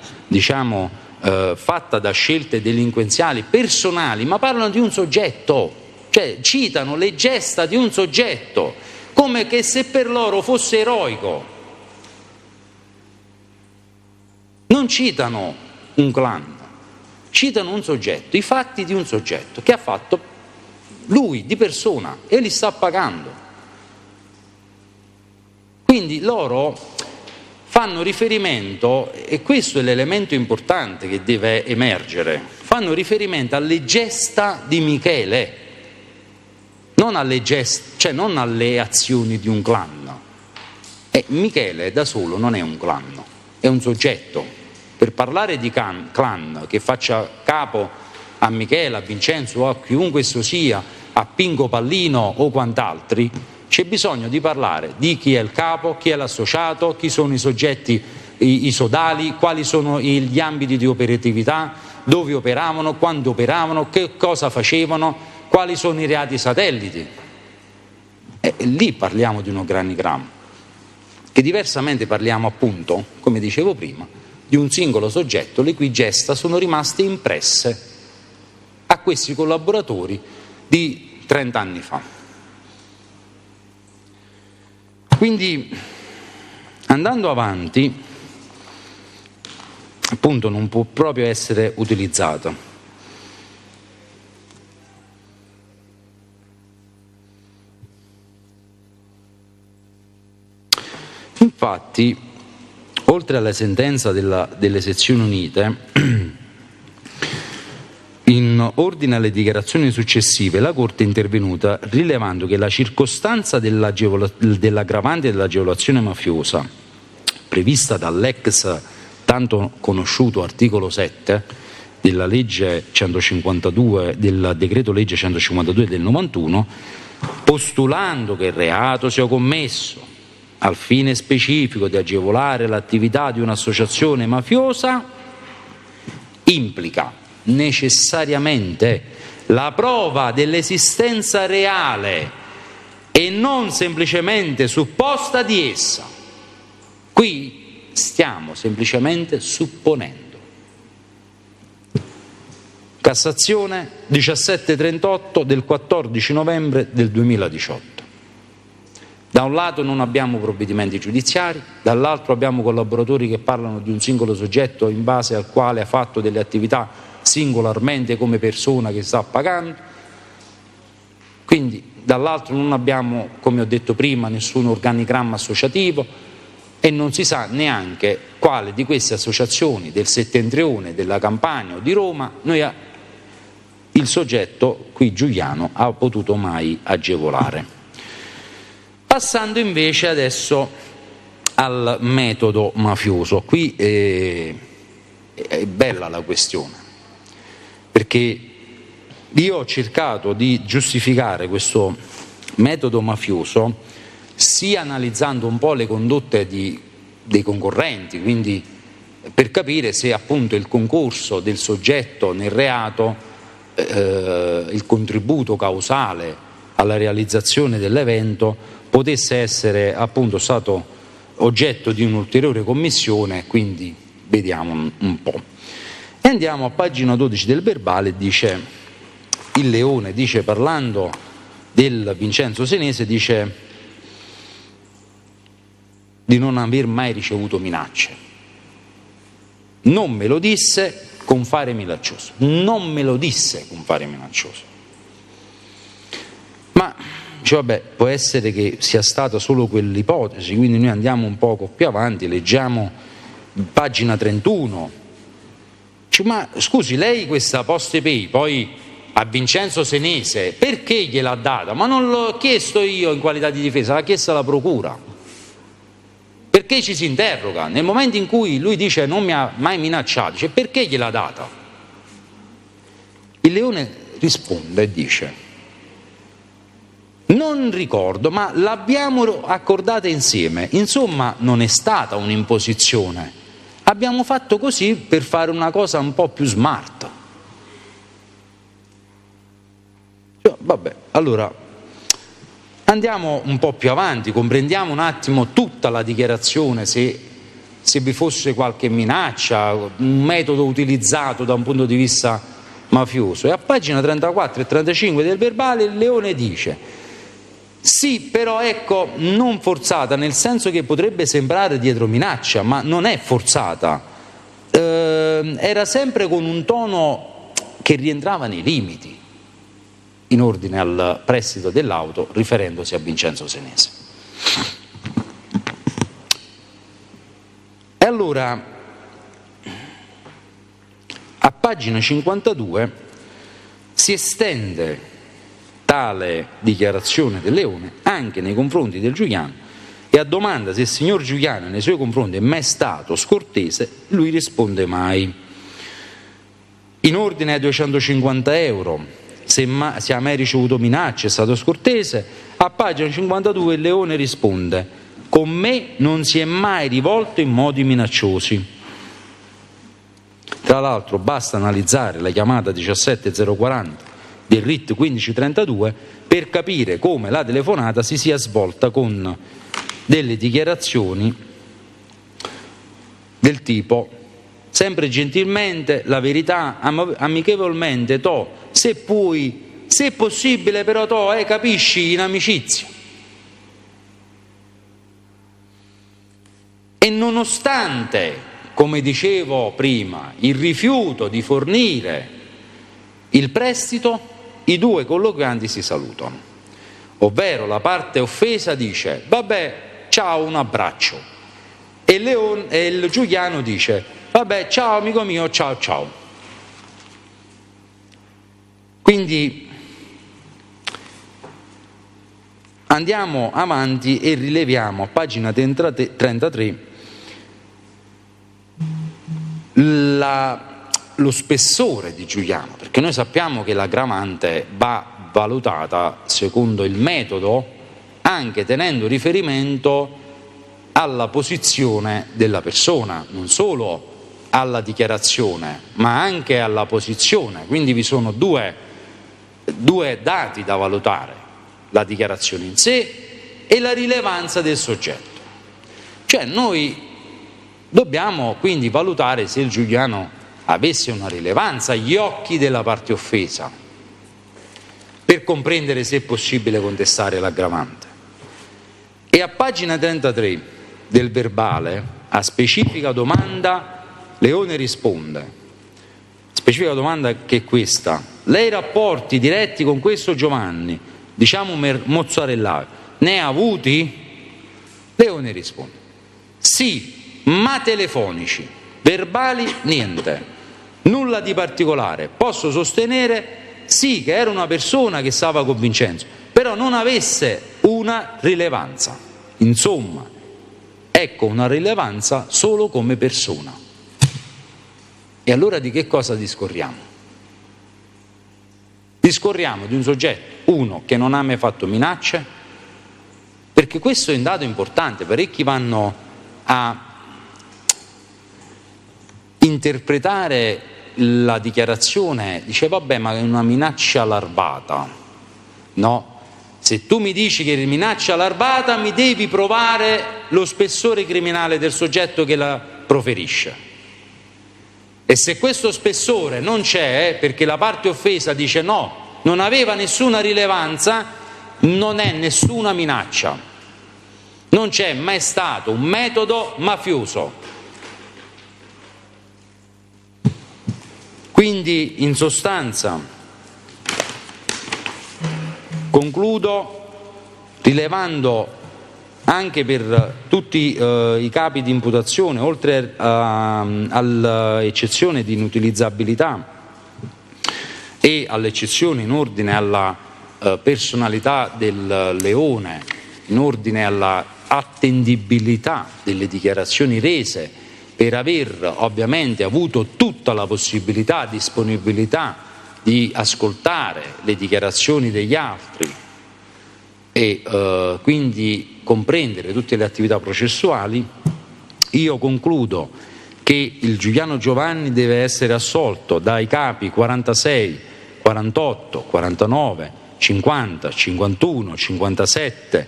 fatta da scelte delinquenziali personali, ma parlano di un soggetto, cioè citano le gesta di un soggetto, come che se per loro fosse eroico. Non citano un clan, citano un soggetto, i fatti di un soggetto che ha fatto lui di persona e li sta pagando. Quindi loro fanno riferimento, e questo è l'elemento importante che deve emergere, fanno riferimento alle gesta di Michele, non alle cioè non alle azioni di un clan. Michele da solo non è un clan, è un soggetto. Per parlare di clan che faccia capo a Michele, a Vincenzo o a chiunque esso sia, a Pinco Pallino o quant'altri, c'è bisogno di parlare di chi è il capo, chi è l'associato, chi sono i soggetti, i sodali, quali sono gli ambiti di operatività, dove operavano, quando operavano, che cosa facevano, quali sono i reati satelliti. Lì parliamo di un organigramma, che diversamente parliamo appunto, come dicevo prima, di un singolo soggetto le cui gesta sono rimaste impresse a questi collaboratori di 30 anni fa. Quindi, andando avanti, appunto non può proprio essere utilizzata. Infatti, oltre alla sentenza delle sezioni unite, in ordine alle dichiarazioni successive, la Corte è intervenuta rilevando che la circostanza dell'aggravante dell'agevolazione mafiosa, prevista dall'ex tanto conosciuto articolo 7 della legge 152, del decreto legge 152 del 91, postulando che il reato sia commesso al fine specifico di agevolare l'attività di un'associazione mafiosa, implica necessariamente la prova dell'esistenza reale e non semplicemente supposta di essa. Qui stiamo semplicemente supponendo. Cassazione 1738 del 14 novembre del 2018. Da un lato non abbiamo provvedimenti giudiziari, dall'altro abbiamo collaboratori che parlano di un singolo soggetto in base al quale ha fatto delle attività singolarmente come persona che sta pagando. Quindi dall'altro non abbiamo, come ho detto prima, nessun organigramma associativo e non si sa neanche quale di queste associazioni del Settentrione, della Campania o di Roma il soggetto qui Giuliano ha potuto mai agevolare. Passando invece adesso al metodo mafioso, qui è bella la questione, perché io ho cercato di giustificare questo metodo mafioso sia analizzando un po' le condotte dei concorrenti, quindi per capire se appunto il concorso del soggetto nel reato, il contributo causale alla realizzazione dell'evento potesse essere appunto stato oggetto di un'ulteriore commissione, quindi vediamo un po'. E andiamo a pagina 12 del verbale, dice il Leone, dice parlando del Vincenzo Senese, dice di non aver mai ricevuto minacce. Non me lo disse con fare minaccioso, non me lo disse con fare minaccioso. Ma dice, vabbè, può essere che sia stata solo quell'ipotesi, quindi noi andiamo un poco più avanti, leggiamo pagina 31. Dice, ma scusi, lei questa post-pay poi a Vincenzo Senese perché gliel'ha data? Ma non l'ho chiesto io in qualità di difesa, l'ha chiesta la procura. Perché ci si interroga? Nel momento in cui lui dice non mi ha mai minacciato, dice perché gliel'ha data? Il Leone risponde e dice non ricordo, ma l'abbiamo accordata insieme, insomma non è stata un'imposizione, abbiamo fatto così per fare una cosa un po' più smart. Vabbè, allora andiamo un po' più avanti, comprendiamo un attimo tutta la dichiarazione, se vi fosse qualche minaccia, un metodo utilizzato da un punto di vista mafioso. E a pagina 34 e 35 del verbale il Leone dice sì, però ecco, non forzata, nel senso che potrebbe sembrare dietro minaccia, ma non è forzata, era sempre con un tono che rientrava nei limiti in ordine al prestito dell'auto, riferendosi a Vincenzo Senese. E allora, a pagina 52 si estende tale dichiarazione del Leone anche nei confronti del Giuliano, e a domanda se il signor Giuliano nei suoi confronti è mai stato scortese, lui risponde mai. In ordine ai 250 euro, se ha mai ricevuto minacce, è stato scortese, a pagina 52 il Leone risponde: con me non si è mai rivolto in modi minacciosi. Tra l'altro basta analizzare la chiamata 17040 del RIT 1532 per capire come la telefonata si sia svolta con delle dichiarazioni del tipo: sempre gentilmente, la verità, amichevolmente, se puoi, se è possibile, però capisci, in amicizia. E nonostante, come dicevo prima, il rifiuto di fornire il prestito, i due colloquianti si salutano, ovvero la parte offesa dice: vabbè, ciao, un abbraccio, e il Giuliano dice: vabbè, ciao amico mio, ciao ciao. Quindi andiamo avanti e rileviamo a pagina 33 lo spessore di Giuliano, perché noi sappiamo che l'aggravante va valutata secondo il metodo, anche tenendo riferimento alla posizione della persona, non solo alla dichiarazione, ma anche alla posizione. Quindi vi sono due dati da valutare: la dichiarazione in sé e la rilevanza del soggetto. Cioè noi dobbiamo quindi valutare se il Giuliano avesse una rilevanza agli occhi della parte offesa, per comprendere se è possibile contestare l'aggravante. E a pagina 33 del verbale, a specifica domanda, Leone risponde, specifica domanda che è questa: lei rapporti diretti con questo Giovanni, diciamo mozzarellari, ne ha avuti? Leone risponde: sì, ma telefonici, verbali niente, nulla di particolare. Posso sostenere sì che era una persona che stava con Vincenzo, però non avesse una rilevanza. Insomma, ecco una rilevanza solo come persona. E allora di che cosa discorriamo? Discorriamo di un soggetto, uno, che non ha mai fatto minacce, perché questo è un dato importante. Parecchi vanno a interpretare la dichiarazione, dice vabbè, ma è una minaccia larvata. No, se tu mi dici che è minaccia larvata, mi devi provare lo spessore criminale del soggetto che la proferisce. E se questo spessore non c'è, perché la parte offesa dice no, non aveva nessuna rilevanza, non è nessuna minaccia, non c'è mai stato un metodo mafioso. Quindi, in sostanza, concludo rilevando anche per tutti i capi di imputazione, oltre all'eccezione di inutilizzabilità e all'eccezione in ordine alla personalità del Leone, in ordine alla attendibilità delle dichiarazioni rese, per aver ovviamente avuto tutta la possibilità, disponibilità di ascoltare le dichiarazioni degli altri e quindi comprendere tutte le attività processuali, io concludo che il Giuliano Giovanni deve essere assolto dai capi 46, 48, 49, 50, 51, 57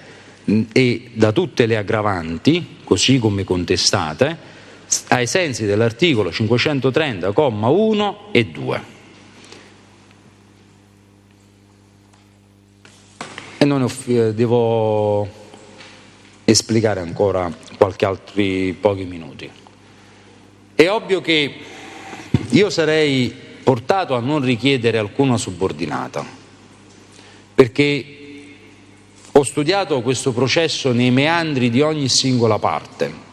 e da tutte le aggravanti, così come contestate, ai sensi dell'articolo 530, comma 1 e 2. E non devo esplicare ancora qualche altri pochi minuti. È ovvio che io sarei portato a non richiedere alcuna subordinata, perché ho studiato questo processo nei meandri di ogni singola parte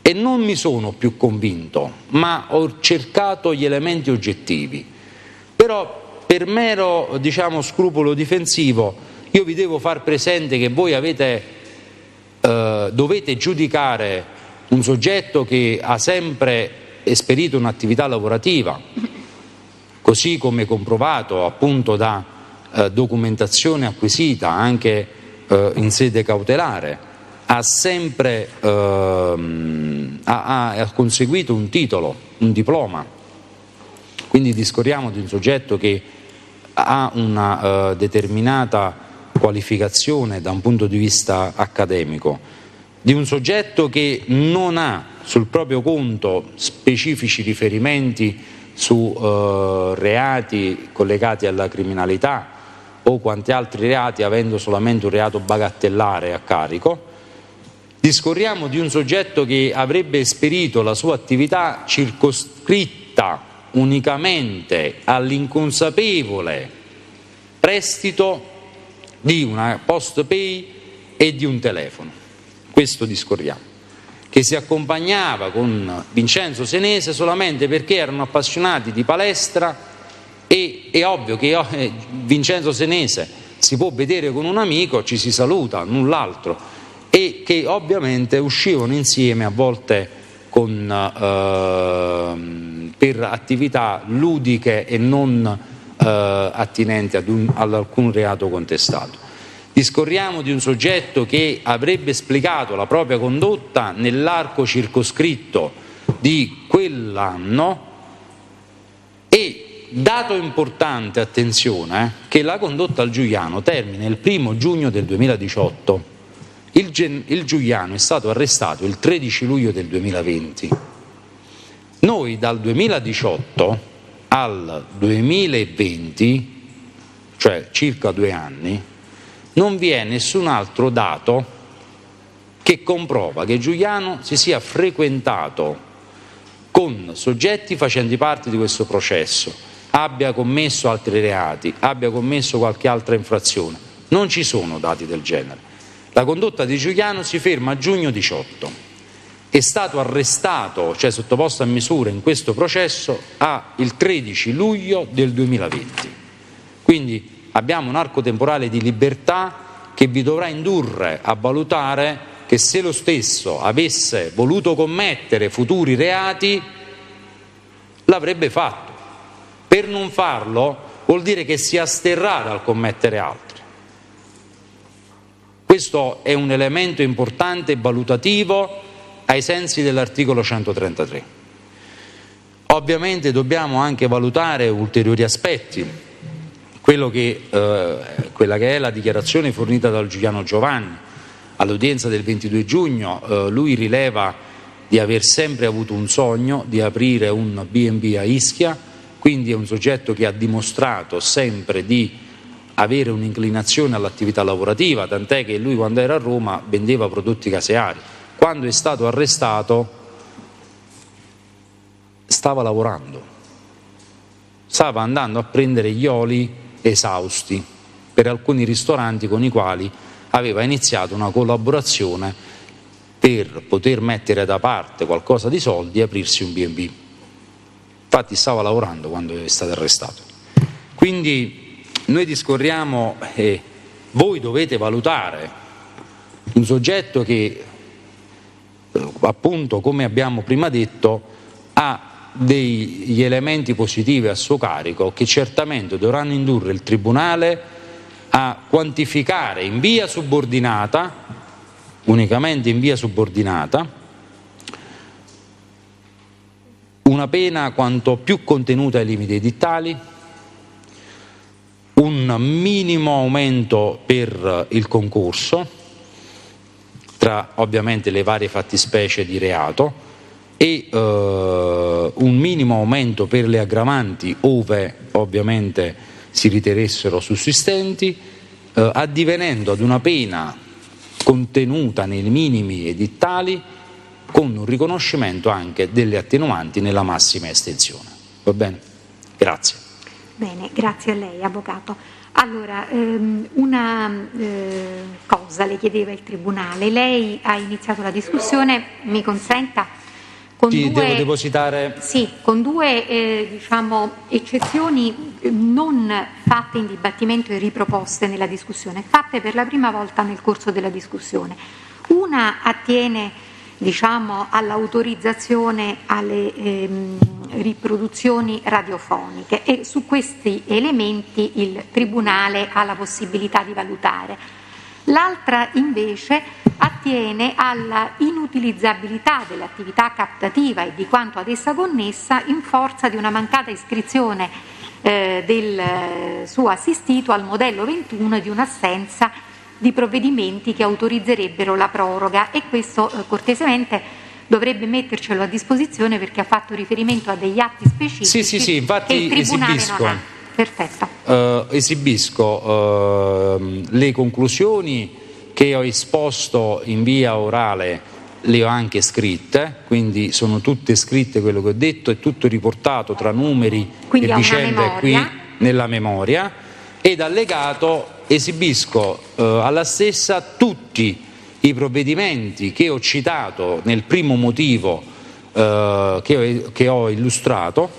e non mi sono più convinto, ma ho cercato gli elementi oggettivi. Però per mero, scrupolo difensivo, io vi devo far presente che voi dovete giudicare un soggetto che ha sempre esperito un'attività lavorativa, così come comprovato appunto da documentazione acquisita anche in sede cautelare, ha sempre ha conseguito un titolo, un diploma. Quindi discorriamo di un soggetto che ha una determinata qualificazione da un punto di vista accademico, di un soggetto che non ha sul proprio conto specifici riferimenti su reati collegati alla criminalità o quanti altri reati, avendo solamente un reato bagattellare a carico. Discorriamo di un soggetto che avrebbe esperito la sua attività circoscritta unicamente all'inconsapevole prestito di una post pay e di un telefono. Questo discorriamo, che si accompagnava con Vincenzo Senese solamente perché erano appassionati di palestra, e è ovvio che Vincenzo Senese si può vedere con un amico, ci si saluta, null'altro, e che ovviamente uscivano insieme a volte per attività ludiche e non attinenti ad alcun reato contestato. Discorriamo di un soggetto che avrebbe esplicato la propria condotta nell'arco circoscritto di quell'anno, e dato importante, attenzione, che la condotta al Giuliano termina il 1° giugno del 2018. Il Giuliano è stato arrestato il 13 luglio del 2020. Noi dal 2018 al 2020, cioè circa 2 anni, non vi è nessun altro dato che comprova che Giuliano si sia frequentato con soggetti facenti parte di questo processo, abbia commesso altri reati, abbia commesso qualche altra infrazione. Non ci sono dati del genere. La condotta di Giuliano si ferma a giugno 18. È stato arrestato, cioè sottoposto a misura in questo processo, il 13 luglio del 2020. Quindi abbiamo un arco temporale di libertà che vi dovrà indurre a valutare che se lo stesso avesse voluto commettere futuri reati, l'avrebbe fatto. Per non farlo vuol dire che si asterrà dal commettere altri. Questo è un elemento importante e valutativo ai sensi dell'articolo 133. Ovviamente dobbiamo anche valutare ulteriori aspetti. Quella che è la dichiarazione fornita dal Giuliano Giovanni all'udienza del 22 giugno, lui rileva di aver sempre avuto un sogno di aprire un B&B a Ischia, quindi è un soggetto che ha dimostrato sempre di avere un'inclinazione all'attività lavorativa, tant'è che lui quando era a Roma vendeva prodotti caseari. Quando è stato arrestato stava lavorando, stava andando a prendere gli oli esausti per alcuni ristoranti con i quali aveva iniziato una collaborazione per poter mettere da parte qualcosa di soldi e aprirsi un B&B. Infatti stava lavorando quando è stato arrestato. Quindi noi discorriamo e voi dovete valutare un soggetto che, appunto, come abbiamo prima detto, ha degli elementi positivi a suo carico che certamente dovranno indurre il Tribunale a quantificare in via subordinata, unicamente in via subordinata, una pena quanto più contenuta ai limiti edittali, un minimo aumento per il concorso tra ovviamente le varie fattispecie di reato e un minimo aumento per le aggravanti ove ovviamente si ritenessero sussistenti, addivenendo ad una pena contenuta nei minimi edittali con un riconoscimento anche delle attenuanti nella massima estensione. Va bene? Grazie. Bene, grazie a lei, avvocato. Allora, una cosa le chiedeva il Tribunale. Lei ha iniziato la discussione, mi consenta, Devo depositare? Sì, con due eccezioni non fatte in dibattimento e riproposte nella discussione, fatte per la prima volta nel corso della discussione. Una attiene all'autorizzazione alle riproduzioni radiofoniche e su questi elementi il Tribunale ha la possibilità di valutare. L'altra invece attiene alla inutilizzabilità dell'attività captativa e di quanto ad essa connessa in forza di una mancata iscrizione del suo assistito al modello 21 e di un'assenza di provvedimenti che autorizzerebbero la proroga, e questo cortesemente dovrebbe mettercelo a disposizione perché ha fatto riferimento a degli atti specifici sì, infatti che il Tribunale esibisco. non ha. Perfetto. Esibisco le conclusioni che ho esposto in via orale, le ho anche scritte, quindi sono tutte scritte quello che ho detto, è tutto riportato tra numeri Quindi e vicende qui nella memoria, ed allegato esibisco alla stessa tutti i provvedimenti che ho citato nel primo motivo che ho illustrato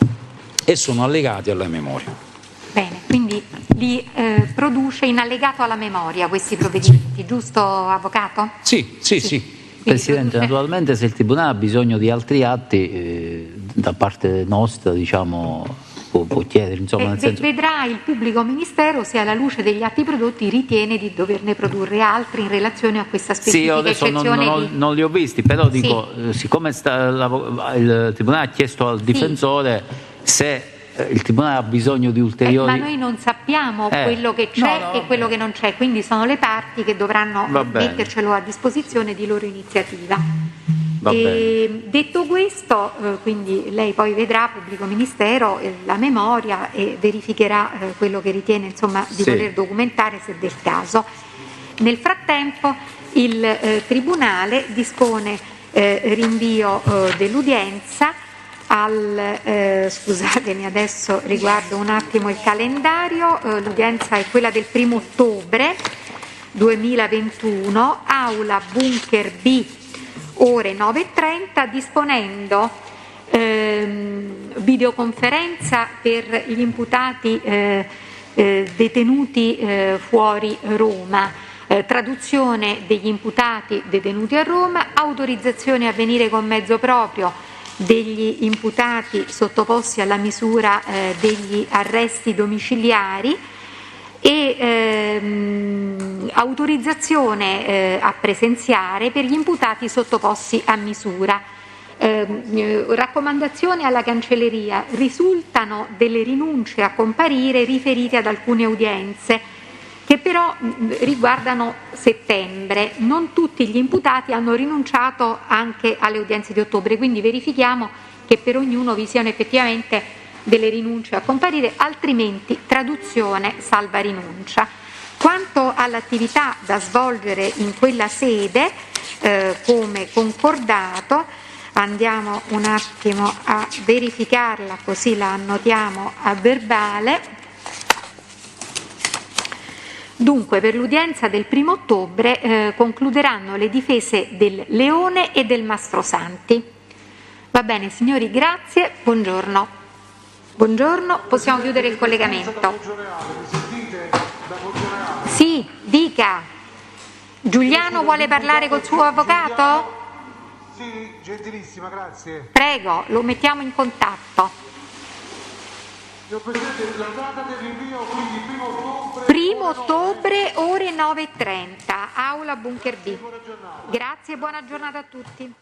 e sono allegati alla memoria. Bene, quindi li produce in allegato alla memoria questi provvedimenti, giusto Avvocato? Sì. Presidente, naturalmente se il Tribunale ha bisogno di altri atti da parte nostra, può chiedere, insomma, nel senso... Vedrà il pubblico ministero se alla luce degli atti prodotti ritiene di doverne produrre altri in relazione a questa specifica eccezione. Sì, adesso non li ho visti, però dico, siccome il Tribunale ha chiesto al difensore se il Tribunale ha bisogno di ulteriori... ma noi non sappiamo quello che c'è e quello che non c'è, quindi sono le parti che dovranno mettercelo a disposizione di loro iniziativa. Detto questo, quindi lei poi vedrà, pubblico ministero, la memoria e verificherà quello che ritiene insomma di voler documentare se del caso. Nel frattempo il Tribunale dispone rinvio dell'udienza scusatemi, adesso riguardo un attimo il calendario, l'udienza è quella del 1° ottobre 2021, aula Bunker B, ore 9:30, disponendo videoconferenza per gli imputati detenuti fuori Roma, traduzione degli imputati detenuti a Roma, autorizzazione a venire con mezzo proprio degli imputati sottoposti alla misura degli arresti domiciliari e autorizzazione a presenziare per gli imputati sottoposti a misura. Raccomandazione alla Cancelleria: risultano delle rinunce a comparire riferite ad alcune udienze che però riguardano settembre. Non tutti gli imputati hanno rinunciato anche alle udienze di ottobre, quindi verifichiamo che per ognuno vi siano effettivamente delle rinunce a comparire, altrimenti traduzione salva rinuncia. Quanto all'attività da svolgere in quella sede, come concordato, andiamo un attimo a verificarla così la annotiamo a verbale. Dunque, per l'udienza del 1° ottobre concluderanno le difese del Leone e del Mastrosanti. Va bene, signori, grazie, buongiorno. Buongiorno, possiamo chiudere il collegamento. Sì, dica. Giuliano vuole parlare col suo avvocato? Sì, gentilissima, grazie. Prego, lo mettiamo in contatto. Signor Presidente, la data del rinvio, quindi 1° ottobre, ore 9:30, aula Bunker B. Grazie e buona giornata a tutti.